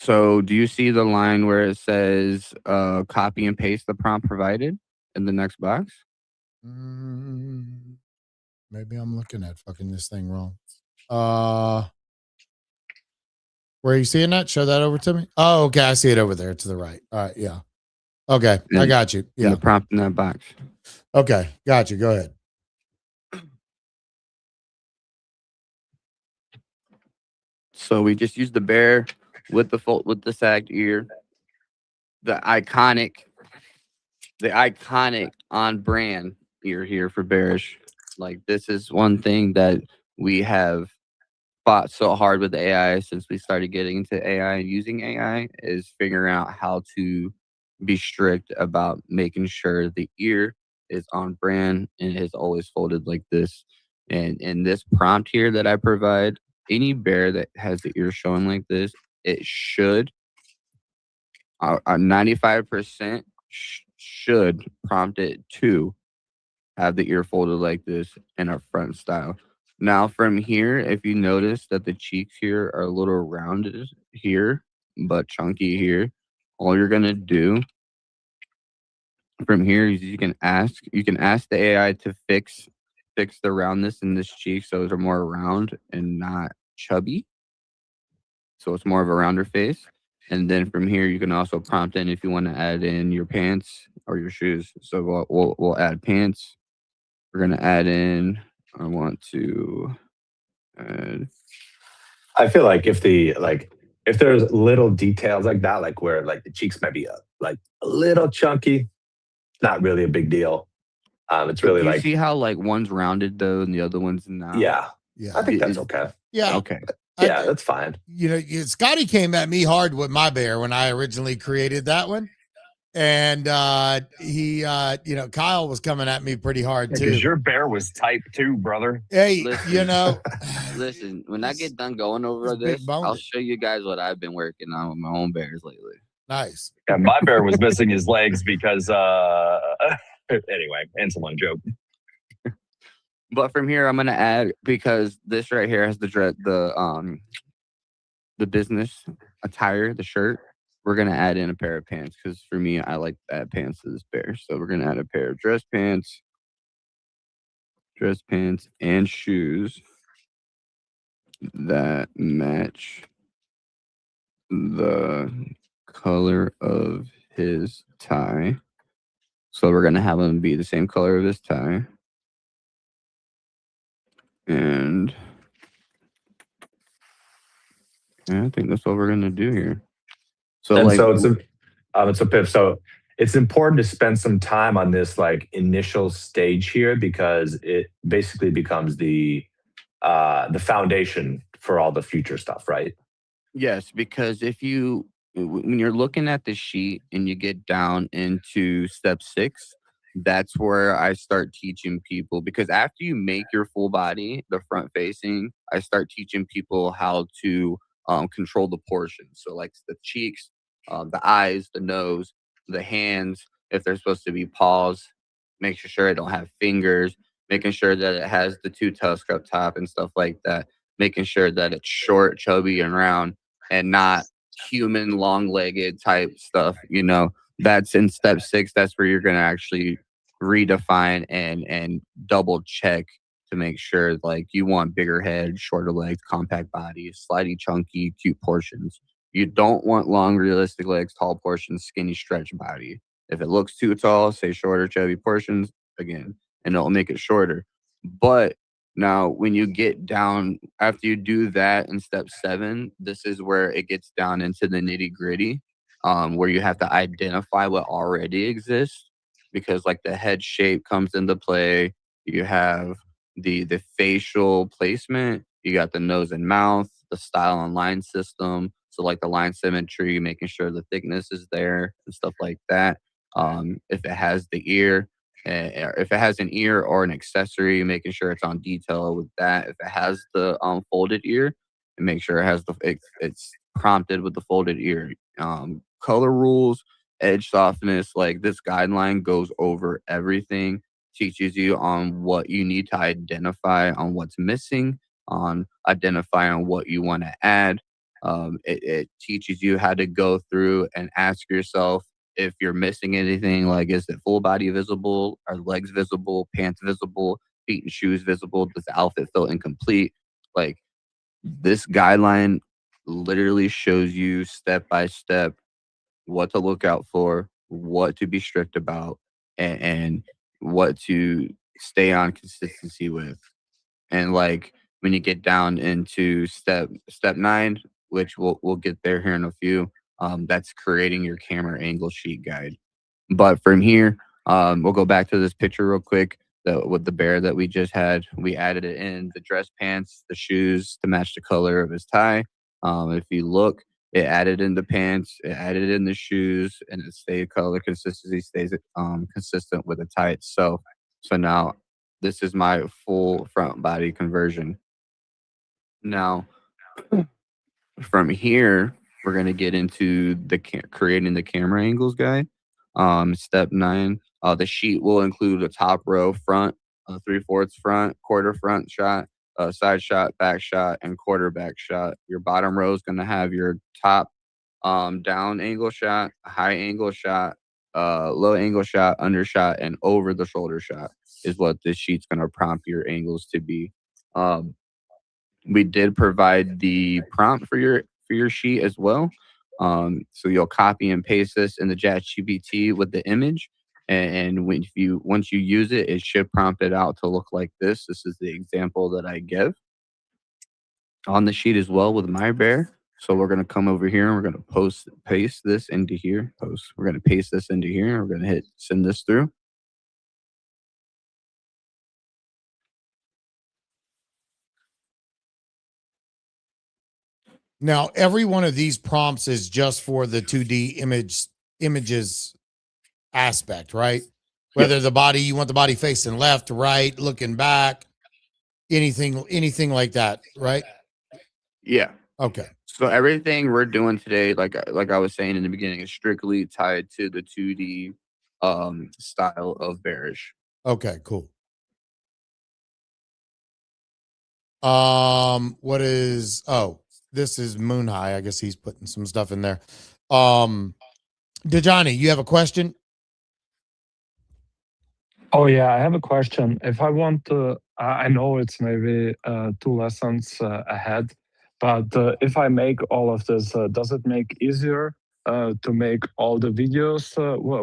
[SPEAKER 4] So do you see the line where it says copy and paste the prompt provided in the next box?
[SPEAKER 1] Maybe I'm looking at fucking this thing wrong. Where are you seeing that? Show that over to me. Oh, okay. I see it over there to the right. All right. Yeah. Okay. I got you. Yeah.
[SPEAKER 4] The prompt in that box.
[SPEAKER 1] Okay. Got you. Go ahead.
[SPEAKER 4] So we just used the bear with the sagged ear, the iconic on brand ear here for Bearish. Like, this is one thing that we have fought so hard with AI since we started getting into AI and using AI, is figuring out how to be strict about making sure the ear is on brand and is always folded like this. And in this prompt here that I provide, any bear that has the ear showing like this, it should 95% should prompt it to have the ear folded like this in a front style. Now from here, if you notice that the cheeks here are a little rounded here, but chunky here, all you're gonna do from here is you can ask the AI to fix the roundness in this cheek so they're more round and not chubby. So it's more of a rounder face. And then from here, you can also prompt in if you want to add in your pants or your shoes. So we'll add pants. We're gonna add in. I want to add.
[SPEAKER 5] I feel like if there's little details like that, like where like the cheeks might be a little chunky, not really a big deal. It's really
[SPEAKER 4] Do you
[SPEAKER 5] like,
[SPEAKER 4] see how like one's rounded though and the other one's not?
[SPEAKER 5] yeah,
[SPEAKER 1] Yeah.
[SPEAKER 5] I think that's okay.
[SPEAKER 1] Yeah.
[SPEAKER 4] Okay.
[SPEAKER 5] Yeah, that's fine.
[SPEAKER 1] Scotty came at me hard with my bear when I originally created that one. And he Kyle was coming at me pretty hard too.
[SPEAKER 3] Because your bear was type 2, brother.
[SPEAKER 1] Hey,
[SPEAKER 4] listen, when I get done going over this, I'll show you guys what I've been working on with my own bears lately.
[SPEAKER 1] Nice.
[SPEAKER 3] Yeah, my bear was missing his legs because anyway, insulin joke.
[SPEAKER 4] But from here, I'm gonna add, because this right here has the business attire, the shirt. We're gonna add in a pair of pants because for me, I like to add pants to this bear. So we're gonna add a pair of dress pants, and shoes that match the color of his tie. So we're gonna have them be the same color of his tie. And yeah, I think that's what we're gonna do here. So
[SPEAKER 5] it's important to spend some time on this like initial stage here because it basically becomes the foundation for all the future stuff, right?
[SPEAKER 4] Yes, because when you're looking at the sheet and you get down into step 6, that's where I start teaching people, because after you make your full body, the front facing, I start teaching people how to control the portions. So like the cheeks, the eyes, the nose, the hands, if they're supposed to be paws, making sure it don't have fingers, making sure that it has the 2 tusks up top and stuff like that, making sure that it's short, chubby, and round, and not human long-legged type stuff. That's in step 6. That's where you're going to actually redefine and double check to make sure, like, you want bigger head, shorter legs, compact body, slightly chunky, cute portions. You don't want long, realistic legs, tall portions, skinny, stretch body. If it looks too tall, say shorter, chubby portions again, and it'll make it shorter. But now, when you get down, after you do that in step 7, this is where it gets down into the nitty gritty, where you have to identify what already exists, because like the head shape comes into play. You have the facial placement. You got the nose and mouth, the style and line system. So like the line symmetry, making sure the thickness is there and stuff like that. If it has the ear, if it has an ear or an accessory, making sure it's on detail with that. If it has the folded ear, and make sure it has it's prompted with the folded ear. Color rules, edge softness, like this guideline goes over everything, teaches you on what you need to identify on what's missing, on identifying what you want to add. It teaches you how to go through and ask yourself if you're missing anything, like is it full body visible, are legs visible, pants visible, feet and shoes visible, does the outfit feel incomplete? Like, this guideline literally shows you step by step what to look out for, what to be strict about, and what to stay on consistency with. And like when you get down into step 9, which we'll get there here in a few, that's creating your camera angle sheet guide. But from here, we'll go back to this picture real quick. With the bear that we just had, we added it in the dress pants, the shoes to match the color of his tie. If you look, it added in the pants, it added in the shoes, and it stayed color consistency stays consistent with the tie itself. So now this is my full front body conversion. Now, from here, we're going to get into the creating the camera angles guide. Step 9, the sheet will include a top row, front, 3/4 front, quarter front shot, side shot, back shot, and quarter back shot. Your bottom row is going to have your top down angle shot, high angle shot, low angle shot, undershot, and over the shoulder shot is what this sheet's going to prompt your angles to be. We did provide the prompt for your sheet as well. So you'll copy and paste this in the ChatGPT with the image, and once you use it, it should prompt it out to look like this. This is the example that I give on the sheet as well with my bear. So we're gonna come over here and we're gonna paste this into here. We're gonna paste this into here. And we're gonna hit send this through.
[SPEAKER 1] Now, every one of these prompts is just for the 2D images aspect, right? Whether the body, you want the body facing left, right, looking back, anything like that, right?
[SPEAKER 4] Yeah.
[SPEAKER 1] Okay.
[SPEAKER 4] So everything we're doing today, like I was saying in the beginning, is strictly tied to the 2D style of Bearish.
[SPEAKER 1] Okay, cool. What is this is Moon High. I guess he's putting some stuff in there. Dejani, you have a question?
[SPEAKER 9] Oh yeah, I have a question. If I want to, I know it's maybe 2 lessons ahead, but if I make all of this, does it make easier to make all the videos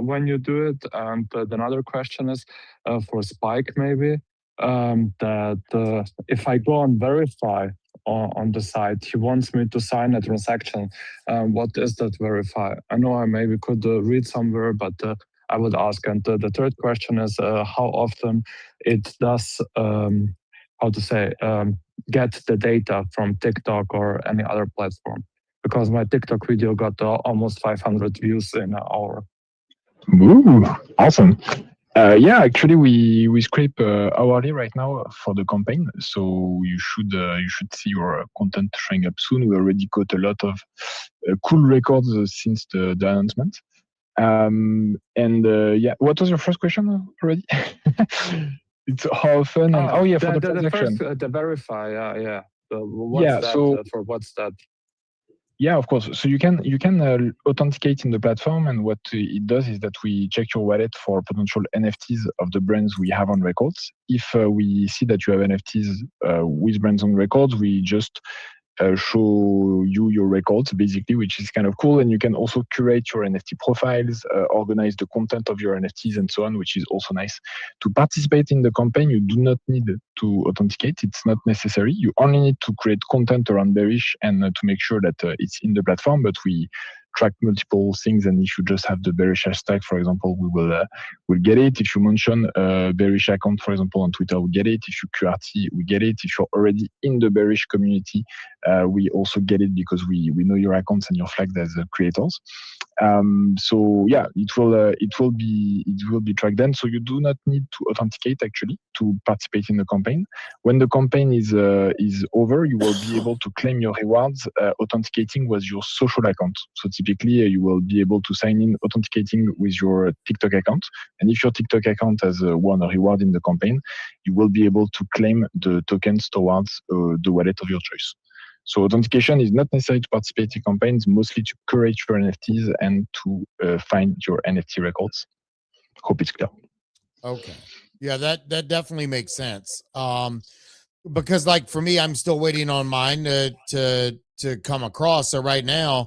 [SPEAKER 9] when you do it? And another question is for Spike maybe, that if I go on verify on the site, he wants me to sign a transaction. What is that verify? I know I maybe could read somewhere, but I would ask. And the third question is how often it does, get the data from TikTok or any other platform. Because my TikTok video got almost 500 views in an hour.
[SPEAKER 8] Ooh, awesome. Yeah, actually, we scrape hourly right now for the campaign, so you should see your content showing up soon. We already got a lot of cool records since the announcement. Yeah, what was your first question already? It's how often and for the transaction.
[SPEAKER 9] The verify, yeah. For what's that?
[SPEAKER 8] Yeah, of course. So you can authenticate in the platform, and what it does is that we check your wallet for potential NFTs of the brands we have on records. If we see that you have NFTs with brands on records, we just show you your records basically, which is kind of cool. And you can also curate your NFT profiles, organize the content of your NFTs and so on, which is also nice. To participate in the campaign, you do not need to authenticate. It's not necessary. You only need to create content around Bearish and to make sure that it's in the platform, but we track multiple things, and if you just have the Bearish hashtag, for example, we'll get it. If you mention a Bearish account, for example, on Twitter, we get it. If you QRT, we get it. If you're already in the Bearish community, we also get it because we know your accounts and you're flagged as creators. So yeah, it will be tracked then. So you do not need to authenticate actually to participate in the campaign. When the campaign is over, you will be able to claim your rewards. Authenticating was your social account. So typically, you will be able to sign in authenticating with your TikTok account. And if your TikTok account has won a reward in the campaign, you will be able to claim the tokens towards the wallet of your choice. So authentication is not necessary to participate in campaigns, mostly to curate your NFTs and to find your NFT records. Hope it's clear.
[SPEAKER 1] Okay. Yeah, that definitely makes sense. Because like for me, I'm still waiting on mine to come across. So right now,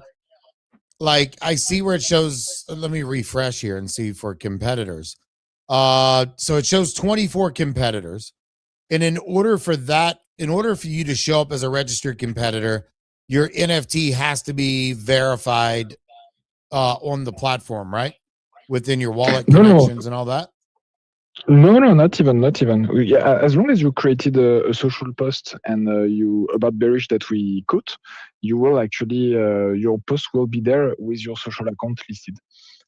[SPEAKER 1] like I see where it shows. Let me refresh here and see for competitors. So it shows 24 competitors, and in order for you to show up as a registered competitor, your NFT has to be verified on the platform, right? Within your wallet connections and all that.
[SPEAKER 8] No, not even. Yeah, as long as you created a social post and you about Bearish that we quote, you will actually your post will be there with your social account listed.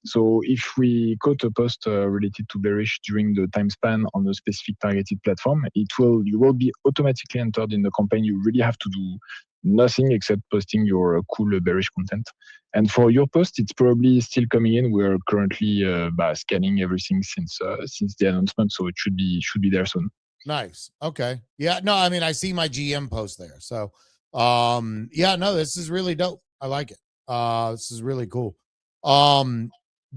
[SPEAKER 8] So if we quote a post related to Bearish during the time span on a specific targeted platform, you will be automatically entered in the campaign. You really have to do nothing except posting your cool Bearish content. And for your post, it's probably still coming in. We're currently scanning everything since the announcement, so it should be there soon.
[SPEAKER 1] Nice. Okay. Yeah. No, I mean, I see my GM post there. So, yeah. No, this is really dope. I like it. This is really cool.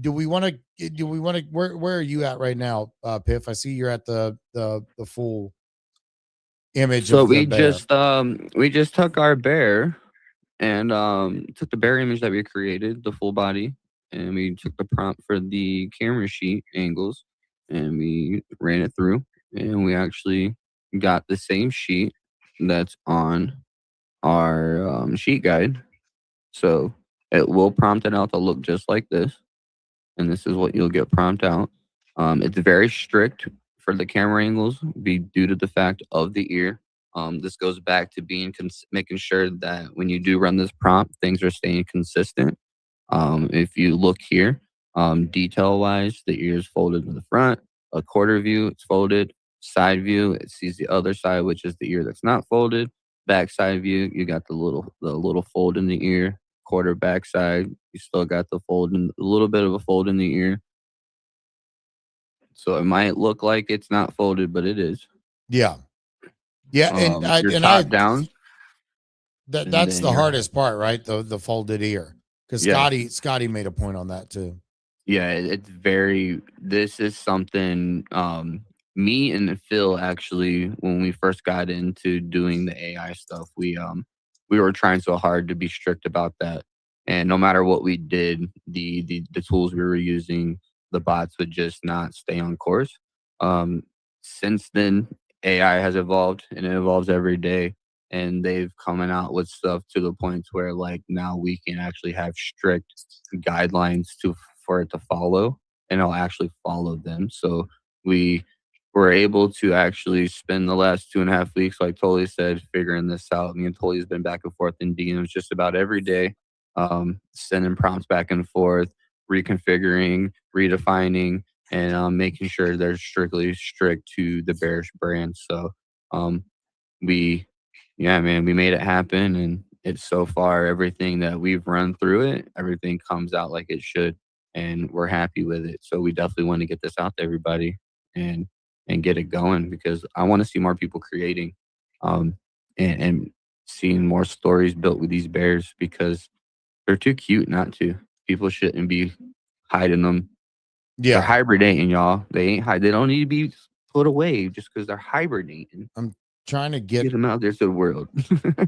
[SPEAKER 1] Do we want to? Where are you at right now, Piff? I see you're at the full image.
[SPEAKER 4] So
[SPEAKER 1] of the bear.
[SPEAKER 4] we just took our bear and took the bear image that we created, the full body, and we took the prompt for the camera sheet angles, and we ran it through, and we actually got the same sheet that's on our sheet guide. So it will prompt it out to look just like this, and this is what you'll get prompt out. It's very strict for the camera angles, due to the fact of the ear. This goes back to making sure that when you do run this prompt, things are staying consistent. If you look here, detail-wise, the ear is folded to the front. A quarter view, it's folded. Side view, it sees the other side, which is the ear that's not folded. Back side view, you got the little fold in the ear. Quarter back side, you still got the fold a little bit of a fold in the ear. So it might look like it's not folded, but it is.
[SPEAKER 1] Yeah. Yeah,
[SPEAKER 4] and top down.
[SPEAKER 1] That's the hardest part, right? The folded ear. Because Scotty made a point on that too.
[SPEAKER 4] Yeah, it's very. This is something. Me and Phil actually, when we first got into doing the AI stuff, we were trying so hard to be strict about that. And no matter what we did, the tools we were using, the bots would just not stay on course. Since then, AI has evolved, and it evolves every day. And they've coming out with stuff to the point where like now we can actually have strict guidelines for it to follow, and I'll actually follow them. So we were able to actually spend the last 2.5 weeks, like Tolly said, figuring this out. Me and Tolly's been back and forth in DMs just about every day, sending prompts back and forth, reconfiguring, redefining, and making sure they're strictly strict to the Bearish brand. So we made it happen, and it's so far everything that we've run through it, everything comes out like it should. and we're happy with it. So we definitely want to get this out to everybody and get it going, because I want to see more people creating, and seeing more stories built with these bears, because they're too cute not to. People shouldn't be hiding them. They're
[SPEAKER 1] Yeah.
[SPEAKER 4] hibernating, y'all. They ain't hide. They don't need to be put away just because they're hibernating.
[SPEAKER 1] I'm trying to
[SPEAKER 4] Get them out there to the world.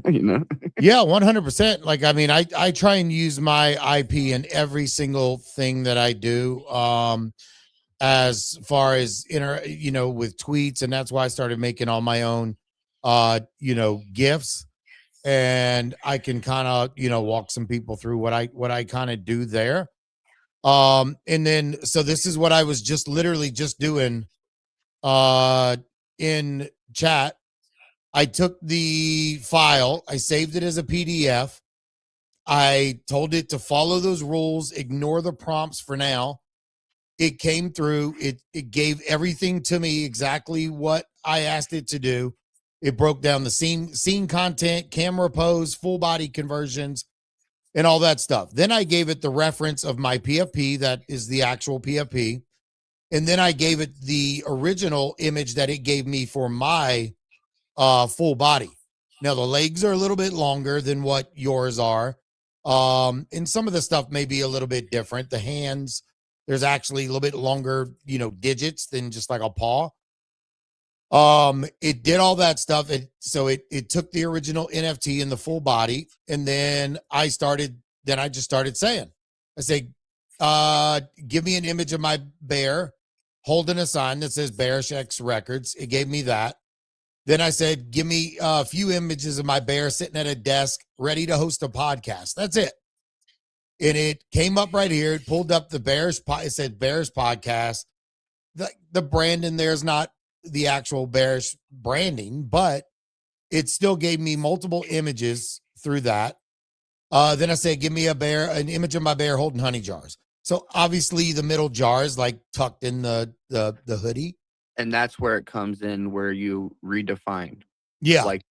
[SPEAKER 4] You know?
[SPEAKER 1] Yeah, 100%. Like, I mean, I try and use my IP in every single thing that I do. As far as with tweets, and that's why I started making all my own GIFs, and I can kind of walk some people through what I kind of do there. And then so this is what I was just literally just doing in chat. I took the file, I saved it as a PDF. I told it to follow those rules, ignore the prompts for now. It came through. It gave everything to me exactly what I asked it to do. It broke down the scene content, camera pose, full body conversions, and all that stuff. Then I gave it the reference of my PFP, that is the actual PFP. And then I gave it the original image that it gave me for my full body. Now the legs are a little bit longer than what yours are. And some of the stuff may be a little bit different. The hands, there's actually a little bit longer, digits than just like a paw. It did all that stuff. So it took the original NFT in the full body. And then I just started saying, I say, give me an image of my bear holding a sign that says Bearish X Records. It gave me that. Then I said, give me a few images of my bear sitting at a desk ready to host a podcast. That's it. And it came up right here. It pulled up the Bearish. It said Bearish Podcast. The brand in there is not the actual Bearish branding, but it still gave me multiple images through that. Then I said, give me an image of my bear holding honey jars. So obviously the middle jar is like tucked in the hoodie.
[SPEAKER 4] And that's where it comes in, where you redefine.
[SPEAKER 1] Yeah.
[SPEAKER 4] Like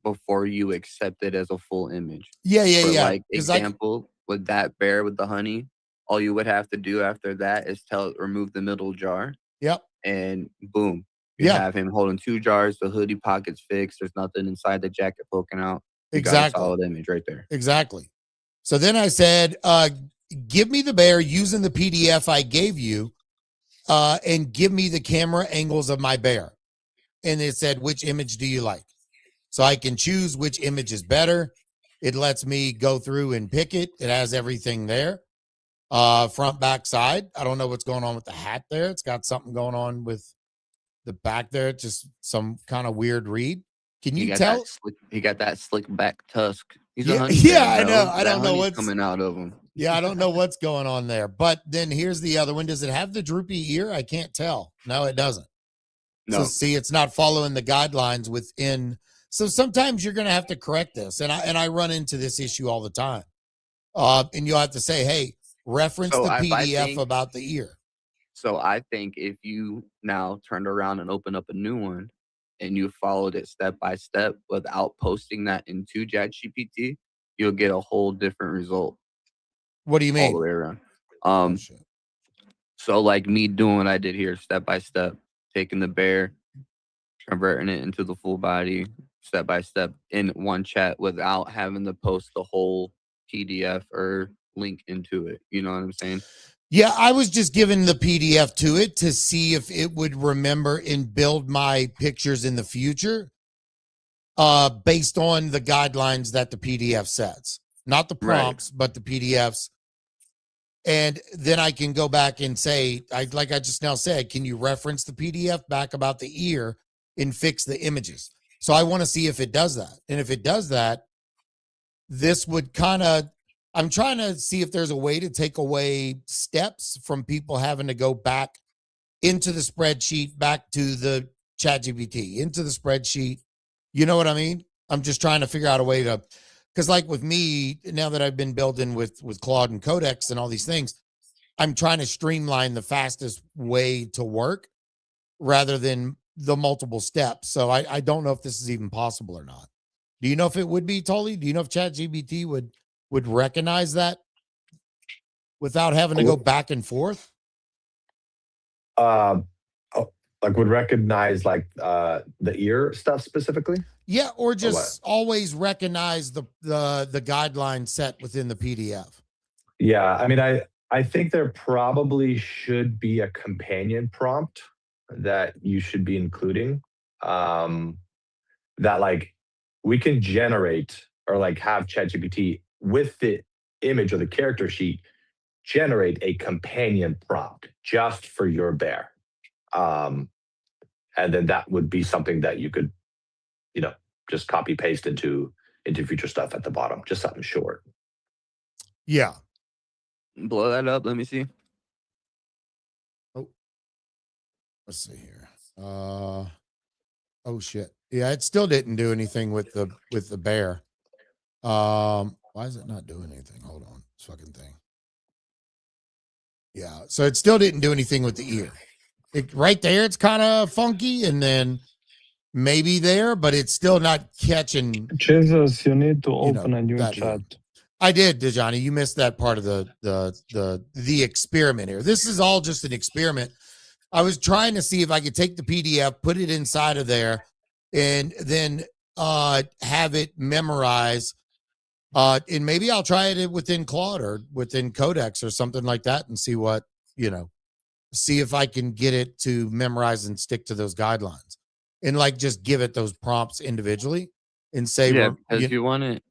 [SPEAKER 4] before you accept it as a full image.
[SPEAKER 1] Yeah.
[SPEAKER 4] Like example, with that bear with the honey, all you would have to do after that is remove the middle jar.
[SPEAKER 1] Yep.
[SPEAKER 4] And boom. You have him holding 2 jars, the hoodie pockets fixed. There's nothing inside the jacket poking out. You got a solid image right there.
[SPEAKER 1] Exactly. So then I said, give me the bear using the PDF I gave you, and give me the camera angles of my bear. And it said, which image do you like? So I can choose which image is better. It lets me go through and pick it. It has everything there. Front, back, side. I don't know what's going on with the hat there. It's got something going on with the back there. Just some kind of weird read. Can you tell?
[SPEAKER 4] He got that slick back tusk. He's
[SPEAKER 1] I know. I don't know what's
[SPEAKER 4] coming out of him.
[SPEAKER 1] Yeah, I don't know what's going on there. But then here's the other one. Does it have the droopy ear? I can't tell. No, it doesn't. No. So see, it's not following the guidelines within. So sometimes you're going to have to correct this. And I run into this issue all the time. And you'll have to say, hey, reference the PDF about the ear.
[SPEAKER 4] So I think if you now turned around and opened up a new one and you followed it step by step without posting that into ChatGPT, you'll get a whole different result.
[SPEAKER 1] What do you mean?
[SPEAKER 4] All the way around. So like me doing what I did here, step by step, taking the bear, converting it into the full body, step by step in one chat without having to post the whole PDF or link into it. You know what I'm saying?
[SPEAKER 1] Yeah, I was just giving the PDF to it to see if it would remember and build my pictures in the future, based on the guidelines that the PDF sets. Not the prompts, but the PDFs. And then I can go back and say, like I just now said, can you reference the PDF back about the ear and fix the images? So I want to see if it does that. And if it does that, this would I'm trying to see if there's a way to take away steps from people having to go back into the spreadsheet, back to the ChatGPT, into the spreadsheet. You know what I mean? I'm just trying to figure out a way to, because like with me, now that I've been building with Claude and Codex and all these things, I'm trying to streamline the fastest way to work rather than the multiple steps. So I don't know if this is even possible or not. Do you know if it would be, Tully? Do you know if ChatGPT would recognize that without having to go back and forth?
[SPEAKER 5] Like would recognize like the ear stuff specifically?
[SPEAKER 1] Yeah, or just always recognize the guideline set within the PDF.
[SPEAKER 5] Yeah, I mean, I think there probably should be a companion prompt that you should be including. That like we can generate or like have ChatGPT with the image or the character sheet generate a companion prompt just for your bear. And then that would be something that you could, you know, just copy paste into future stuff at the bottom, just something short.
[SPEAKER 1] Yeah.
[SPEAKER 4] Blow that up. Let me see.
[SPEAKER 1] Oh, let's see here. Oh shit. Yeah, it still didn't do anything with the bear. Why is it not doing anything? Hold on, this fucking thing. Yeah, so it still didn't do anything with the ear. Right there, it's kind of funky, and then maybe there, but it's still not catching.
[SPEAKER 9] Jesus, you need to open a new chat.
[SPEAKER 1] Ear. I did, Dejani. You missed that part of the experiment here. This is all just an experiment. I was trying to see if I could take the PDF, put it inside of there, and then have it memorize. And maybe I'll try it within Claude or within Codex or something like that and see what, see if I can get it to memorize and stick to those guidelines and like just give it those prompts individually and say,
[SPEAKER 4] yeah, because you want it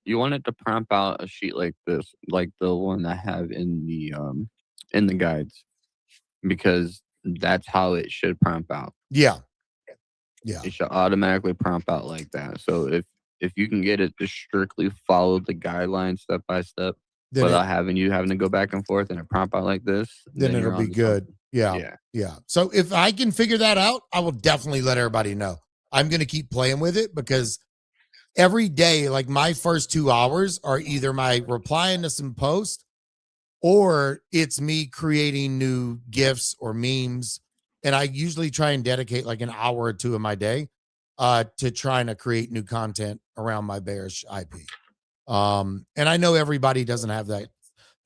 [SPEAKER 4] to prompt out a sheet like this, like the one I have in the guides, because that's how it should prompt out.
[SPEAKER 1] Yeah.
[SPEAKER 4] It should automatically prompt out like that. So if you can get it to strictly follow the guidelines step by step without having to go back and forth and a prompt out like this,
[SPEAKER 1] then it'll be good. Yeah. So if I can figure that out, I will definitely let everybody know. I'm going to keep playing with it because every day, like my first 2 hours are either my replying to some post or it's me creating new GIFs or memes. And I usually try and dedicate like an hour or two of my day to trying to create new content around my Bearish IP. And I know everybody doesn't have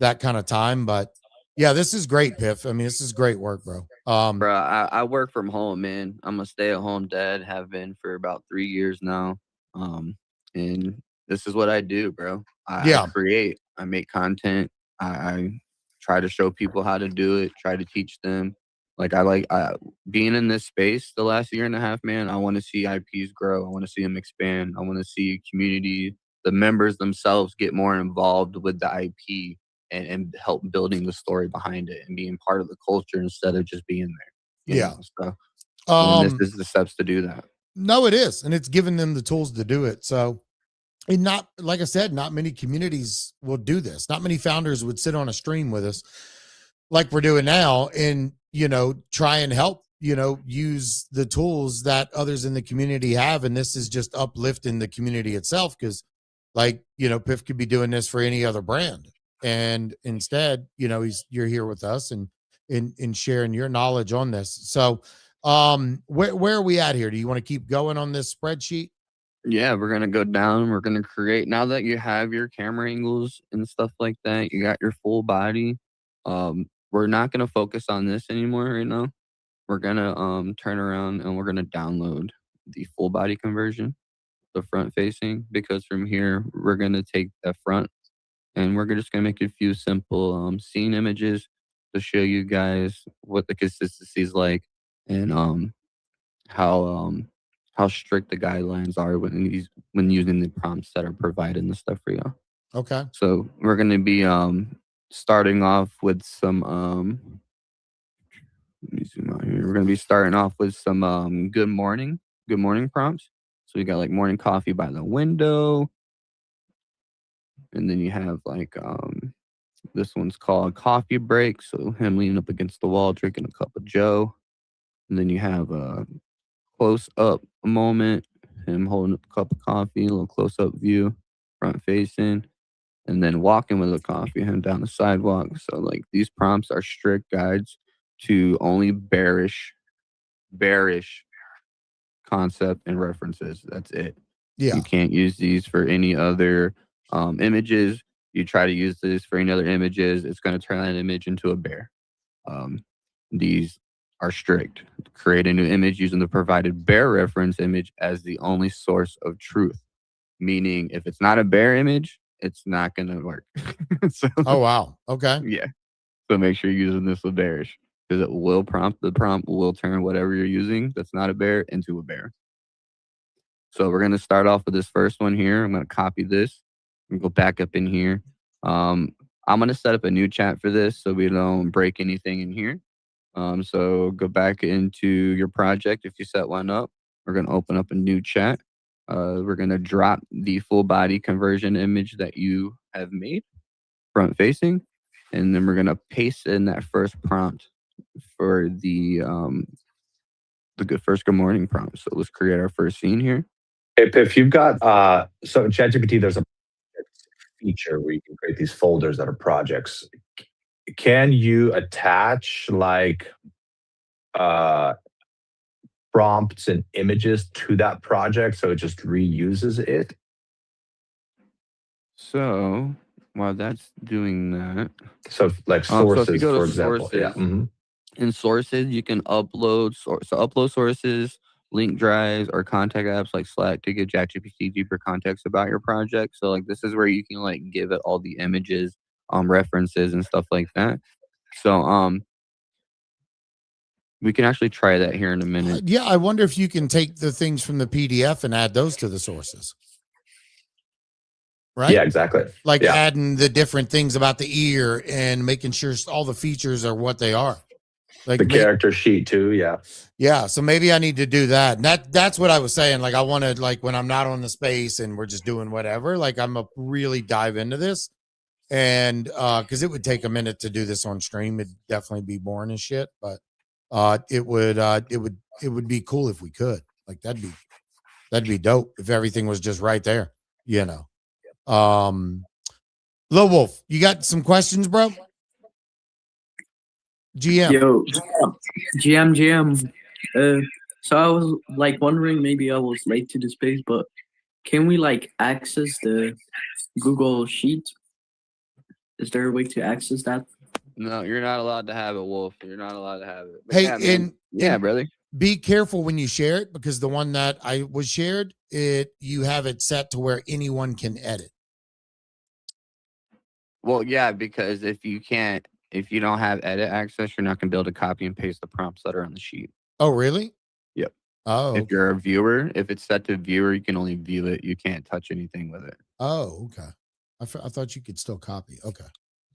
[SPEAKER 1] that kind of time, but yeah, this is great, Piff. I mean, this is great work, bro.
[SPEAKER 4] Bro, I work from home, man. I'm a stay-at-home dad, have been for about 3 years now. And this is what I do, bro. I create, I make content. I try to show people how to do it, try to teach them. Like I being in this space the last year and a half, man. I want to see IPs grow. I want to see them expand. I want to see community, the members themselves get more involved with the IP and help building the story behind it and being part of the culture instead of just being there. You know, so and this is the steps to do that.
[SPEAKER 1] No, it is. And it's giving them the tools to do it. So, and not, like I said, not many communities will do this. Not many founders would sit on a stream with us like we're doing now and, try and help, use the tools that others in the community have. And this is just uplifting the community itself. Cause like, Piff could be doing this for any other brand. And instead, you're here with us and sharing your knowledge on this. So, where are we at here? Do you want to keep going on this spreadsheet?
[SPEAKER 4] Yeah, we're gonna go down. We're gonna create, now that you have your camera angles and stuff like that, you got your full body. We're not gonna focus on this anymore right now. We're gonna turn around and we're gonna download the full body conversion, the front facing, because from here we're gonna take the front and we're just gonna make a few simple scene images to show you guys what the consistency is like and how strict the guidelines are when using the prompts that are provided and stuff for you.
[SPEAKER 1] Okay.
[SPEAKER 4] So we're gonna be starting off with some let me zoom out here. We're gonna be starting off with some good morning prompts. So we got like morning coffee by the window. And then you have like this one's called coffee break. So him leaning up against the wall drinking a cup of Joe. And then you have a close up moment, him holding up a cup of coffee, a little close up view, front facing, and then walking with the coffee, him down the sidewalk. So like these prompts are strict guides to only bearish concept and references. That's it.
[SPEAKER 1] Yeah.
[SPEAKER 4] You can't use these for any other images. You try to use this for any other images, it's going to turn that image into a bear. These are strict. Create a new image using the provided bear reference image as the only source of truth. Meaning, if it's not a bear image, it's not going to work. So,
[SPEAKER 1] Oh, wow. Okay.
[SPEAKER 4] yeah. So make sure you're using this with bearish, because it will the prompt will turn whatever you're using that's not a bear into a bear. So we're going to start off with this first one here. I'm going to copy this and go back up in here. I'm going to set up a new chat for this so we don't break anything in here. So go back into your project. If you set one up, we're going to open up a new chat. We're going to drop the full body conversion image that you have made front facing. And then we're going to paste in that first prompt for the good morning prompt. So let's create our first scene here.
[SPEAKER 5] If you've got so in ChatGPT, there's a feature where you can create these folders that are projects. Can you attach like prompts and images to that project so it just reuses it?
[SPEAKER 4] So while that's doing that,
[SPEAKER 5] so like sources,
[SPEAKER 4] so if you go to
[SPEAKER 5] for example,
[SPEAKER 4] sources,
[SPEAKER 5] yeah. Mm-hmm.
[SPEAKER 4] In sources, you can upload upload sources, link drives, or contact apps like Slack to give ChatGPT deeper context about your project. So like this is where you can like give it all the images, references and stuff like that. So we can actually try that here in a minute.
[SPEAKER 1] Yeah, I wonder if you can take the things from the PDF and add those to the sources. Right?
[SPEAKER 5] Yeah, exactly.
[SPEAKER 1] Like adding the different things about the ear and making sure all the features are what they are. Like
[SPEAKER 5] the character sheet too. Yeah.
[SPEAKER 1] Yeah. So maybe I need to do that. And that's what I was saying. Like I want to, like when I'm not on the space and we're just doing whatever, like I'm a really dive into this. And because it would take a minute to do this on stream. It'd definitely be boring as shit. But it would be cool if we could. Like that'd be dope if everything was just right there, you know. Lil Wolf, you got some questions, bro? GM.
[SPEAKER 10] Yo, GM. So I was like wondering, maybe I was late to the space, but can we like access the Google Sheet? Is there a way to access that?
[SPEAKER 4] No, you're not allowed to have it, Wolf. You're not allowed to have it. But
[SPEAKER 1] Hey,
[SPEAKER 4] yeah, brother.
[SPEAKER 1] Be careful when you share it, because the one that I was shared, you have it set to where anyone can edit.
[SPEAKER 4] Well, yeah, because if you don't have edit access, you're not gonna be able to copy and paste the prompts that are on the sheet.
[SPEAKER 1] Oh, really?
[SPEAKER 4] Yep.
[SPEAKER 1] Oh,
[SPEAKER 4] if you're a viewer, if it's set to viewer, you can only view it. You can't touch anything with it.
[SPEAKER 1] Oh, okay. I thought you could still copy. Okay.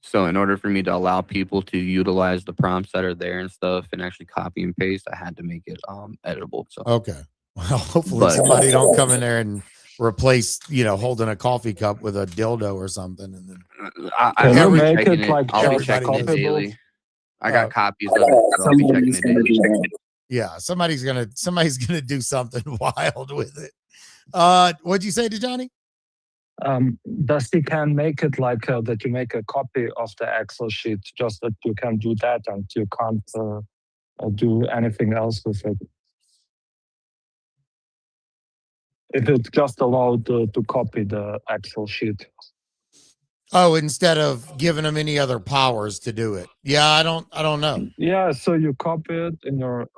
[SPEAKER 4] So in order for me to allow people to utilize the prompts that are there and stuff and actually copy and paste, I had to make it editable. So
[SPEAKER 1] okay. Well, hopefully somebody don't come in there and replace, holding a coffee cup with a dildo or something. And then
[SPEAKER 4] I'll be checking it daily. I got copies of it. I'll be checking it daily.
[SPEAKER 1] Yeah, somebody's gonna do something wild with it. What'd you say to Johnny?
[SPEAKER 9] Dusty can make it like that you make a copy of the Excel sheet, just that you can do that and you can't do anything else with it. If it's just allowed to copy the Excel sheet.
[SPEAKER 1] Oh, instead of giving them any other powers to do it. Yeah, I don't know.
[SPEAKER 9] Yeah, so you copy it in your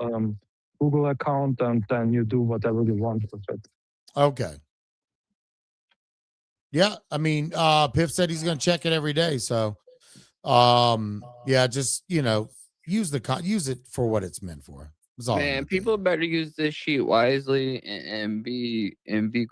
[SPEAKER 9] Google account and then you do whatever you want with it.
[SPEAKER 1] Okay. Yeah, I mean, Piff said he's going to check it every day. So, yeah, just use it for what it's meant for.
[SPEAKER 4] Man, people better use this sheet wisely and be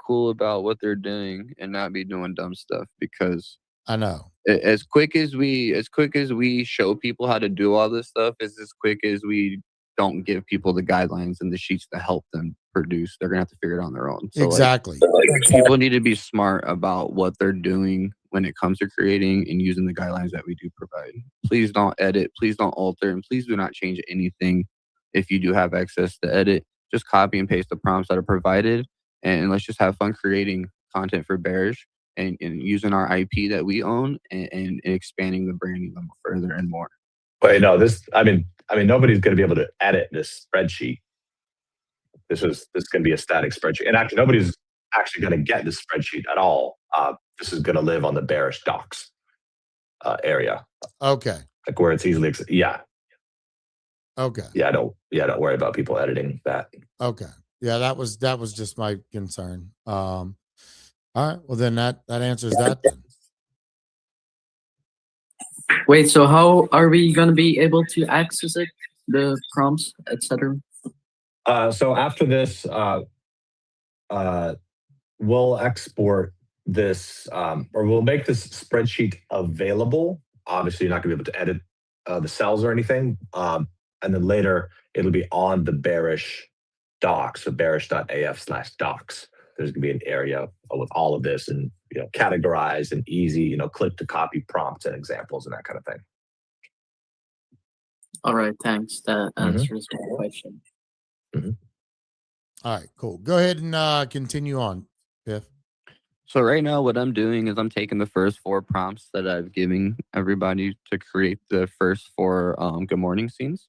[SPEAKER 4] cool about what they're doing and not be doing dumb stuff, because
[SPEAKER 1] I know
[SPEAKER 4] as quick as we show people how to do all this stuff, is as quick as we don't give people the guidelines and the sheets to help them produce. They're gonna have to figure it on their own. So
[SPEAKER 1] exactly.
[SPEAKER 4] People need to be smart about what they're doing when it comes to creating and using the guidelines that we do provide. Please don't edit. Please don't alter, and please do not change anything. If you do have access to edit, just copy and paste the prompts that are provided, and let's just have fun creating content for Bearish and using our IP that we own and expanding the brand even further and more.
[SPEAKER 5] Wait, no, I mean, nobody's going to be able to edit this spreadsheet. This is going to be a static spreadsheet, and actually, nobody's actually going to get this spreadsheet at all. This is going to live on the Bearish docs. area.
[SPEAKER 1] Okay.
[SPEAKER 5] Like where it's easily,
[SPEAKER 1] Okay.
[SPEAKER 5] don't worry about people editing that.
[SPEAKER 1] Okay. Yeah, that was just my concern. All right. Well, then that answers that then.
[SPEAKER 10] Wait, so how are we gonna be able to access it? The prompts, etc.
[SPEAKER 5] So after this, we'll export this, or we'll make this spreadsheet available. Obviously, you're not going to be able to edit the cells or anything. And then later, it'll be on the Bearish docs, so bearish.af/docs. There's going to be an area with all of this and categorized and easy, click to copy prompts and examples and that kind of thing.
[SPEAKER 10] All right, thanks. That answers my question.
[SPEAKER 1] All right, cool. Go ahead and continue on, Biff.
[SPEAKER 4] So right now what I'm doing is I'm taking the first 4 prompts that I've given everybody to create the first 4 good morning scenes.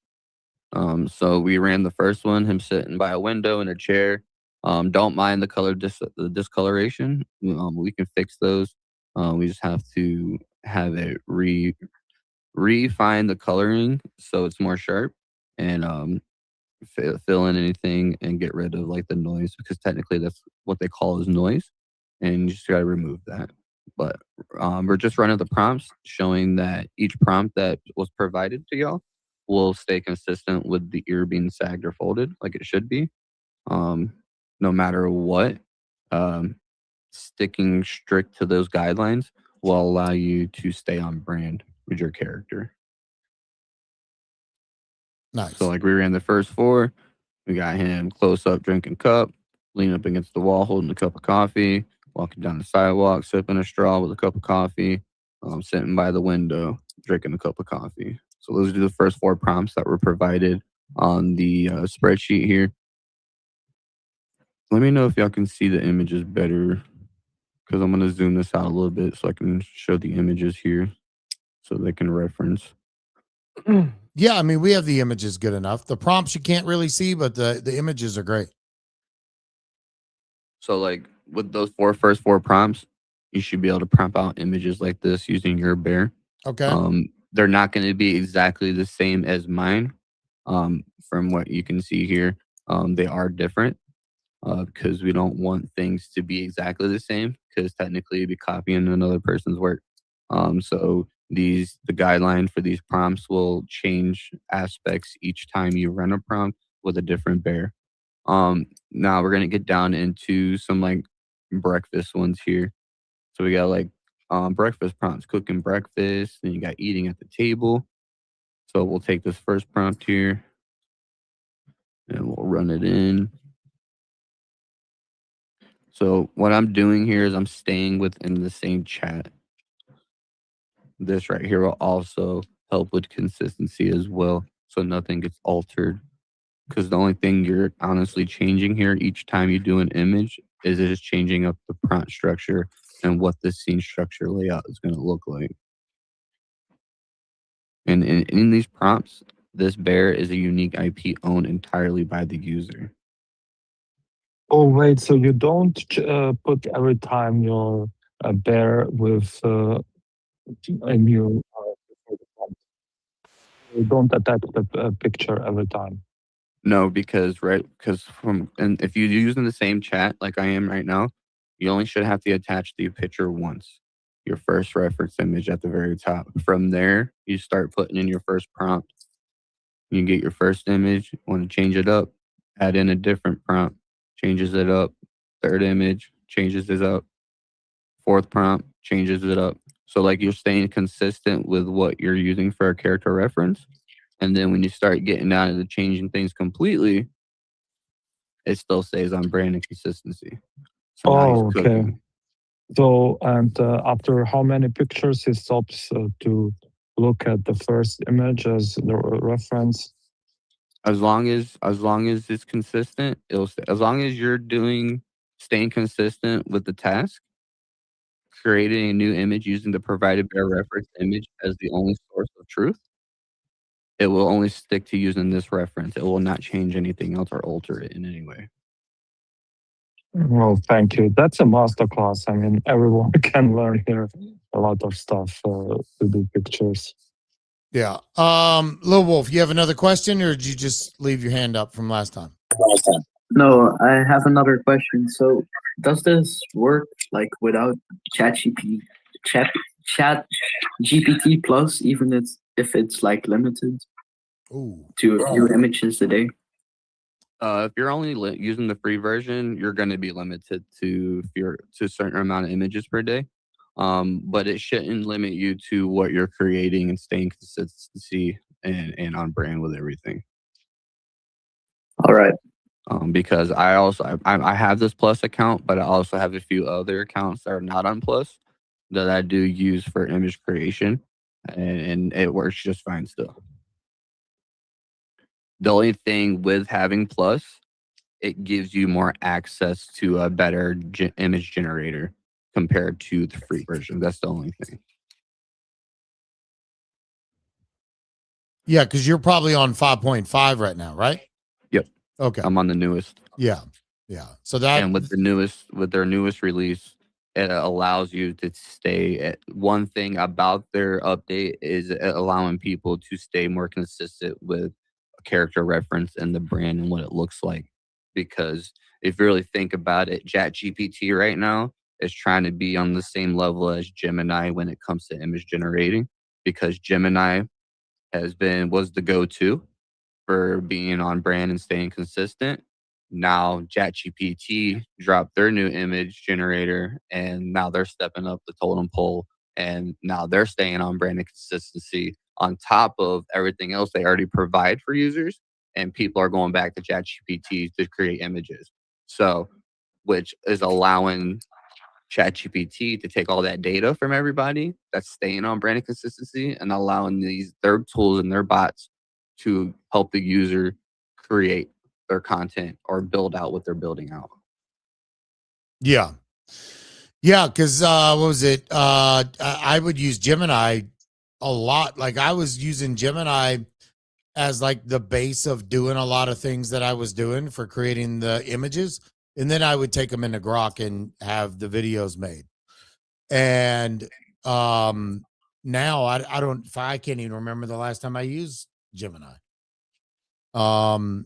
[SPEAKER 4] So we ran the first one, him sitting by a window in a chair. Don't mind the color the discoloration. We can fix those. We just have to have it refine the coloring so it's more sharp and fill in anything and get rid of like the noise, because technically that's what they call is noise, and you just got to remove that. But we're just running the prompts, showing that each prompt that was provided to y'all will stay consistent with the ear being sagged or folded like it should be, no matter what. Sticking strict to those guidelines will allow you to stay on brand with your character.
[SPEAKER 1] Nice.
[SPEAKER 4] So like we ran the first 4. We got him close up drinking cup, leaning up against the wall holding a cup of coffee, walking down the sidewalk sipping a straw with a cup of coffee, sitting by the window drinking a cup of coffee. So those are the first 4 prompts that were provided on the spreadsheet here. Let me know if y'all can see the images better, because I'm going to zoom this out a little bit so I can show the images here so they can reference.
[SPEAKER 1] Yeah, I mean, we have the images good enough. The prompts you can't really see, but the images are great.
[SPEAKER 4] So like with those first 4 prompts, you should be able to prompt out images like this using your bear.
[SPEAKER 1] Okay.
[SPEAKER 4] They're not going to be exactly the same as mine. From what you can see here, they are different because we don't want things to be exactly the same, because technically you'd be copying another person's work. So the guideline for these prompts will change aspects each time you run a prompt with a different bear. Now we're gonna get down into some like breakfast ones here. So we got like breakfast prompts, cooking breakfast, then you got eating at the table. So we'll take this first prompt here and we'll run it in. So what I'm doing here is I'm staying within the same chat. This right here will also help with consistency as well, so nothing gets altered. Because the only thing you're honestly changing here each time you do an image is it is changing up the prompt structure and what the scene structure layout is going to look like. And in these prompts, this bear is a unique IP owned entirely by the user.
[SPEAKER 9] Oh, wait, so you don't put every time your bear with a new you don't attach the picture every time.
[SPEAKER 4] No, because and if you're using the same chat like I am right now, you only should have to attach the picture once, your first reference image at the very top. From there, you start putting in your first prompt. You get your first image, want to change it up, add in a different prompt, changes it up. Third image, changes it up. Fourth prompt, changes it up. So like you're staying consistent with what you're using for a character reference. And then when you start getting down into changing things completely, it still stays on brand and consistency. So now he's
[SPEAKER 9] okay.
[SPEAKER 4] cooking.
[SPEAKER 9] So, and after how many pictures he stops to look at the first image as the reference?
[SPEAKER 4] As long as it's consistent, it'll stay. As long as you're staying consistent with the task, creating a new image using the provided bear reference image as the only source of truth, it will only stick to using this reference. It will not change anything else or alter it in any way.
[SPEAKER 9] Well, thank you. That's a masterclass. I mean, everyone can learn here. a lot of stuff to do pictures.
[SPEAKER 1] Yeah. Lil Wolf, you have another question, or did you just leave your hand up from last time?
[SPEAKER 10] No, I have another question. So, does this work like without ChatGPT, Chat GPT Plus, even if it's like limited to a few images a day?
[SPEAKER 4] If you're only using the free version, you're going to be limited to a certain amount of images per day. But it shouldn't limit you to what you're creating and staying consistency and on brand with everything.
[SPEAKER 10] All right.
[SPEAKER 4] Because I have this Plus account, but I also have a few other accounts that are not on Plus that I do use for image creation, and it works just fine still. The only thing with having Plus, it gives you more access to a better image generator compared to the free version. That's the only thing.
[SPEAKER 1] Yeah, because you're probably on 5.5 right now, right?
[SPEAKER 4] Yep.
[SPEAKER 1] Okay.
[SPEAKER 4] I'm on the newest.
[SPEAKER 1] Yeah. So that,
[SPEAKER 4] and with their newest release, it allows you to stay at one thing about their update is allowing people to stay more consistent with a character reference and the brand and what it looks like. Because if you really think about it, ChatGPT right now is trying to be on the same level as Gemini when it comes to image generating, because Gemini was the go-to for being on brand and staying consistent. Now ChatGPT dropped their new image generator, and now they're stepping up the totem pole, and now they're staying on brand and consistency on top of everything else they already provide for users. And people are going back to ChatGPT to create images. So, which is allowing ChatGPT to take all that data from everybody that's staying on brand and consistency and allowing their tools and their bots to help the user create their content or build out what they're building out.
[SPEAKER 1] Yeah, because what was it? I would use Gemini a lot. Like I was using Gemini as like the base of doing a lot of things that I was doing for creating the images. And then I would take them into Grok and have the videos made. And now I can't even remember the last time I used Gemini. And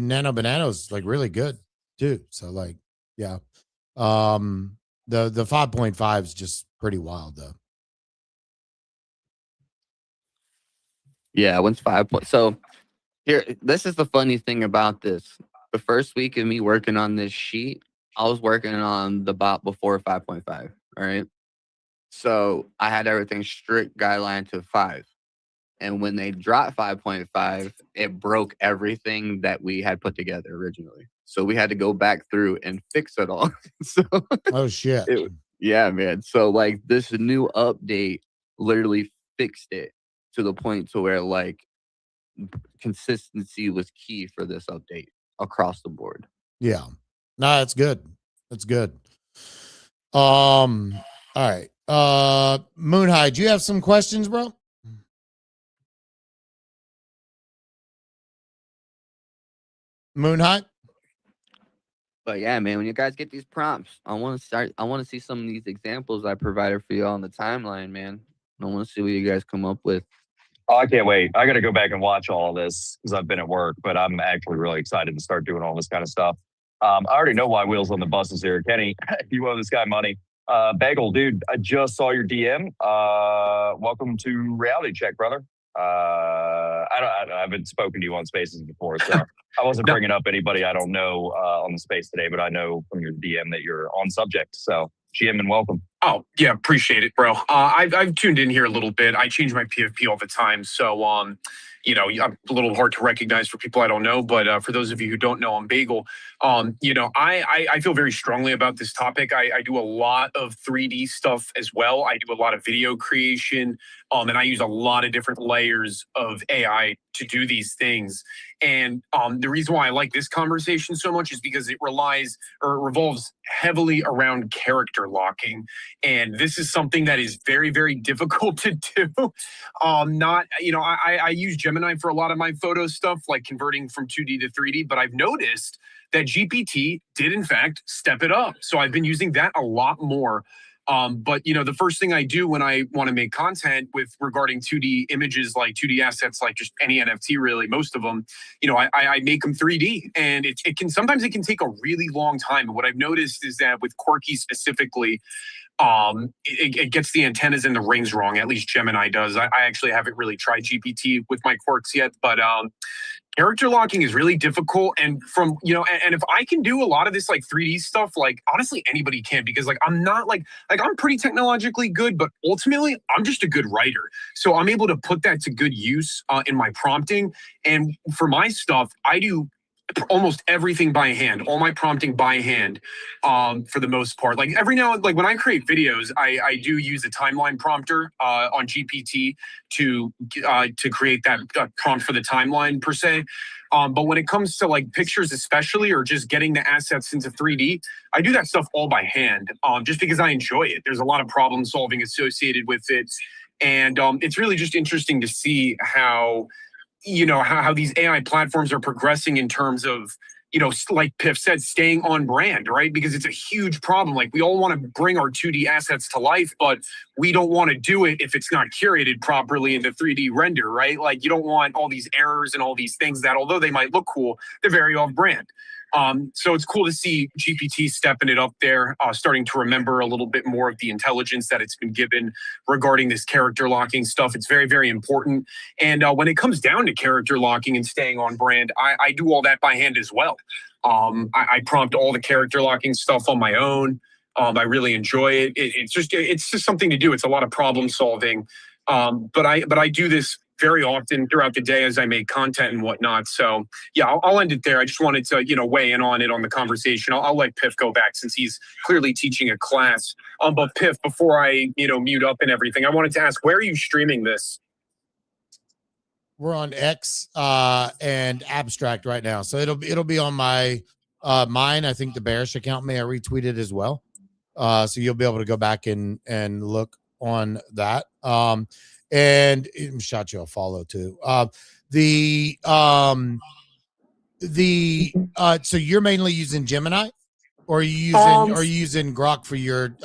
[SPEAKER 1] Nano Banano's like really good too. So like, yeah. The 5.5 is just pretty wild though.
[SPEAKER 4] Yeah, once 5 point. So here, this is the funny thing about this. The first week of me working on this sheet, I was working on the bot before 5.5. All right. So I had everything strict guideline to 5. And when they dropped 5.5, it broke everything that we had put together originally. So we had to go back through and fix it all. So
[SPEAKER 1] oh shit.
[SPEAKER 4] Yeah, man. So like this new update literally fixed it to the point to where like consistency was key for this update across the board.
[SPEAKER 1] Yeah. No, that's good. That's good. All right. Moonhide, do you have some questions, bro? Moonhide?
[SPEAKER 4] But yeah, man, when you guys get these prompts, I want to see some of these examples I provided for you on the timeline, man. I want to see what you guys come up with.
[SPEAKER 3] Oh, I can't wait. I got to go back and watch all this because I've been at work, but I'm actually really excited to start doing all this kind of stuff. I already know why Wheels on the Bus is here. Kenny, you owe this guy money. Bagel, dude, I just saw your DM. Welcome to Reality Check, brother. I haven't spoken to you on Spaces before, so I wasn't bringing up anybody I don't know on the space today, but I know from your DM that you're on subject. So GM and welcome.
[SPEAKER 11] Oh, yeah, appreciate it, bro. I've tuned in here a little bit. I change my PFP all the time. So, you know, I'm a little hard to recognize for people I don't know. But for those of you who don't know, I'm Bagel. You know, I feel very strongly about this topic. I do a lot of 3D stuff as well. I do a lot of video creation. And I use a lot of different layers of AI to do these things. And the reason why I like this conversation so much is because it revolves heavily around character locking. And this is something that is very, very difficult to do. I use Gemini for a lot of my photo stuff, like converting from 2D to 3D, but I've noticed that GPT did in fact step it up. So I've been using that a lot more. But the first thing I do when I want to make content with regarding 2D images, like 2D assets, like just any NFT, really, most of them, I make them 3D, and it can sometimes take a really long time. And what I've noticed is that with Quirky specifically, it gets the antennas and the rings wrong. At least Gemini does. I actually haven't really tried GPT with my quirks yet, but character locking is really difficult. And and if I can do a lot of this like 3D stuff, like honestly anybody can, because like I'm not like I'm pretty technologically good, but ultimately I'm just a good writer. So I'm able to put that to good use in my prompting. And for my stuff, I do almost everything by hand, all my prompting by hand, for the most part. Like every now and like when I create videos, I do use a timeline prompter on GPT to create that prompt for the timeline per se. But when it comes to like pictures, especially, or just getting the assets into 3D, I do that stuff all by hand, just because I enjoy it. There's a lot of problem solving associated with it. And it's really just interesting to see how these AI platforms are progressing in terms of, like Piff said, staying on brand, right? Because it's a huge problem. Like we all want to bring our 2D assets to life, but we don't want to do it if it's not curated properly in the 3D render, right? Like you don't want all these errors and all these things that, although they might look cool, they're very off brand. So it's cool to see GPT stepping it up there, starting to remember a little bit more of the intelligence that it's been given regarding this character locking stuff. It's very, very important. And when it comes down to character locking and staying on brand, I do all that by hand as well. I prompt all the character locking stuff on my own. I really enjoy it. It's just something to do. It's a lot of problem solving. But I do this very often throughout the day as I make content and whatnot. So yeah, I'll end it there. I just wanted to, weigh in on it on the conversation. I'll let Piff go back since he's clearly teaching a class. But Piff, before I, mute up and everything, I wanted to ask, where are you streaming this?
[SPEAKER 1] We're on X and Abstract right now. So it'll be on my mine. I think the Bearish account may have retweeted as well. So you'll be able to go back and look on that. And shot you a follow too. So you're mainly using Gemini, or are you using Grok for your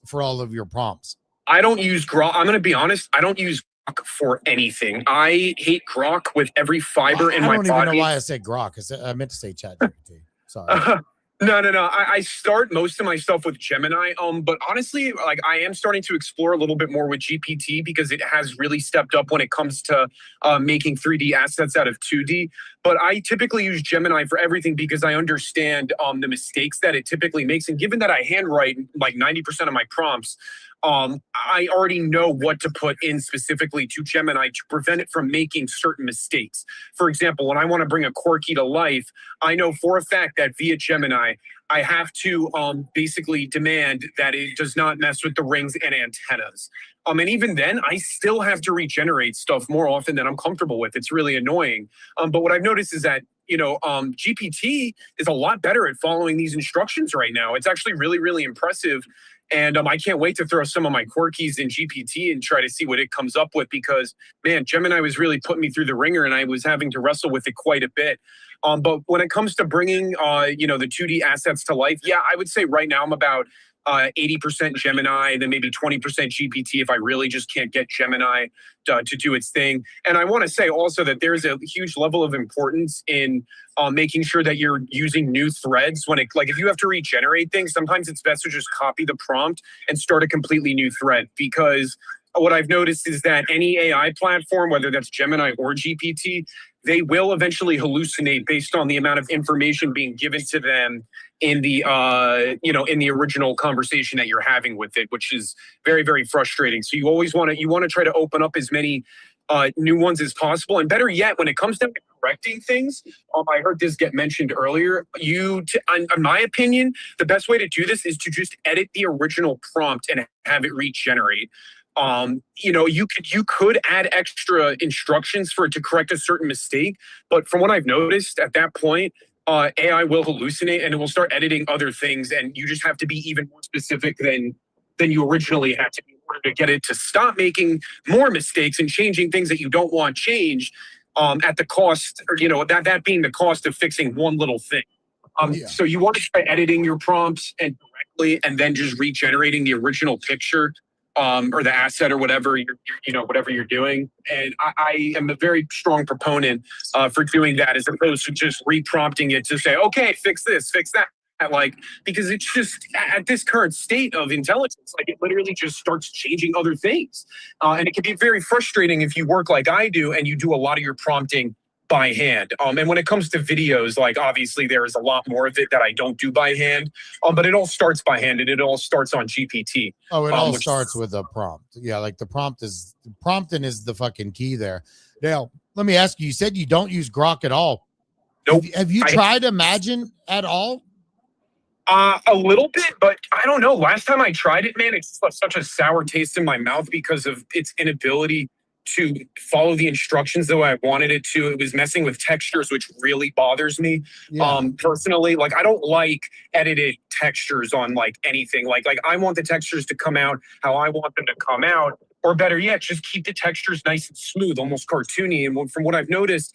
[SPEAKER 1] for all of your prompts?
[SPEAKER 11] I don't use Grok. I'm gonna be honest, I don't use Grok for anything. I hate Grok with every fiber in my body. I don't even
[SPEAKER 1] know why I said Grok. I meant to say ChatGPT. Sorry.
[SPEAKER 11] No. I start most of my stuff with Gemini. But honestly, like I am starting to explore a little bit more with GPT because it has really stepped up when it comes to making 3D assets out of 2D. But I typically use Gemini for everything because I understand the mistakes that it typically makes. And given that I handwrite like 90% of my prompts, I already know what to put in specifically to Gemini to prevent it from making certain mistakes. For example, when I want to bring a Quirky to life, I know for a fact that via Gemini, I have to basically demand that it does not mess with the rings and antennas. And even then, I still have to regenerate stuff more often than I'm comfortable with. It's really annoying. But what I've noticed is that GPT is a lot better at following these instructions right now. It's actually really, really impressive. And I can't wait to throw some of my quirkies in GPT and try to see what it comes up with because, man, Gemini was really putting me through the ringer and I was having to wrestle with it quite a bit. But when it comes to bringing, the 2D assets to life, yeah, I would say right now I'm about 80% Gemini, then maybe 20% GPT if I really just can't get Gemini to do its thing. And I want to say also that there's a huge level of importance in making sure that you're using new threads when if you have to regenerate things, sometimes it's best to just copy the prompt and start a completely new thread because what I've noticed is that any AI platform, whether that's Gemini or GPT, they will eventually hallucinate based on the amount of information being given to them in the in the original conversation that you're having with it, which is very, very frustrating. So you always want to try to open up as many new ones as possible. And better yet, when it comes down to correcting things, I heard this get mentioned earlier. In my opinion, the best way to do this is to just edit the original prompt and have it regenerate. You could add extra instructions for it to correct a certain mistake, but from what I've noticed at that point, AI will hallucinate and it will start editing other things, and you just have to be even more specific than you originally had to be in order to get it to stop making more mistakes and changing things that you don't want changed at the cost, or that being the cost of fixing one little thing. So you want to try editing your prompts and and then just regenerating the original picture or the asset or whatever whatever you're doing. And I am a very strong proponent for doing that as opposed to just reprompting it to say, okay, fix this, fix that. Like, because it's just at this current state of intelligence, like it literally just starts changing other things. And it can be very frustrating if you work like I do and you do a lot of your prompting by hand. And when it comes to videos, like obviously there is a lot more of it that I don't do by hand. But it all starts by hand and it all starts on GPT.
[SPEAKER 1] Oh, it all starts with a prompt. Yeah, like the prompting is the fucking key there. Now, let me ask you, you said you don't use Grok at all.
[SPEAKER 11] Nope.
[SPEAKER 1] Have you tried Imagine at all?
[SPEAKER 11] A little bit, but I don't know. Last time I tried it, man, it just left such a sour taste in my mouth because of its inability to follow the instructions the way I wanted it to. It was messing with textures, which really bothers me.
[SPEAKER 1] Yeah.
[SPEAKER 11] Personally, like I don't like edited textures on like anything. Like I want the textures to come out how I want them to come out. Or better yet, just keep the textures nice and smooth, almost cartoony. And from what I've noticed,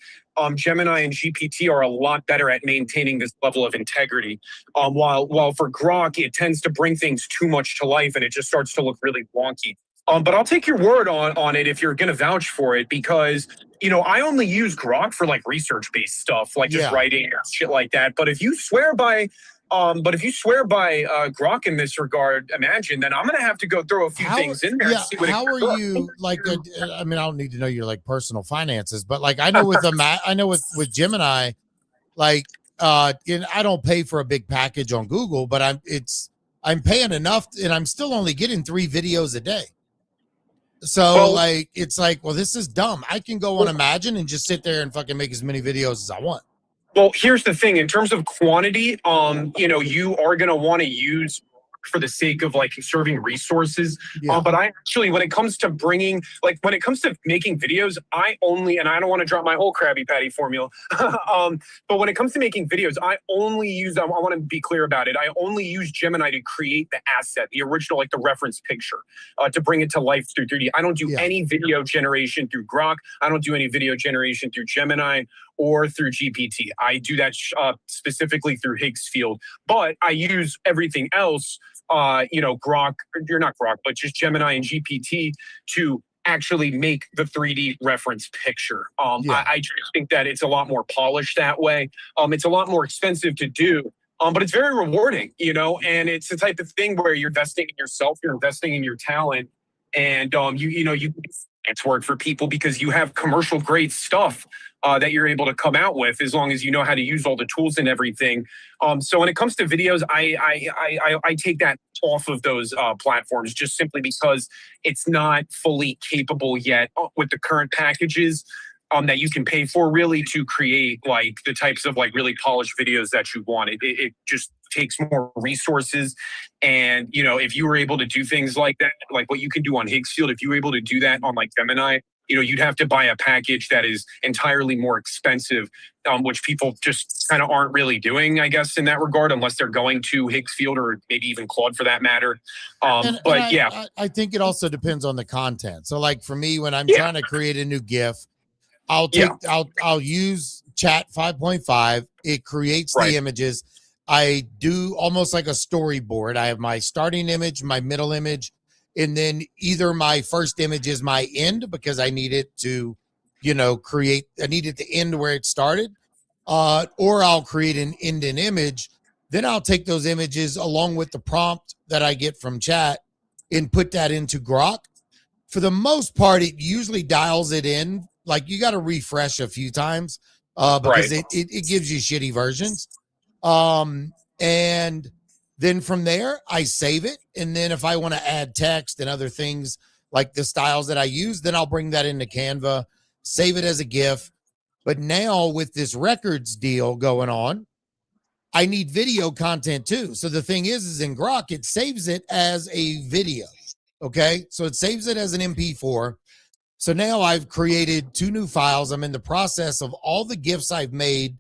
[SPEAKER 11] Gemini and GPT are a lot better at maintaining this level of integrity. While for Grok, it tends to bring things too much to life and it just starts to look really wonky. But I'll take your word on it if you're going to vouch for it, because I only use Grok for like research-based stuff, like just writing or shit like that. But if you swear by Grok in this regard, Imagine, then I'm going to have to go throw a few things in there.
[SPEAKER 1] Yeah,
[SPEAKER 11] and see what
[SPEAKER 1] how are you like? I mean, I don't need to know your like personal finances, but like I know with Gemini, like I don't pay for a big package on Google, but I'm paying enough, and I'm still only getting 3 videos a day. So it's like, well, this is dumb. I can go on Imagine and just sit there and fucking make as many videos as I want.
[SPEAKER 11] Well, here's the thing. In terms of quantity, you are going to want to use for the sake of like conserving resources. But I actually, when it comes to making videos, I don't want to drop my whole Krabby Patty formula. But when it comes to making videos, I want to be clear about it. I only use Gemini to create the asset, the original, like the reference picture, to bring it to life through 3D. I don't do any video generation through Grok. I don't do any video generation through Gemini or through GPT. I do that specifically through Higgsfield, but I use everything else, Grok, you're not Grok, but just Gemini and GPT to actually make the 3D reference picture. I just think that it's a lot more polished that way. It's a lot more expensive to do, but it's very rewarding, and it's the type of thing where you're investing in yourself, you're investing in your talent, and it's work for people because you have commercial grade stuff that you're able to come out with as long as you know how to use all the tools and everything. So when it comes to videos, I take that off of those platforms just simply because it's not fully capable yet with the current packages that you can pay for really to create like the types of like really polished videos that you want. It just takes more resources. And, if you were able to do things like that, like what you can do on Higgsfield, if you were able to do that on like Gemini, you'd have to buy a package that is entirely more expensive, which people just kind of aren't really doing, I guess, in that regard, unless they're going to Higgsfield or maybe even Claude for that matter.
[SPEAKER 1] I think it also depends on the content. So like for me, when I'm trying to create a new GIF, I'll use Chat 5.5. It creates the images. I do almost like a storyboard. I have my starting image, my middle image, and then either my first image is my end because I need it to, I need it to end where it started, or I'll create an end in image. Then I'll take those images along with the prompt that I get from Chat and put that into Grok. For the most part, it usually dials it in. Like you got to refresh a few times because it gives you shitty versions. And then from there, I save it. And then if I want to add text and other things like the styles that I use, then I'll bring that into Canva, save it as a GIF. But now with this records deal going on, I need video content too. So the thing is in Grok, it saves it as a video. Okay. So it saves it as an MP4. So now I've created 2 new files. I'm in the process of all the GIFs I've made,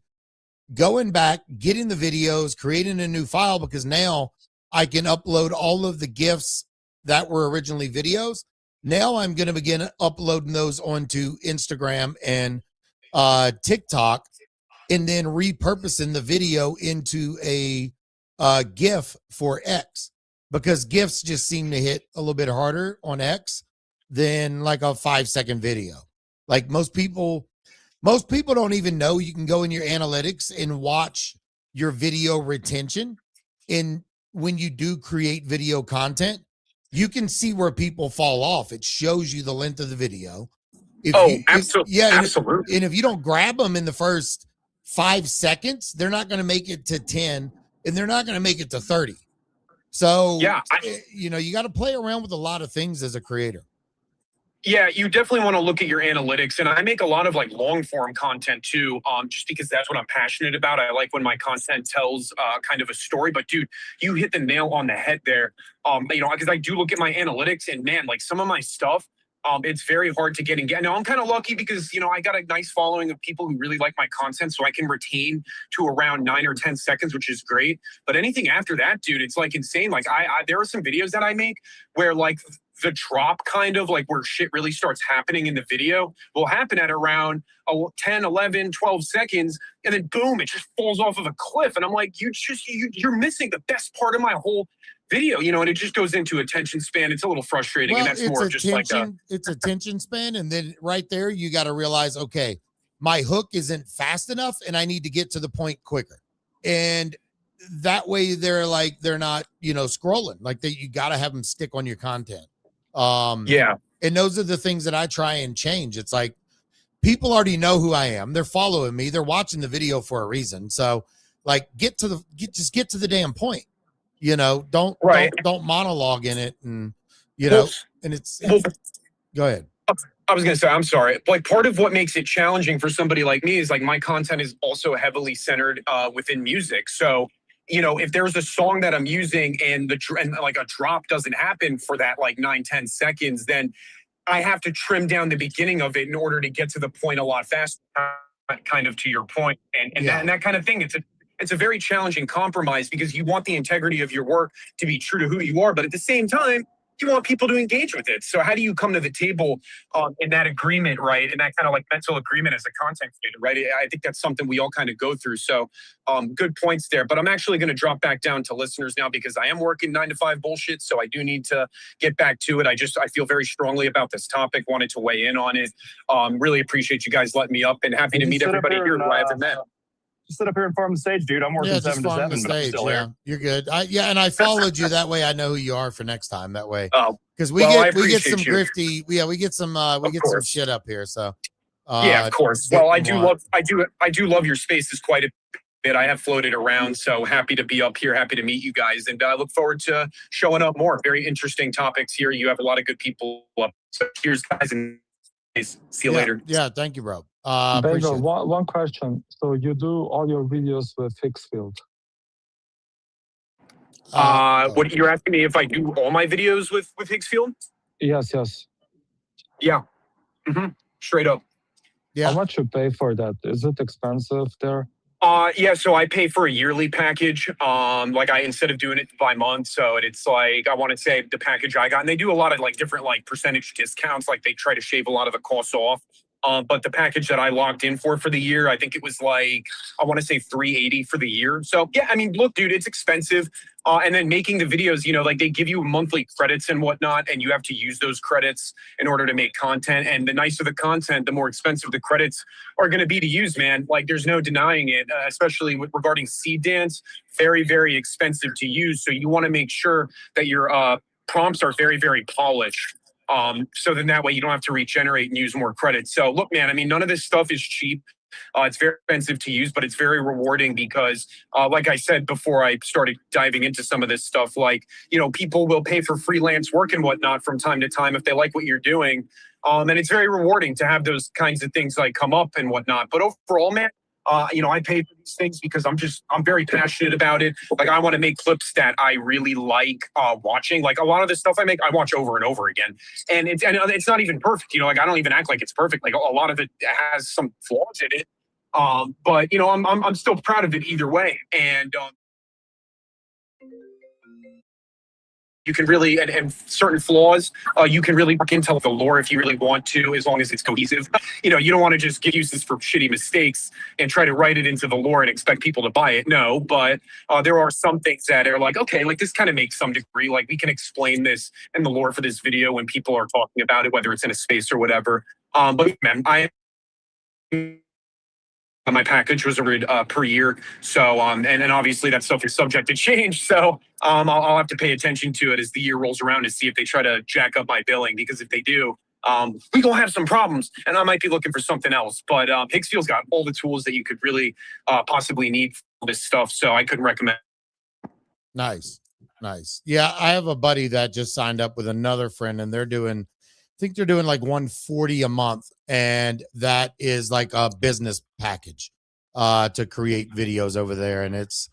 [SPEAKER 1] going back, getting the videos, creating a new file, because now I can upload all of the GIFs that were originally videos. Now I'm going to begin uploading those onto Instagram and TikTok, and then repurposing the video into a GIF for X. because GIFs just seem to hit a little bit harder on X than like a 5-second video. Like most people don't even know you can go in your analytics and watch your video retention. And when you do create video content, you can see where people fall off. It shows you the length of the video.
[SPEAKER 11] Absolutely.
[SPEAKER 1] And if you don't grab them in the first 5 seconds, they're not going to make it to 10, and they're not going to make it to 30. So, you got to play around with a lot of things as a creator.
[SPEAKER 11] Yeah, you definitely want to look at your analytics. And I make a lot of like long form content too, just because that's what I'm passionate about. I like when my content tells kind of a story. But dude, you hit the nail on the head there. Because I do look at my analytics, and man, like some of my stuff, it's very hard to get in. Now I'm kind of lucky because, I got a nice following of people who really like my content, so I can retain to around 9 or 10 seconds, which is great. But anything after that, dude, it's like insane. Like there are some videos that I make where like the drop kind of like where shit really starts happening in the video will happen at around 10, 11, 12 seconds. And then boom, it just falls off of a cliff. And I'm like, you're missing the best part of my whole video, and it just goes into attention span. It's a little frustrating.
[SPEAKER 1] Well,
[SPEAKER 11] and that's more just like
[SPEAKER 1] it's attention span. And then right there, you got to realize, okay, my hook isn't fast enough and I need to get to the point quicker. And that way they're not, scrolling like that. You got to have them stick on your content.
[SPEAKER 11] Yeah.
[SPEAKER 1] And those are the things that I try and change. It's like people already know who I am. They're following me. They're watching the video for a reason. So like get to the damn point. Don't monologue in it, and and it's go ahead.
[SPEAKER 11] I was going to say, I'm sorry. Like part of what makes it challenging for somebody like me is like my content is also heavily centered within music. So, if there's a song that I'm using and like a drop doesn't happen for that like 9, 10 seconds, then I have to trim down the beginning of it in order to get to the point a lot faster, kind of to your point. And that kind of thing. It's a very challenging compromise because you want the integrity of your work to be true to who you are, but at the same time, you want people to engage with it. So how do you come to the table in that agreement, right? In that kind of like mental agreement as a content creator, right? I think that's something we all kind of go through. So good points there. But I'm actually going to drop back down to listeners now because I am working 9 to 5 bullshit. So I do need to get back to it. I feel very strongly about this topic, wanted to weigh in on it. Really appreciate you guys letting me up and happy to meet everybody here who I haven't met.
[SPEAKER 3] Just sit up here and farm the stage, dude. I'm working 7 to 7, but I'm still here.
[SPEAKER 1] You're good. And I followed you that way. I know who you are for next time. That way, because we get some grifty. Yeah, we get some some shit up here. So
[SPEAKER 11] yeah, of course. Well, I do love your spaces quite a bit. I have floated around, so happy to be up here. Happy to meet you guys, and I look forward to showing up more. Very interesting topics here. You have a lot of good people up. So cheers, guys, and see you later.
[SPEAKER 1] Yeah, thank you, bro.
[SPEAKER 9] Bagel, one question. So you do all your videos with fixed field?
[SPEAKER 11] What you're asking me if I do all my videos with Higgsfield?
[SPEAKER 9] Yes.
[SPEAKER 11] Yeah. Straight up.
[SPEAKER 1] Yeah.
[SPEAKER 9] How much you pay for that? Is it expensive there?
[SPEAKER 11] Yeah, so I pay for a yearly package. Instead of doing it by month, so it's like I want to say the package I got, and they do a lot of like different like percentage discounts. Like they try to shave a lot of the costs off. But the package that I logged in for the year, I think it was like, I want to say $380 for the year. So yeah, I mean, look, dude, it's expensive. And then making the videos, like they give you monthly credits and whatnot, and you have to use those credits in order to make content. And the nicer the content, the more expensive the credits are going to be to use, man. Like there's no denying it, especially regarding Seed Dance, very, very expensive to use. So you want to make sure that your prompts are very, very polished. So then that way you don't have to regenerate and use more credits. So look, man, I mean, none of this stuff is cheap. It's very expensive to use, but it's very rewarding because, like I said before I started diving into some of this stuff, like, people will pay for freelance work and whatnot from time to time if they like what you're doing. And it's very rewarding to have those kinds of things like come up and whatnot. But overall, man, I pay for these things because I'm very passionate about it. Like I want to make clips that I really like watching. Like a lot of the stuff I make, I watch over and over again. And it's not even perfect. Like I don't even act like it's perfect. Like a lot of it has some flaws in it. But I'm still proud of it either way. And you can really, and certain flaws, you can really work into the lore if you really want to, as long as it's cohesive. You know, you don't want to just get uses for shitty mistakes and try to write it into the lore and expect people to buy it. No, but there are some things that are like, okay, like this kind of makes some degree, like we can explain this in the lore for this video when people are talking about it, whether it's in a space or whatever. But man, my package was per year. So, and obviously that stuff is subject to change. So, I'll have to pay attention to it as the year rolls around to see if they try to jack up my billing, because if they do, we gonna have some problems and I might be looking for something else. But, Higgsfield's got all the tools that you could really, possibly need for this stuff. So I couldn't recommend.
[SPEAKER 1] Nice. Yeah. I have a buddy that just signed up with another friend and I think they're doing like $140 a month, and that is like a business package to create videos over there, and it's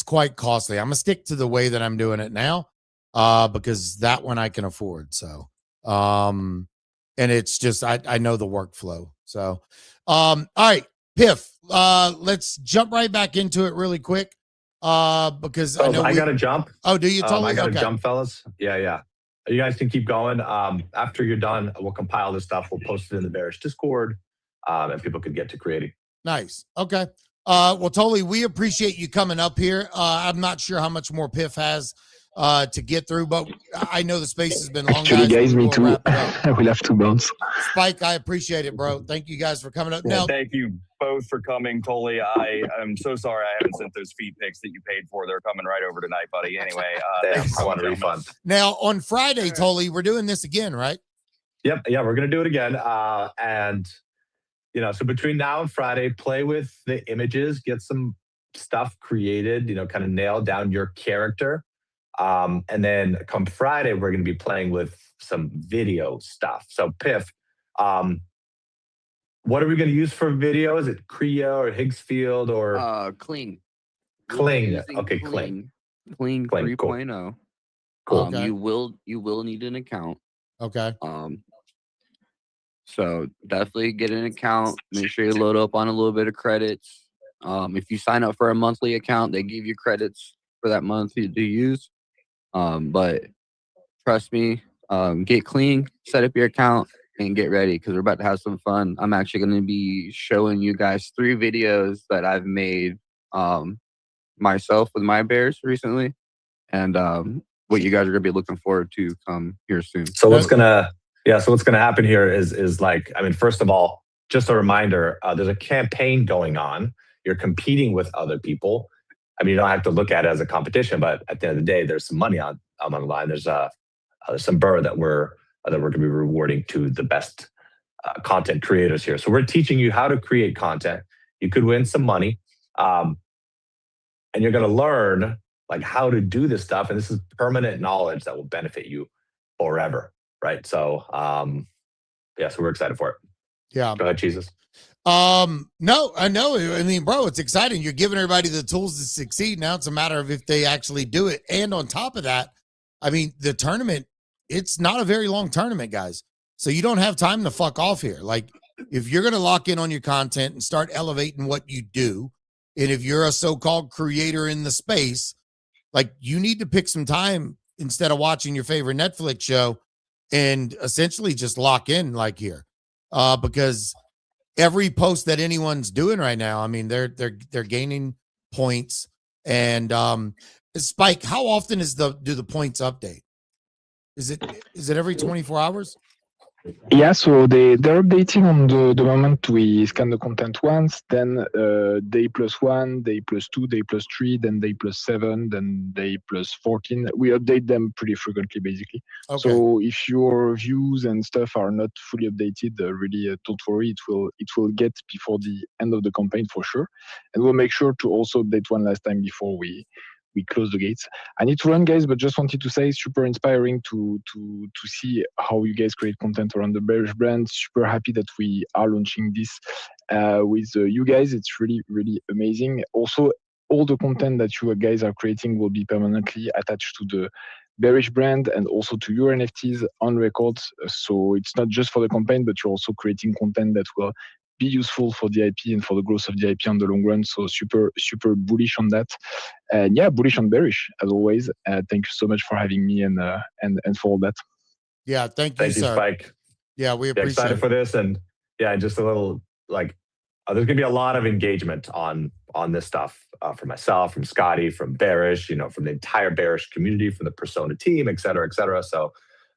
[SPEAKER 1] quite costly. I'm gonna stick to the way that I'm doing it now because that one I can afford. So and it's just I know the workflow. So all right, Piff, let's jump right back into it really quick because I know
[SPEAKER 5] I gotta jump.
[SPEAKER 1] Oh, do you totally?
[SPEAKER 5] I gotta jump, fellas. Yeah. You guys can keep going. After you're done, we'll compile this stuff. We'll post it in the Bearish Discord, and people can get to creating.
[SPEAKER 1] Nice. Okay. Well, totally. We appreciate you coming up here. I'm not sure how much more Piff has to get through, but I know the space has been long.
[SPEAKER 8] Actually, guys, me too. I will have to bounce.
[SPEAKER 1] Spike, I appreciate it, bro. Thank you guys for coming up.
[SPEAKER 3] Yeah, thank you both for coming, Tully. I'm so sorry I haven't sent those feet pics that you paid for. They're coming right over tonight, buddy. Anyway, thanks.
[SPEAKER 5] I want a refund.
[SPEAKER 1] Now, on Friday, Tully, we're doing this again, right?
[SPEAKER 5] Yep. Yeah, we're going to do it again. And, you know, so between now and Friday, play with the images, get some stuff created, you know, kind of nail down your character. And then come Friday, we're going to be playing with some video stuff. So Piff, what are we going to use for video? Is it Creo or Higgsfield or
[SPEAKER 4] Cling?
[SPEAKER 5] Cling. Okay, Cling.
[SPEAKER 4] Cling 3.0.
[SPEAKER 5] Cool.
[SPEAKER 1] Okay.
[SPEAKER 4] You will need an account.
[SPEAKER 1] Okay.
[SPEAKER 4] So definitely get an account. Make sure you load up on a little bit of credits. If you sign up for a monthly account, they give you credits for that month to use. But trust me, get clean, set up your account, and get ready because we're about to have some fun. I'm actually going to be showing you guys 3 videos that I've made myself with my bears recently, and what you guys are going to be looking forward to come here soon.
[SPEAKER 5] So what's gonna happen here is like, I mean, first of all, just a reminder, there's a campaign going on. You're competing with other people. I mean, you don't have to look at it as a competition, but at the end of the day, there's some money on the line. There's some burr that we're going to be rewarding to the best content creators here. So we're teaching you how to create content. You could win some money, and you're going to learn like how to do this stuff. And this is permanent knowledge that will benefit you forever, right? So, so we're excited for it.
[SPEAKER 1] Yeah.
[SPEAKER 5] Go ahead, Jesus.
[SPEAKER 1] No, I know. I mean, bro, it's exciting. You're giving everybody the tools to succeed. Now it's a matter of if they actually do it. And on top of that, I mean, the tournament, it's not a very long tournament, guys. So you don't have time to fuck off here. Like, if you're going to lock in on your content and start elevating what you do, and if you're a so-called creator in the space, like, you need to pick some time instead of watching your favorite Netflix show and essentially just lock in like here. Because every post that anyone's doing right now, I mean, they're gaining points. And Spike, how often do the points update? Is it every 24 hours?
[SPEAKER 8] Yeah, so they're updating on the moment we scan the content once, then day +1, day +2, day +3, then day +7, then day +14. We update them pretty frequently, basically. Okay. So if your views and stuff are not fully updated, really don't worry, it will get before the end of the campaign for sure. And we'll make sure to also update one last time before we close the gates. I need to run, guys, but just wanted to say super inspiring to see how you guys create content around the Bearish brand. Super happy that we are launching this with you guys. It's really, really amazing. Also, all the content that you guys are creating will be permanently attached to the Bearish brand and also to your NFTs on record. So it's not just for the campaign, but you're also creating content that will be useful for the IP and for the growth of the IP on the long run. So super bullish on that, and yeah, bullish on bearish as always. Thank you so much for having me and for all that.
[SPEAKER 1] Yeah, thank you, sir.
[SPEAKER 5] Spike.
[SPEAKER 1] Yeah, we appreciate
[SPEAKER 5] excited
[SPEAKER 1] it.
[SPEAKER 5] for this, and yeah, just a little like there's gonna be a lot of engagement on this stuff from myself, from Scotty, from Bearish, from the entire Bearish community, from the Persona team, et cetera, et cetera. So,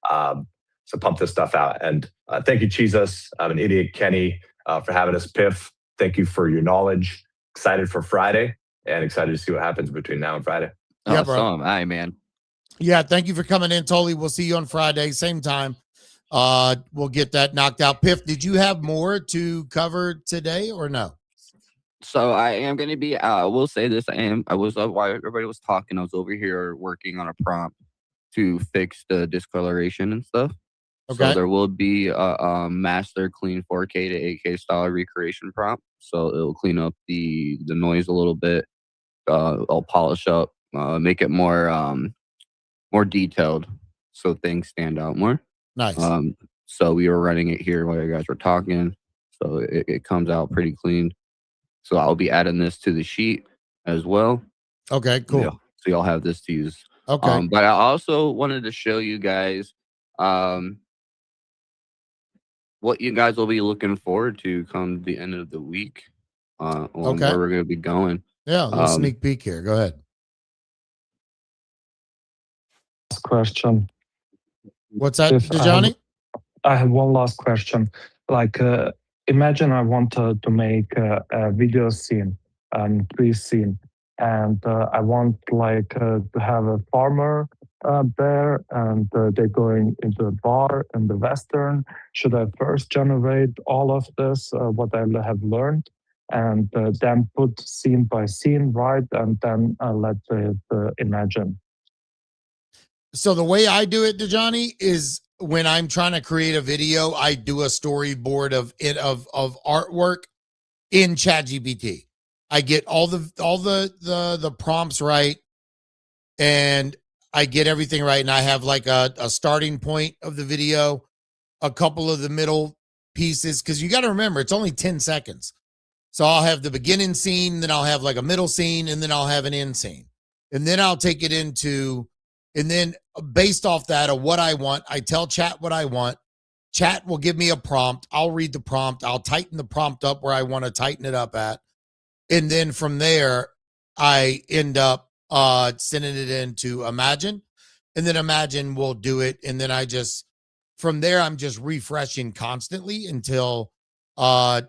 [SPEAKER 5] so pump this stuff out. And thank you, Jesus. I'm an idiot, Kenny, for having us. Piff, thank you for your knowledge. Excited for Friday, and excited to see what happens between now and Friday.
[SPEAKER 4] Yeah, bro. So am I, man.
[SPEAKER 1] Yeah, thank you for coming in, Toli. We'll see you on Friday, same time. We'll get that knocked out. Piff, did you have more to cover today or no?
[SPEAKER 4] So I am going to be, I will say this. I was, while everybody was talking, I was over here working on a prompt to fix the discoloration and stuff. Okay. So there will be a master clean 4K to 8K style recreation prompt. So it'll clean up the noise a little bit. I'll polish up, make it more detailed so things stand out more.
[SPEAKER 1] Nice.
[SPEAKER 4] So we were running it here while you guys were talking. So it comes out pretty clean. So I'll be adding this to the sheet as well.
[SPEAKER 1] Okay, cool.
[SPEAKER 4] Yeah, so y'all have this to use.
[SPEAKER 1] Okay.
[SPEAKER 4] But I also wanted to show you guys what you guys will be looking forward to come the end of the week on where we're going to be going.
[SPEAKER 1] Yeah, a little sneak peek here. Go ahead.
[SPEAKER 9] Question.
[SPEAKER 1] What's that, Johnny?
[SPEAKER 9] I have one last question. Like, imagine I want to make a video scene, tree scene, and I want like to have a farmer there, and they're going into a bar in the Western. Should I first generate all of this, what I have learned, and then put scene by scene, right, and then let it imagine?
[SPEAKER 1] So the way I do it, Johnny, is when I'm trying to create a video, I do a storyboard of artwork in ChatGPT. I get all the prompts right, and I get everything right, and I have like a starting point of the video, a couple of the middle pieces, because you got to remember it's only 10 seconds. So I'll have the beginning scene, then I'll have like a middle scene, and then I'll have an end scene, and then I'll take it into. And then based off that of what I want, I tell chat what I want. Chat will give me a prompt. I'll read the prompt. I'll tighten the prompt up where I want to tighten it up at. And then from there, I end up sending it into Imagine. And then Imagine will do it. And then from there, I'm just refreshing constantly until I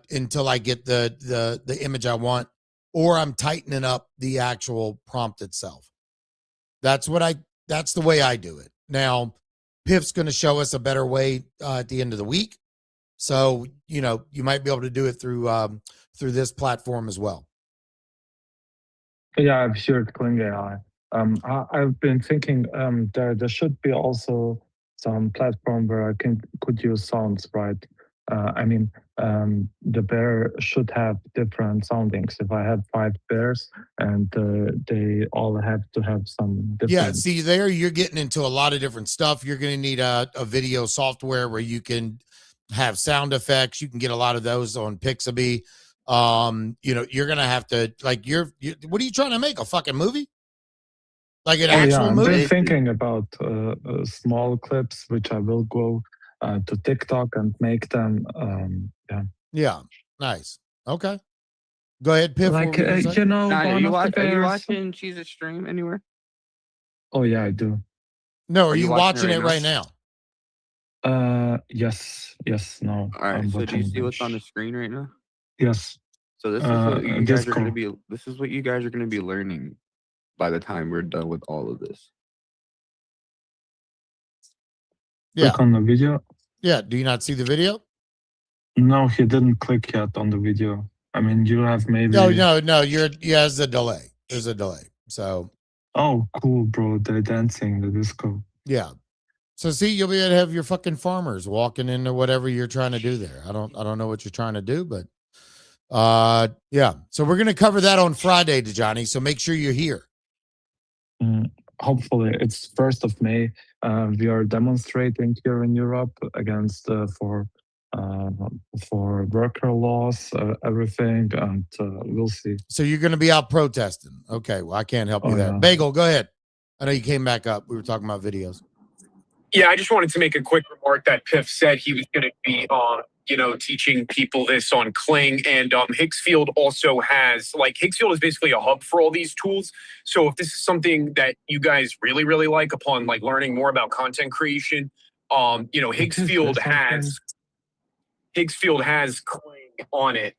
[SPEAKER 1] get the image I want, or I'm tightening up the actual prompt itself. That's the way I do it. Now, Piff's going to show us a better way at the end of the week. So, you might be able to do it through this platform as well.
[SPEAKER 9] Yeah, I've heard Kling AI. I've been thinking there should be also some platform where I could use sounds, right? The bear should have different soundings. If I have 5 bears and they all have to have some different.
[SPEAKER 1] Yeah, see there, you're getting into a lot of different stuff. You're going to need a video software where you can have sound effects. You can get a lot of those on Pixabay. You're going to have to what are you trying to make? A fucking movie? Like an actual movie?
[SPEAKER 9] I've been thinking about small clips, which I will go to TikTok and make them.
[SPEAKER 1] Yeah, nice. Okay, go ahead, Piff.
[SPEAKER 9] Like
[SPEAKER 4] are you watching Cheese's stream anywhere?
[SPEAKER 9] Oh yeah, I do.
[SPEAKER 1] No, are you watching it right now?
[SPEAKER 9] Yes. No.
[SPEAKER 4] All right. So do you see what's on the screen right now?
[SPEAKER 9] Yes.
[SPEAKER 4] So this is what you guys are going to be. This is what you guys are going to be learning by the time we're done with all of this.
[SPEAKER 1] Yeah.
[SPEAKER 9] Click on the video.
[SPEAKER 1] Yeah. Do you not see the video?
[SPEAKER 9] No, he didn't click yet on the video. I mean, you have maybe.
[SPEAKER 1] No. There's a delay. There's a delay. So.
[SPEAKER 9] Oh, cool, bro. They're dancing the disco.
[SPEAKER 1] Yeah. So see, you'll be able to have your fucking farmers walking into whatever you're trying to do there. I don't know what you're trying to do, but yeah. So we're gonna cover that on Friday, Johnny. So make sure you're here.
[SPEAKER 9] Hopefully, it's 1st of May. We are demonstrating here in Europe against for for worker laws, everything, and we'll see.
[SPEAKER 1] So you're going to be out protesting. Okay, well, I can't help you there.
[SPEAKER 9] Yeah.
[SPEAKER 1] Bagel, go ahead. I know you came back up. We were talking about videos.
[SPEAKER 11] Yeah, I just wanted to make a quick remark that Piff said he was going to be teaching people this on Kling, and Higgsfield also has, like, Higgsfield is basically a hub for all these tools. So if this is something that you guys really, really like upon like learning more about content creation, Higgsfield has Kling on it,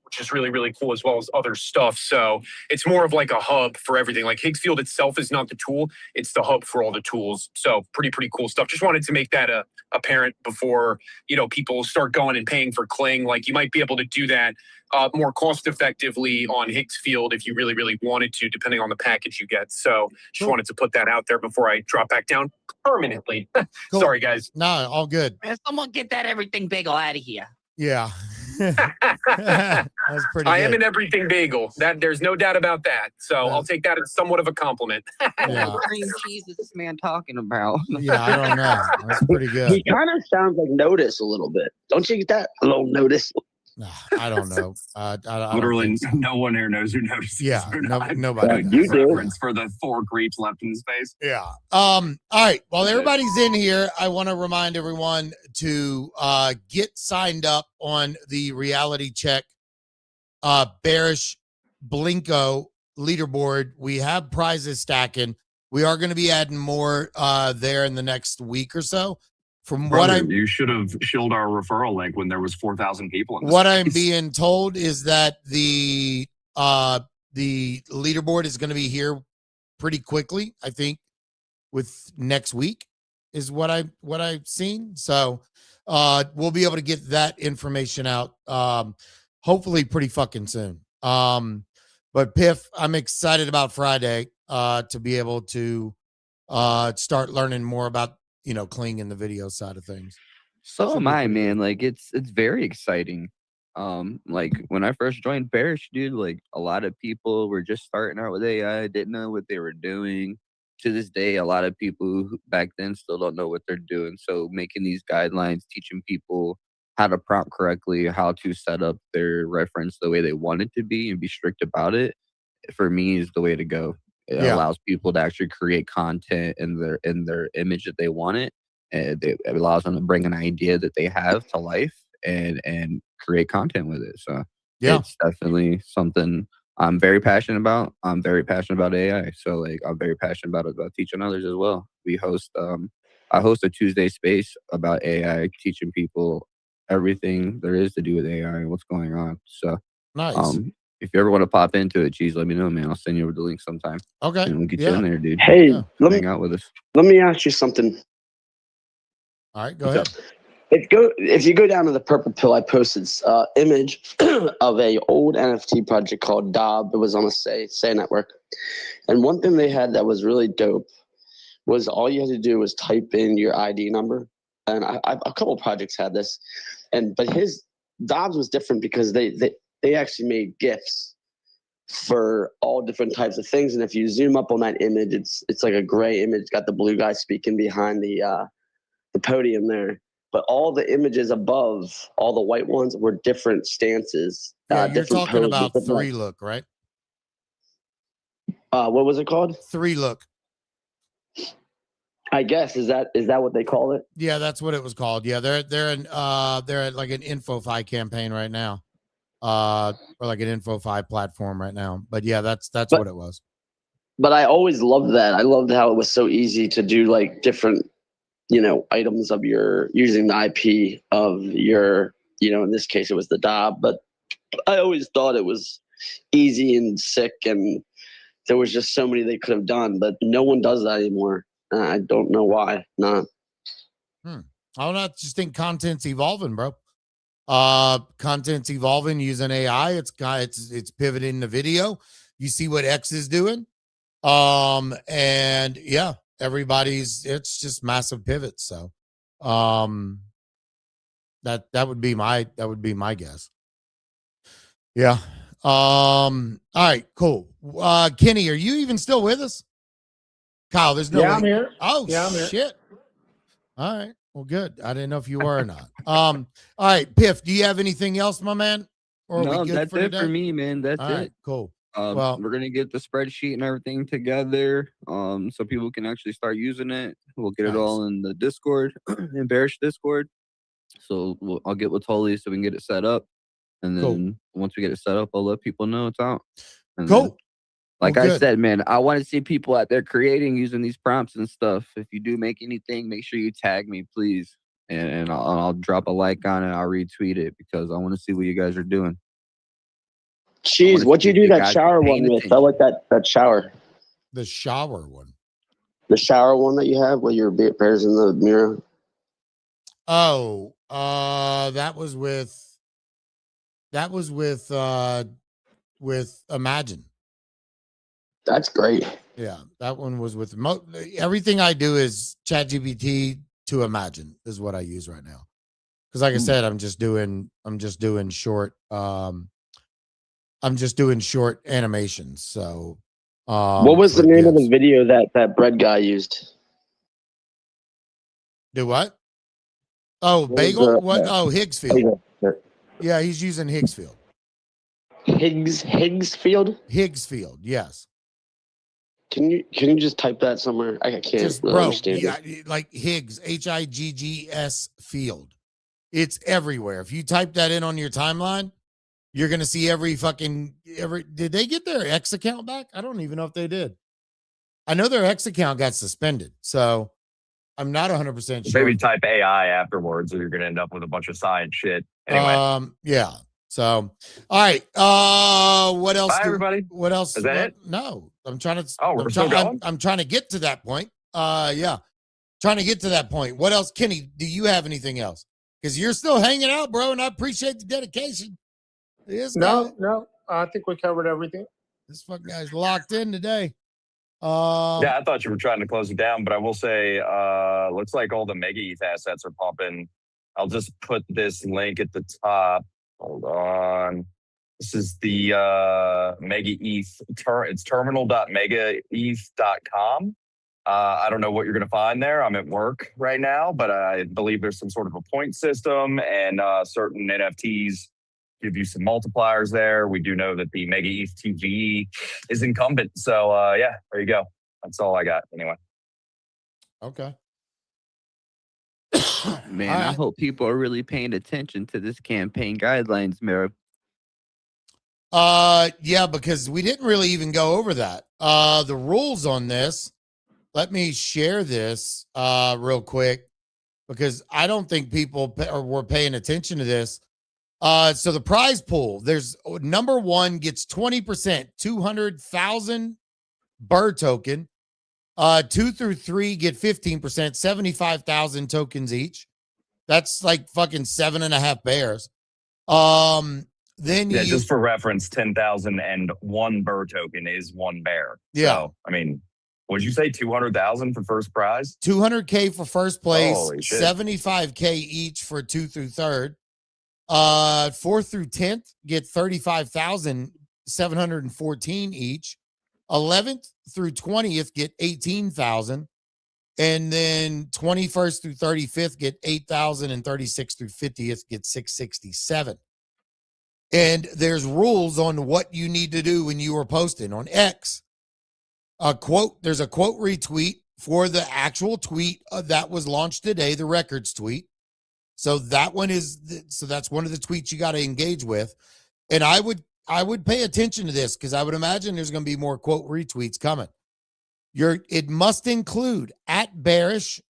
[SPEAKER 11] which is really, really cool, as well as other stuff. So it's more of like a hub for everything. Like Higgsfield itself is not the tool, it's the hub for all the tools. So pretty cool stuff. Just wanted to make that apparent before, people start going and paying for Kling. Like, you might be able to do that more cost effectively on Higgsfield if you really, really wanted to, depending on the package you get. So just wanted to put that out there before I drop back down permanently.
[SPEAKER 1] Cool.
[SPEAKER 11] Sorry, guys.
[SPEAKER 1] No, all good.
[SPEAKER 12] Man, someone get that everything bagel out of here.
[SPEAKER 1] Yeah. That's pretty
[SPEAKER 11] I
[SPEAKER 1] good.
[SPEAKER 11] am an everything bagel. That there's no doubt about that. So I'll take that as somewhat of a compliment.
[SPEAKER 1] Yeah.
[SPEAKER 4] What cream cheese is this man talking about?
[SPEAKER 1] Yeah, I don't know. That's pretty good.
[SPEAKER 13] He kind of sounds like Notice a little bit. Don't you get that? A little Notice.
[SPEAKER 1] No, I don't know. I don't
[SPEAKER 3] Literally,
[SPEAKER 1] think so.
[SPEAKER 3] no one here knows who notices.
[SPEAKER 1] Yeah,
[SPEAKER 3] or
[SPEAKER 1] no,
[SPEAKER 3] not.
[SPEAKER 1] nobody.
[SPEAKER 13] You do.
[SPEAKER 3] Reference for the 4 creeps left in space.
[SPEAKER 1] Yeah. All right. While everybody's in here, I want to remind everyone to get signed up on the reality check Bearish Blinko leaderboard. We have prizes stacking. We are going to be adding more there in the next week or so. From
[SPEAKER 3] Brother,
[SPEAKER 1] what
[SPEAKER 3] you should have shilled our referral link when there was 4,000 people in this
[SPEAKER 1] what I'm
[SPEAKER 3] space.
[SPEAKER 1] being told is that the leaderboard is going to be here pretty quickly. I think with next week is what I've seen. So we'll be able to get that information out hopefully pretty fucking soon. But Piff, I'm excited about Friday to be able to start learning more about Kling and the video side of things.
[SPEAKER 4] So am I, man. Like, it's very exciting. Like, when I first joined Bearish, dude, like, a lot of people were just starting out with AI, didn't know what they were doing. To this day, a lot of people who back then still don't know what they're doing. So making these guidelines, teaching people how to prompt correctly, how to set up their reference the way they want it to be and be strict about it, for me, is the way to go. It allows people to actually create content in their image that they want it. And it allows them to bring an idea that they have to life and create content with it. So it's definitely something I'm very passionate about. I'm very passionate about AI. So like, I'm very passionate about teaching others as well. We host I host a Tuesday space about AI, teaching people everything there is to do with AI and what's going on. So
[SPEAKER 1] nice.
[SPEAKER 4] If you ever want to pop into it, geez, let me know, man. I'll send you over the link sometime.
[SPEAKER 1] Okay.
[SPEAKER 4] And we'll get you in there, dude.
[SPEAKER 13] Hey,
[SPEAKER 4] hang out with us.
[SPEAKER 13] Let me ask you something.
[SPEAKER 1] All right, go ahead.
[SPEAKER 13] If you go down to the purple pill, I posted image of a old NFT project called Dob. It was on a Say network. And one thing they had that was really dope was all you had to do was type in your ID number. And a couple projects had this. But his Dobbs was different because they actually made GIFs for all different types of things. And if you zoom up on that image, it's like a gray image. It's got the blue guy speaking behind the podium there. But all the images above, all the white ones, were different stances.
[SPEAKER 1] Yeah, you're
[SPEAKER 13] different
[SPEAKER 1] talking
[SPEAKER 13] poses,
[SPEAKER 1] about
[SPEAKER 13] different-
[SPEAKER 1] 3Look, right?
[SPEAKER 13] What was it called?
[SPEAKER 1] 3Look.
[SPEAKER 13] I guess is that what they call it?
[SPEAKER 1] Yeah, that's what it was called. Yeah, they're at like an InfoFi campaign right now. Or like an InfoFi platform right now. But yeah, that's what it was. But
[SPEAKER 13] I always loved that. I loved how it was so easy to do like different, items of your using the IP of your, in this case it was the Dob. But I always thought it was easy and sick, and there was just so many they could have done, but no one does that anymore. I don't know why not.
[SPEAKER 1] I just think content's evolving, bro. Content's evolving using AI. It's pivoting to video. You see what X is doing. And yeah, it's just massive pivots. So that would be my guess. Yeah. All right, cool. Kenny, are you even still with us? Kyle, there's no way.
[SPEAKER 2] I'm here.
[SPEAKER 1] Oh,
[SPEAKER 2] yeah, I'm here.
[SPEAKER 1] shit. All right. Well, good. I didn't know if you were or not. All right, Piff, do you have anything else, my man? Or are we
[SPEAKER 4] No,
[SPEAKER 1] good
[SPEAKER 4] that's
[SPEAKER 1] for
[SPEAKER 4] it
[SPEAKER 1] today?
[SPEAKER 4] for me, man. That's
[SPEAKER 1] All right,
[SPEAKER 4] it.
[SPEAKER 1] cool. Well,
[SPEAKER 4] We're gonna get the spreadsheet and everything together, so people can actually start using it. We'll get it all in the Discord, in Bearish Discord. So I'll get with Tully so we can get it set up, and then once we get it set up, I'll let people know it's out. And then, like I said, man, I want to see people out there creating using these prompts and stuff. If you do make anything, make sure you tag me, please, and I'll drop a like on it. I'll retweet it because I want to see what you guys are doing.
[SPEAKER 13] Jeez, what'd you do that shower one with? I like that shower.
[SPEAKER 1] The shower one.
[SPEAKER 13] The shower one that you have where your bears in the mirror.
[SPEAKER 1] Oh, that was with Imagine.
[SPEAKER 13] That's great.
[SPEAKER 1] Yeah, that one was with everything I do is ChatGPT to Imagine is what I use right now. Because like I said, I'm just doing short animations. So
[SPEAKER 13] what was the name of the video that bread guy used?
[SPEAKER 1] Do what? Oh, Bagel? What? Oh, Higgsfield. Yeah, he's using Higgsfield.
[SPEAKER 13] Higgsfield?
[SPEAKER 1] Higgsfield, yes.
[SPEAKER 13] Can you just type that somewhere? I can't really understand it.
[SPEAKER 1] Like Higgs, Higgs field. It's everywhere. If you type that in on your timeline, you're gonna see every. Did they get their X account back? I don't even know if they did. I know their X account got suspended, so I'm not 100% sure.
[SPEAKER 3] Maybe type AI afterwards, or you're gonna end up with a bunch of science shit. Anyway.
[SPEAKER 1] Yeah. So, all right. What else?
[SPEAKER 3] Bye, everybody.
[SPEAKER 1] What else?
[SPEAKER 3] Is that it?
[SPEAKER 1] No, I'm trying to.
[SPEAKER 3] Oh, we're still going.
[SPEAKER 1] I'm trying to get to that point. Yeah, trying to get to that point. What else, Kenny? Do you have anything else? Because you're still hanging out, bro, and I appreciate the dedication.
[SPEAKER 2] No. I think we covered everything.
[SPEAKER 1] This fucking guy's locked in today.
[SPEAKER 3] Yeah, I thought you were trying to close it down, but I will say, looks like all the Mega ETH assets are pumping. I'll just put this link at the top. Hold on. This is the Mega ETH. It's terminal.megaeth.com. I don't know what you're going to find there. I'm at work right now, but I believe there's some sort of a point system, and certain NFTs give you some multipliers there. We do know that the Mega ETH TGE is incumbent. So, yeah, there you go. That's all I got anyway.
[SPEAKER 1] Okay.
[SPEAKER 4] Man, I hope people are really paying attention to this campaign guidelines, Mira.
[SPEAKER 1] Yeah, because we didn't really even go over that. The rules on this. Let me share this real quick because I don't think people were paying attention to this. So the prize pool, there's number one gets 20%, 200,000 bird token. 2 through 3 get 15%, 75,000 tokens each. That's like fucking 7.5 bears. Then
[SPEAKER 3] just for reference, 10,001 bird token is one bear.
[SPEAKER 1] Yeah.
[SPEAKER 3] So, I mean, would you say 200,000 for first prize?
[SPEAKER 1] 200K for first place,
[SPEAKER 3] Holy shit.
[SPEAKER 1] 75K each for 2 through 3rd. 4th through 10th get 35,714 each. 11th through 20th get 18,000. And then 21st through 35th get 8,000, and 36th through 50th get 667. And there's rules on what you need to do when you are posting on X. There's a quote retweet for the actual tweet that was launched today, the records tweet. So that's one of the tweets you got to engage with. And I would pay attention to this because I would imagine there's going to be more quote retweets coming. It must include @Bearish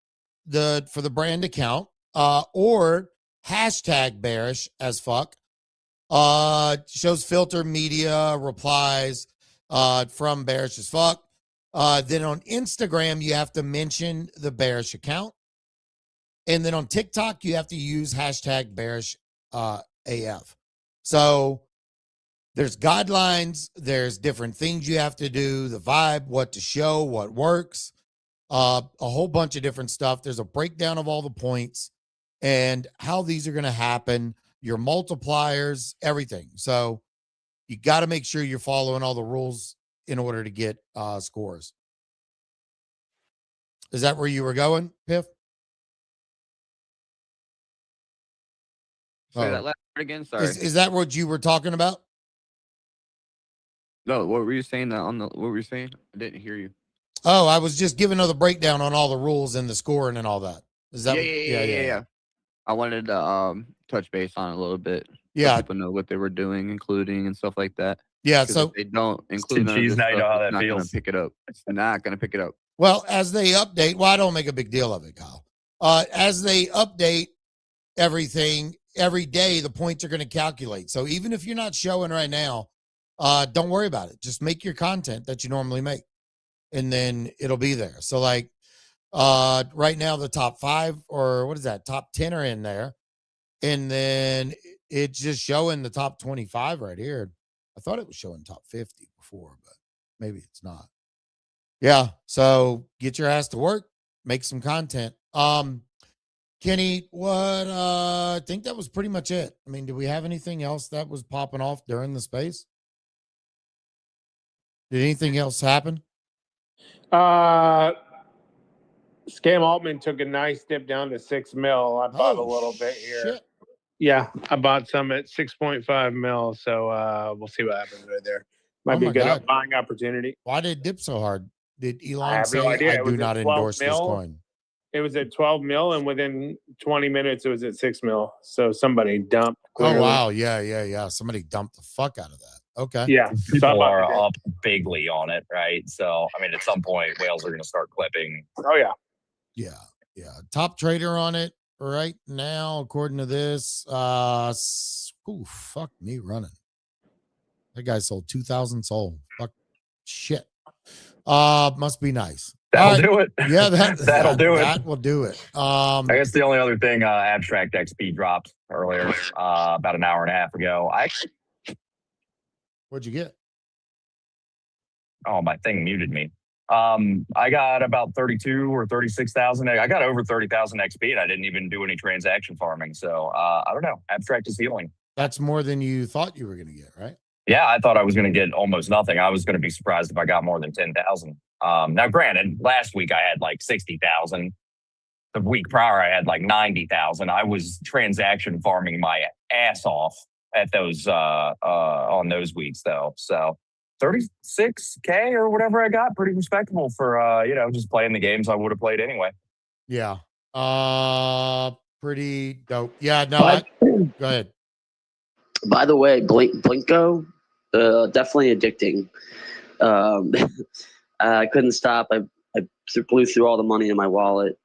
[SPEAKER 1] for the brand account, or hashtag Bearish as fuck. Shows filter media replies from Bearish as fuck. Then on Instagram, you have to mention the Bearish account. And then on TikTok, you have to use hashtag Bearish AF. So there's guidelines, there's different things you have to do, the vibe, what to show, what works, a whole bunch of different stuff. There's a breakdown of all the points and how these are going to happen, your multipliers, everything. So you got to make sure you're following all the rules in order to get scores. Is that where you were going, Piff?
[SPEAKER 4] Say that last part again. Sorry.
[SPEAKER 1] Is that what you were talking about?
[SPEAKER 4] No, what were you saying what were you saying? I didn't hear you.
[SPEAKER 1] Oh, I was just giving another breakdown on all the rules and the scoring and all that. Is that
[SPEAKER 4] Yeah. I wanted to touch base on it a little bit.
[SPEAKER 1] Yeah.
[SPEAKER 4] So people know what they were doing, including and stuff like that.
[SPEAKER 1] Yeah.
[SPEAKER 4] 'Cause
[SPEAKER 1] So
[SPEAKER 4] if they don't include none of this
[SPEAKER 3] now you know
[SPEAKER 4] stuff,
[SPEAKER 3] how
[SPEAKER 4] it's
[SPEAKER 3] that
[SPEAKER 4] not gonna
[SPEAKER 3] feels.
[SPEAKER 4] pick it up. It's not gonna pick it up.
[SPEAKER 1] well, as they update, well, I don't make a big deal of it, Kyle. As they update everything every day, the points are going to calculate. So even if you're not showing right now, don't worry about it. Just make your content that you normally make, and then it'll be there. So like right now, the top 5 or what is that? Top 10 are in there, and then it's just showing the top 25 right here. I thought it was showing top 50 before, but maybe it's not. Yeah. So get your ass to work, make some content. Kenny, what I think that was pretty much it. I mean, do we have anything else that was popping off during the space? Did anything else happen?
[SPEAKER 2] Scam Altman took a nice dip down to 6 mil. I bought a little bit here.
[SPEAKER 1] Shit.
[SPEAKER 2] Yeah, I bought some at 6.5 mil. So we'll see what happens right there. Might be a good buying opportunity.
[SPEAKER 1] Why did it dip so hard? Did
[SPEAKER 2] I
[SPEAKER 1] Elon
[SPEAKER 2] have
[SPEAKER 1] say,
[SPEAKER 2] no idea.
[SPEAKER 1] I
[SPEAKER 2] It was
[SPEAKER 1] do
[SPEAKER 2] at
[SPEAKER 1] not
[SPEAKER 2] 12
[SPEAKER 1] endorse this
[SPEAKER 2] mil.
[SPEAKER 1] coin?
[SPEAKER 2] It was at 12 mil, and within 20 minutes, it was at 6 mil. So somebody dumped.
[SPEAKER 1] Oh, wow. Yeah. Somebody dumped the fuck out of that. Okay.
[SPEAKER 2] Yeah.
[SPEAKER 3] People are up bigly on it, right? So, I mean, at some point, whales are going to start clipping.
[SPEAKER 2] Oh, yeah.
[SPEAKER 1] Yeah. Top trader on it right now, according to this. Fuck me running. That guy sold 2,000 sold. Fuck shit. Must be nice.
[SPEAKER 3] That'll do it.
[SPEAKER 1] Yeah,
[SPEAKER 3] that'll do it.
[SPEAKER 1] That will do it.
[SPEAKER 3] I guess the only other thing, Abstract XP dropped earlier, about an hour and a half ago.
[SPEAKER 1] What'd you get?
[SPEAKER 3] Oh, my thing muted me. I got about 32 or 36,000. I got over 30,000 XP, and I didn't even do any transaction farming. So I don't know. Abstract is healing.
[SPEAKER 1] That's more than you thought you were going to get, right?
[SPEAKER 3] Yeah, I thought I was going to get almost nothing. I was going to be surprised if I got more than 10,000. Now, granted, last week I had like 60,000. The week prior I had like 90,000. I was transaction farming my ass off at those on those weeks though. So 36K or whatever I got, pretty respectable for just playing the games I would have played anyway.
[SPEAKER 1] Yeah. Pretty dope. Yeah, no, go ahead.
[SPEAKER 13] By the way, Blinko, definitely addicting. I couldn't stop. I blew through all the money in my wallet.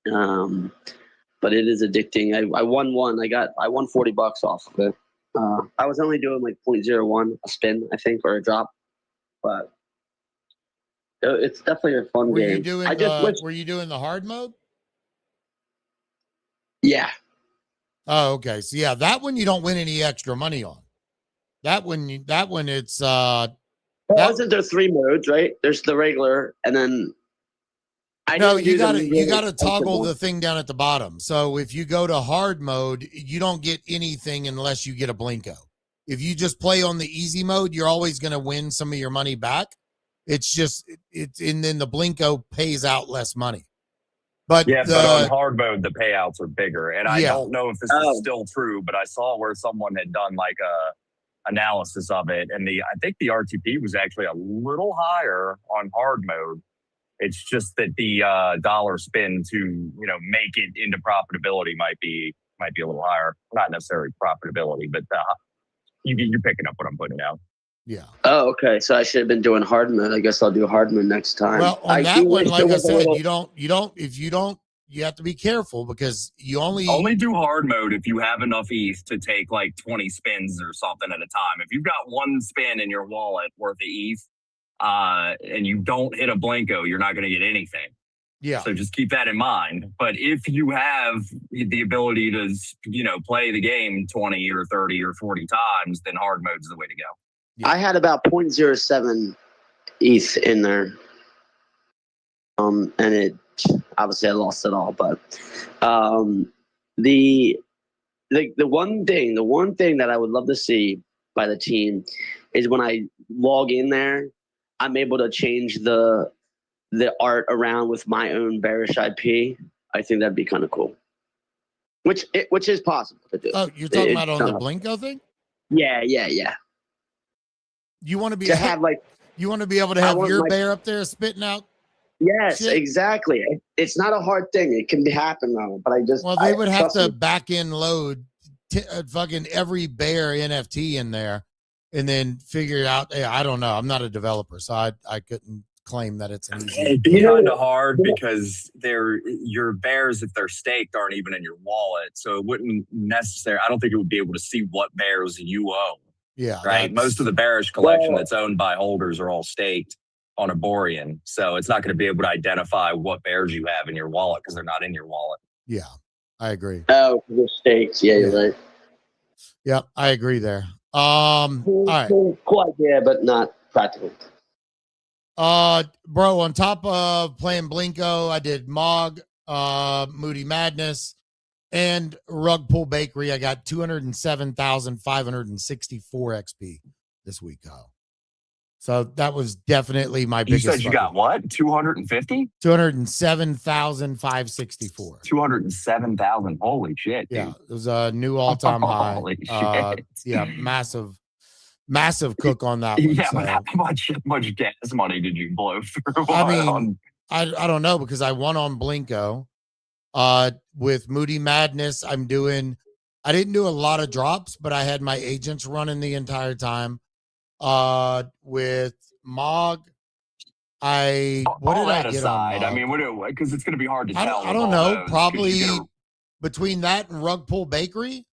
[SPEAKER 13] But it is addicting. I won one. I won $40 off of it. I was only doing like 0.01 a spin, I think, or a drop. But it's definitely a fun game.
[SPEAKER 1] Were you doing the hard mode?
[SPEAKER 13] Yeah.
[SPEAKER 1] Oh, okay. So yeah, that one you don't win any extra money on. That one it's
[SPEAKER 13] Isn't there 3 modes, right? There's the regular, and then
[SPEAKER 1] you gotta toggle the thing down at the bottom. So if you go to hard mode, you don't get anything unless you get a Blinko. If you just play on the easy mode, you're always gonna win some of your money back. It's just and then the Blinko pays out less money. But
[SPEAKER 3] but on hard mode, the payouts are bigger. And I don't know if this is still true, but I saw where someone had done like a analysis of it, and I think the RTP was actually a little higher on hard mode. It's just that the dollar spin to make it into profitability might be a little higher. Not necessarily profitability, but you're picking up what I'm putting out.
[SPEAKER 1] Yeah.
[SPEAKER 13] Oh, okay. So I should have been doing hard mode. I guess I'll do hard mode next time.
[SPEAKER 1] Well, on that one, like I said, you have to be careful because you only
[SPEAKER 3] do hard mode if you have enough ETH to take like 20 spins or something at a time. If you've got one spin in your wallet worth of ETH, and you don't hit a Blinko, you're not going to get anything.
[SPEAKER 1] Yeah.
[SPEAKER 3] So just keep that in mind. But if you have the ability to, play the game 20 or 30 or 40 times, then hard mode's the way to go.
[SPEAKER 13] I had about 0.07 ETH in there. And it obviously I lost it all, but the one thing that I would love to see by the team is when I log in there, I'm able to change the art around with my own Bearish IP. I think that'd be kind of cool. which is possible to do.
[SPEAKER 1] Oh, you're talking about on the
[SPEAKER 13] not-
[SPEAKER 1] Blinko thing?
[SPEAKER 13] Yeah.
[SPEAKER 1] You want to be
[SPEAKER 13] To have like,
[SPEAKER 1] you want to be able to
[SPEAKER 13] I
[SPEAKER 1] have
[SPEAKER 13] want
[SPEAKER 1] your
[SPEAKER 13] my-
[SPEAKER 1] bear up there spitting out.
[SPEAKER 13] yes,
[SPEAKER 1] Shit.
[SPEAKER 13] exactly. It's not a hard thing. It can happen though, but
[SPEAKER 1] They would have
[SPEAKER 13] trust
[SPEAKER 1] to
[SPEAKER 13] me.
[SPEAKER 1] back end load fucking every bear NFT in there, and then figure it out. Hey, I don't know. I'm not a developer, so I couldn't claim that it's an easy.
[SPEAKER 3] It'd be kind of hard because your bears, if they're staked, aren't even in your wallet. So it wouldn't necessarily, I don't think it would be able to see what bears you own.
[SPEAKER 1] Yeah.
[SPEAKER 3] Right. Most of the bearish collection that's owned by holders are all staked on a Borean. So it's not going to be able to identify what bears you have in your wallet because they're not in your wallet.
[SPEAKER 1] Yeah, I agree.
[SPEAKER 13] Oh, the stakes. Yeah, you're right.
[SPEAKER 1] Yeah, I agree there. All right.
[SPEAKER 13] Cool idea, but not practical.
[SPEAKER 1] Bro, on top of playing Blinko, I did Mog, Moody Madness, and Rug Pull Bakery. I got 207,564 XP this week, Kyle. So that was definitely my biggest.
[SPEAKER 3] You said you got what? 250?
[SPEAKER 1] 207,564.
[SPEAKER 3] 207,000. Holy shit. Dude.
[SPEAKER 1] Yeah, it was a new all-time high.
[SPEAKER 3] Holy shit.
[SPEAKER 1] Yeah, massive cook on that one.
[SPEAKER 3] Yeah,
[SPEAKER 1] so.
[SPEAKER 3] but how much gas money did you blow through?
[SPEAKER 1] I mean, I don't know because I won on Blinko. With Moody Madness, I didn't do a lot of drops, but I had my agents running the entire time. With Mog, what did I get
[SPEAKER 3] aside,
[SPEAKER 1] on Mog?
[SPEAKER 3] I mean, because it's going to be hard to tell.
[SPEAKER 1] I don't know. Probably between that and Rug Pull Bakery.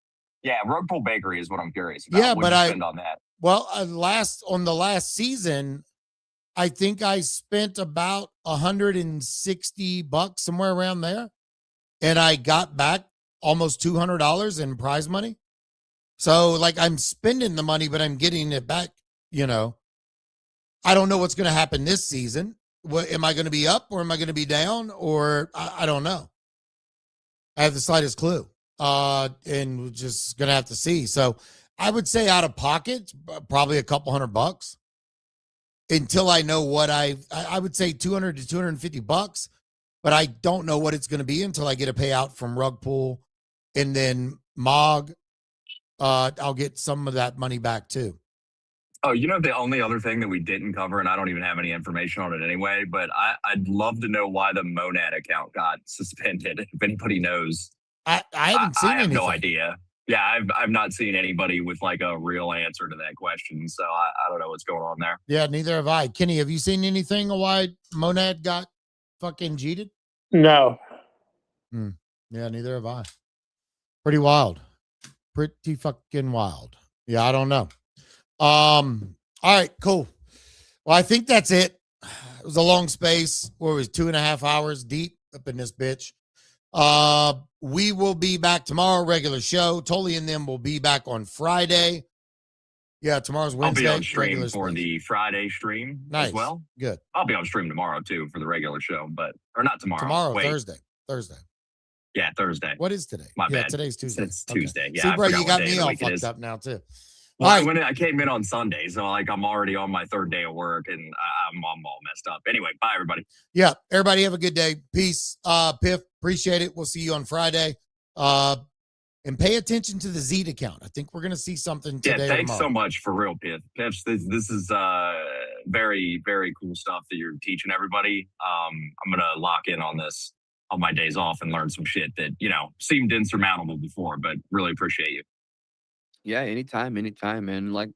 [SPEAKER 3] Yeah, Rug Pull Bakery is what I'm curious about.
[SPEAKER 1] Yeah,
[SPEAKER 3] What'd
[SPEAKER 1] but
[SPEAKER 3] you spend on that?
[SPEAKER 1] Well, on the last season, I think I spent about $160, somewhere around there, and I got back almost $200 in prize money. So, like, I'm spending the money, but I'm getting it back. You know, I don't know what's going to happen this season. What am I going to be up or am I going to be down? Or I don't know. I have the slightest clue. And we're just going to have to see. So I would say out of pocket, probably a couple $100 until I know what I would say $200 to $250, but I don't know what it's going to be until I get a payout from Rug Pull and then Mog. I'll get some of that money back too.
[SPEAKER 3] Oh, you know, the only other thing that we didn't cover, and I don't even have any information on it anyway, but I'd love to know why the Monad account got suspended. If anybody knows,
[SPEAKER 1] I haven't seen anything.
[SPEAKER 3] I have no idea. Yeah, I've not seen anybody with like a real answer to that question, so I don't know what's going on there.
[SPEAKER 1] Yeah, neither have I. Kenny, have you seen anything of why Monad got fucking cheated?
[SPEAKER 2] No.
[SPEAKER 1] Yeah, neither have I. Pretty wild. Pretty fucking wild. Yeah, I don't know. All right, cool. Well, I think that's it. It was a long space. Where it was 2.5 hours deep up in this bitch. We will be back tomorrow, regular show. Tully and them will be back on Friday. Yeah, tomorrow's Wednesday.
[SPEAKER 3] I'll be on stream for the Friday stream as well.
[SPEAKER 1] Good.
[SPEAKER 3] I'll be on stream tomorrow too for the regular show, or not tomorrow.
[SPEAKER 1] Tomorrow,
[SPEAKER 3] Wait.
[SPEAKER 1] Thursday.
[SPEAKER 3] Yeah, Thursday.
[SPEAKER 1] What is today?
[SPEAKER 3] My bad.
[SPEAKER 1] Today's Tuesday.
[SPEAKER 3] It's Tuesday. Yeah.
[SPEAKER 1] See, bro, you got me all fucked up now too.
[SPEAKER 3] Well,
[SPEAKER 1] all right.
[SPEAKER 3] when I came in on Sunday, so like I'm already on my third day of work and I'm all messed up. Anyway, bye everybody.
[SPEAKER 1] Yeah, everybody have a good day. Peace. Piff, appreciate it. We'll see you on Friday. And pay attention to the Zed account. I think we're gonna see something today.
[SPEAKER 3] Yeah, thanks so much for real, Piff. Piff, this is very, very cool stuff that you're teaching everybody. I'm gonna lock in on this on my days off and learn some shit that, seemed insurmountable before, but really appreciate you.
[SPEAKER 4] Yeah, anytime, man.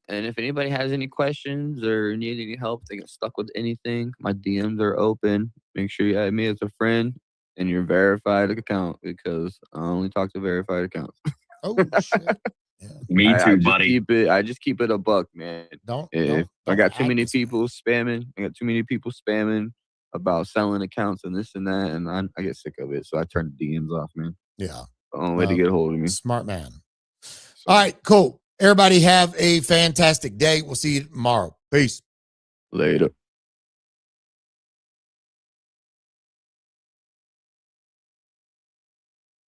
[SPEAKER 4] And if anybody has any questions or need any help, they get stuck with anything, my DMs are open. Make sure you add me as a friend and your verified account because I only talk to verified accounts.
[SPEAKER 1] Oh shit. Yeah.
[SPEAKER 3] Me too, buddy.
[SPEAKER 4] I just keep it a buck, man. I got too many people spamming about selling accounts and this and that, and I get sick of it, so I turn the DMs off, man.
[SPEAKER 1] Yeah.
[SPEAKER 4] The only way to get a hold of me.
[SPEAKER 1] Smart man. All right, cool. Everybody have a fantastic day. We'll see you tomorrow. Peace.
[SPEAKER 4] Later.